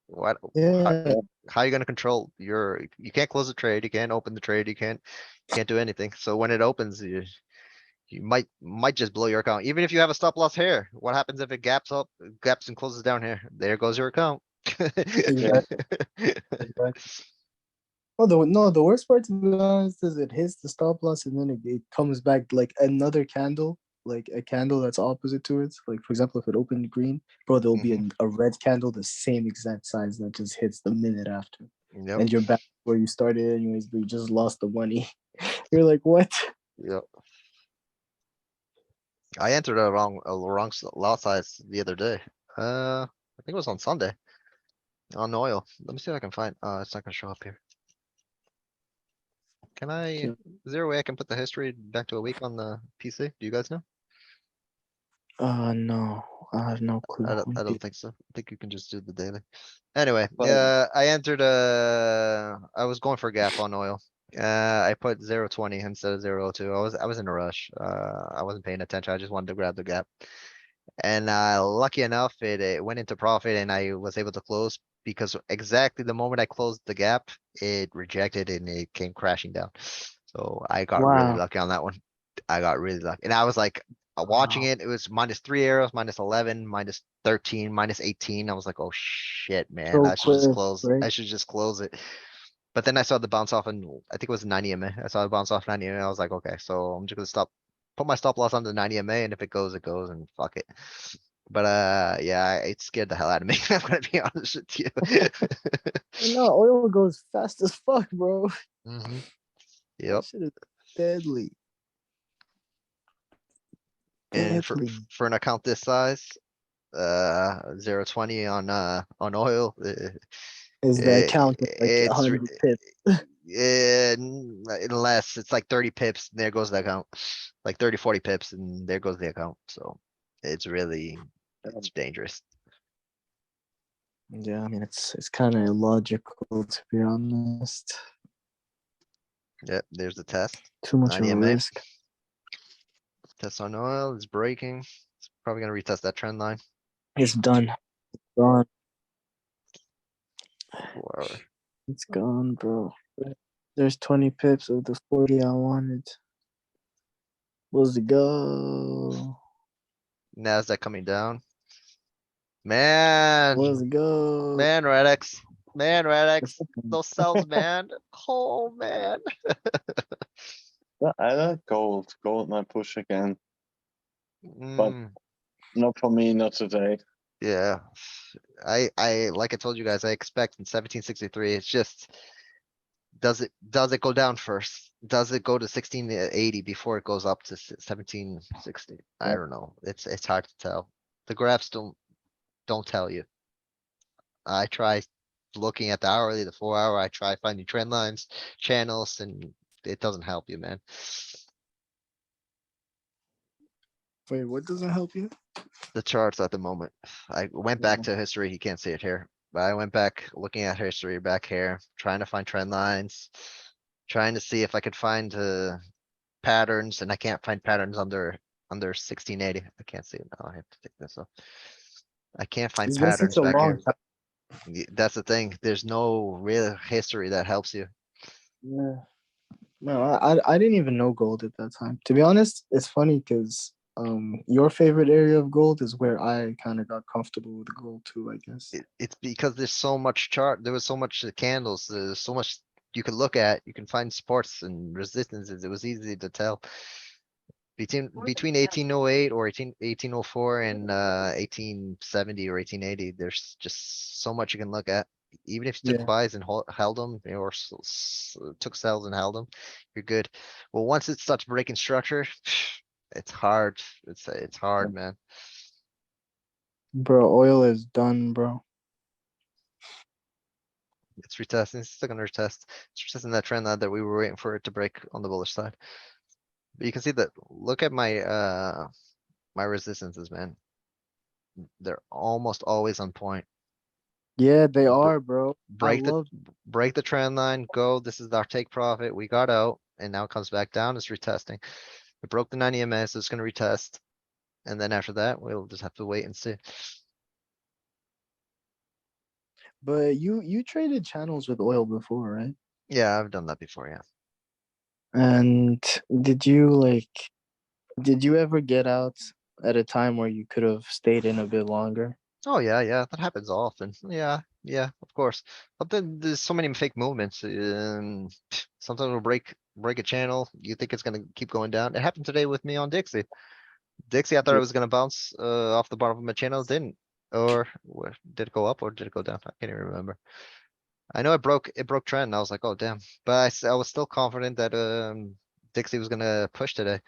What, Yeah, how are you gonna control you can't close the trade, you can't open the trade, you can't do anything. So when it opens, you might just blow your account. Even if you have a stop loss here, what happens if it gaps and closes down here? There goes your account. exactly. Exactly. Oh, the worst part to be honest is it hits the stop loss and then it comes back like another candle, like a candle that's opposite to it. Like for example, if it opened green, bro, there'll be a red candle the same exact size that just hits the minute after, Yep, and you're back where you started anyways, but you just lost the money. You're like, what? yep. I entered a wrong lot size the other day. I think it was on Sunday on oil. Let me see if I can find, it's not gonna show up here. Can I, Okay. is there a way I can put the history back to a week on the PC? Do you guys know? No, I have no clue. I don't think so. I think you can just do the daily. Anyway, Well, I entered I was going for a gap on oil. I put 0.20 instead of 0.02. I was in a rush. I wasn't paying attention. I just wanted to grab the gap. And lucky enough, it went into profit and I was able to close because exactly the moment I closed the gap, it rejected and it came crashing down. So I got really Wow. lucky on that one. I got really lucky. And I was like, watching Wow. it, it was -3 arrows, -11, -13, -18. I was like, oh shit, man, So I should just quick, close. right? I should just close it. But then I saw the bounce off and I think it was 90 MA. I saw the bounce off 90 MA. I was like, okay, so I'm just gonna put my stop loss on the 90 MA, and if it goes, it goes, and fuck it. But yeah, it scared the hell out of me. I'm gonna be honest with you. No, oil goes fast as fuck, bro. Mhm. That Yep. shit is deadly. And Deadly. for an account this size, 0.20 on oil, Is the count of like it's 100 pips? Unless it's like 30 pips, and there goes the account. Like 30, 40 pips, and there goes the account. So it's really, it's dangerous. Yeah, I mean it's kind of illogical to be honest. Yep, there's the test. Too much 9 of a EMA. risk. Test on oil is breaking. It's probably gonna retest that trend line. It's done. Gone. 4 hour. It's gone, bro. There's 20 pips of the 40 I wanted. Let's go. Nasdaq coming down. Man, Let's go. man, Radix. Man, Radix. Those cells, man. Oh, man. I like gold. Gold might push again. Mm, Not for me, not today. yeah. Like I told you guys, I expect in 1763, it's just, does it go down first? Does it go to 1680 before it goes up to 1760? I Yeah. don't know. It's hard to tell. The graphs don't tell you. I try looking at the hourly, the 4 hour, I try finding trend lines, channels, and it doesn't help you, man. Wait, what doesn't help you? The charts at the moment. I went back to history. You can't see it here, but I went back looking at history back here, trying to find trend lines, trying to see if I could find patterns, and I can't find patterns under 1680. I can't see it now. I have to take this off. I can't find It's been such patterns a back long here. time. That's the thing. There's no real history that helps you. Yeah. No, I didn't even know gold at that time. To be honest, it's funny because your favorite area of gold is where I kind of got comfortable with gold too, I guess. It's because there's so much chart, there was so much candles, there's so much you can look at, you can find supports and resistances, it was easy to tell. Between 1808 or 1804 and 1870 or 1880, there's just so much you can look at. Even if you took Yeah, buys and held them, or took sells and held them, you're good. Well, once it starts breaking structure, it's hard. It's hard, man. bro, oil is done, bro. It's retesting, it's still gonna retest. It's retesting that trend line that we were waiting for it to break on the bullish side. But you can see that, look at my resistances, man. They're almost always on point. Yeah, they Br- are, bro. I Break love. the trend line, go, this is our take profit, we got out, and now it comes back down, it's retesting. It broke the 90 EMA, so it's gonna retest. And then after that, we'll just have to wait and see. But you traded channels with oil before, right? Yeah, I've done that before, yeah. And did you like? Did you ever get out at a time where you could have stayed in a bit longer? Oh, yeah, that happens often. Yeah, of course. But then there's so many fake movements. Sometimes we'll break a channel. You think it's gonna keep going down. It happened today with me on Dixie. Dixie, I thought Yeah. it was gonna bounce off the bottom of my channel. It didn't. Or did it go up or did it go down? I can't even remember. I know it broke trend. And I was like, oh damn. But I was still confident that Dixie was gonna push today,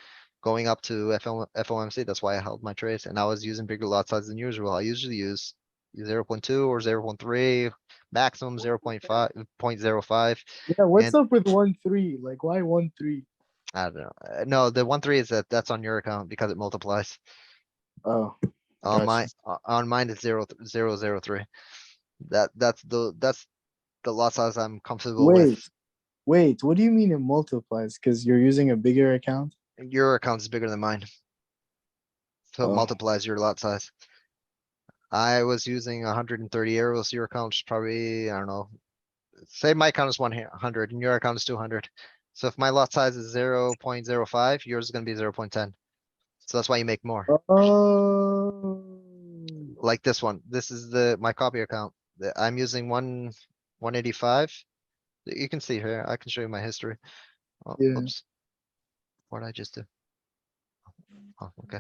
going up to FOMC. That's why I held my trades, and I was using bigger lot size than usual. I usually use 0.2 or 0.3, maximum 0.5, 0.05. Yeah, what's And up with 1-3? Like, why 1-3? I don't know. No, the 1.3 is that's on your account because it multiplies. Oh, On gotcha. on mine it's 0.003. That's the lot size I'm comfortable with. Wait. What do you mean it multiplies? Because you're using a bigger account? Your account is bigger than mine, so it Oh, multiplies your lot size. I was using 130 arrows. Your account's probably, I don't know. Say my account is 100 and your account is 200. So if my lot size is 0.05, yours is gonna be 0.10. So that's why you make more. oh, Like this one. This is my copy account. I'm using 185. You can see here. I can show you my history. Oh, yeah. oops. What did I just do? Oh, okay.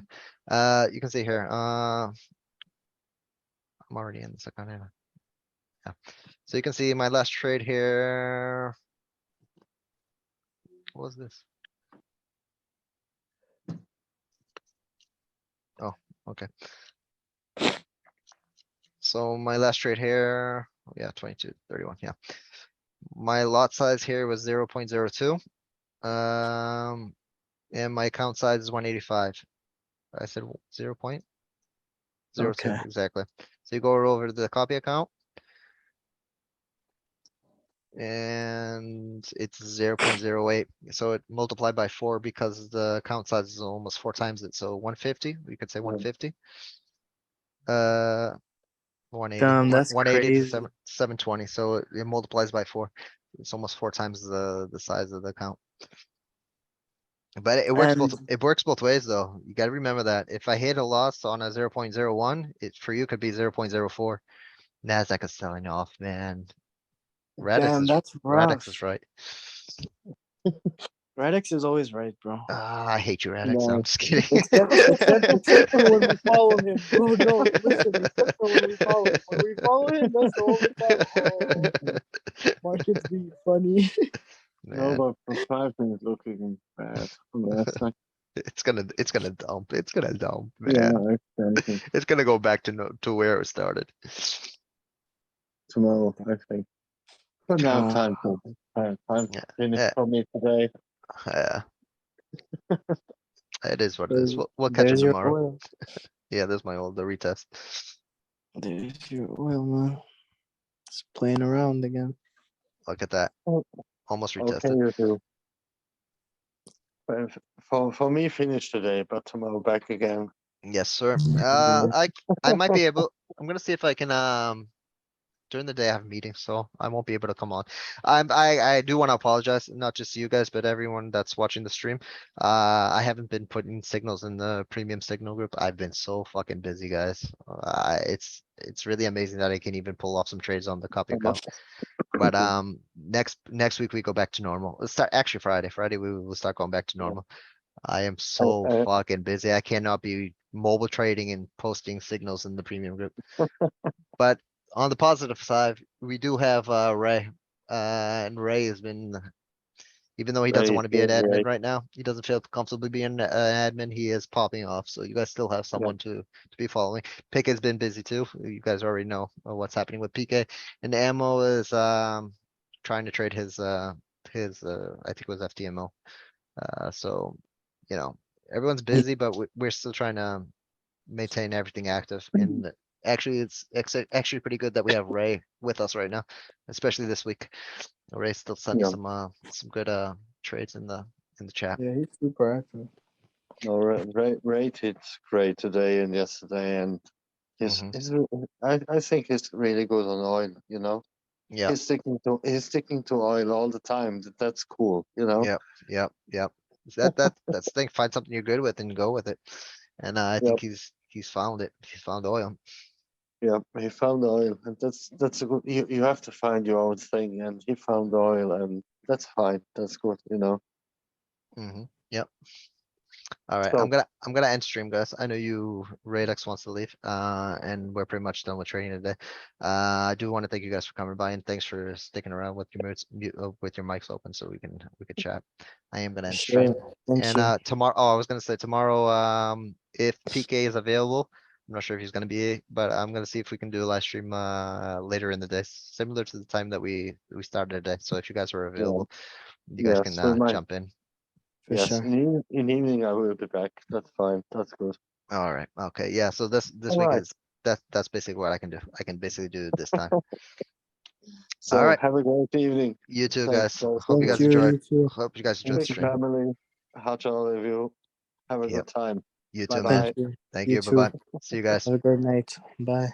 You can see here. I'm already in this account anyway. Yeah. So you can see my last trade here. What was this? Oh, okay. So my last trade here, yeah, 22, 31, yeah. My lot size here was 0.02. And my account size is 185. I said 0.02 Okay. exactly. So you go over to the copy account. And it's 0.08. So it multiplied by 4 because the account size is almost 4 times it. So 150, we could say 150. 180, Damn, that's 180 to crazy. 720. So it multiplies by 4. It's almost 4 times the size of the account. But And it works both ways though. You gotta remember that if I hit a loss on a 0.01, it for you could be 0.04. Nasdaq is selling off, man. damn, that's Radix is rough. right. Radix is always right, bro. I hate you, Radix. I'm No, just kidding. Except for when we follow him, bro. No, listen. Except for when we follow him. When we follow him, that's the only time. Oh, okay. Markets be funny. no, Man, but for 5 minutes looking bad. Last time. it's gonna dump. It's gonna dump, Yeah, man. exactly. It's gonna go back to where it started. Tomorrow, I think. But now time Yeah. finished Yeah. for me today. Yeah. It is what it is. There's, We'll catch it there's your tomorrow. oil. Yeah, there's my old the retest. There's your oil, man. It's playing around again. Look at that. Oh, Almost okay, retested. you do. But for me, finish today, but tomorrow back again. Yes, sir. Yeah. I might be able. I'm gonna see if I can during the day I have meetings, so I won't be able to come on. I do want to apologize, not just to you guys, but everyone that's watching the stream. I haven't been putting signals in the premium signal group. I've been so fucking busy, guys. It's really amazing that I can even pull off some trades on the copy account. But next week we go back to normal. Let's start actually Friday. Friday we will start going back to normal. I am so fucking busy. I cannot be mobile trading and posting signals in the premium group. But on the positive side, we do have Ray. And Ray has been, even though he doesn't Ray want to be an is admin great. right now, he doesn't feel comfortable being an admin. He is popping off. So you guys still have someone to be following. PK has been busy too. You guys already know what's happening with PK. And Ammo is trying to trade his I think it was FTMO. So you know, everyone's busy, but we're still trying to maintain everything active. And actually, it's actually pretty good that we have Ray with us right now, especially this week. Ray's still sending Yeah. some good trades in the chat. Yeah, he's super active. No, Ray did great today and yesterday, and his I think he's really good on oil. You know, Yeah, he's sticking to oil all the time. That's cool. You know. yep. That's the thing. Find something you're good with and go with it. And I think Yep. he's found it. He's found oil. Yeah, he found oil, and that's a good. You have to find your own thing, and he found oil, and that's fine. That's good. You know. Yep. All right, So I'm gonna end stream, guys. I know you Radix wants to leave, and we're pretty much done with trading today. I do want to thank you guys for coming by and thanks for sticking around with your with your mics open so we could chat. I am gonna end stream. Sure. Thanks, And sure. tomorrow, oh, I was gonna say tomorrow, if PK is available, I'm not sure if he's gonna be, but I'm gonna see if we can do a live stream later in the day, similar to the time that we started today. So if you guys are yeah, available, you guys yes, can we might. jump in. For Yes, sure. in evening I will be back. That's fine. That's good. All right. Okay. Yeah. So this All week right. is that's basically what I can do. I can basically do it this time. All So right. have a great evening. You too, Thanks, guys. guys. Hope you Thank guys you. enjoyed. You too. Hope you guys enjoyed the Thank Happy stream. you. family. How to all of you. Have a Yep. good time. You Bye too, man. Thank bye. you. Thank You you. Bye too. bye. See you guys. Have a great night. Bye.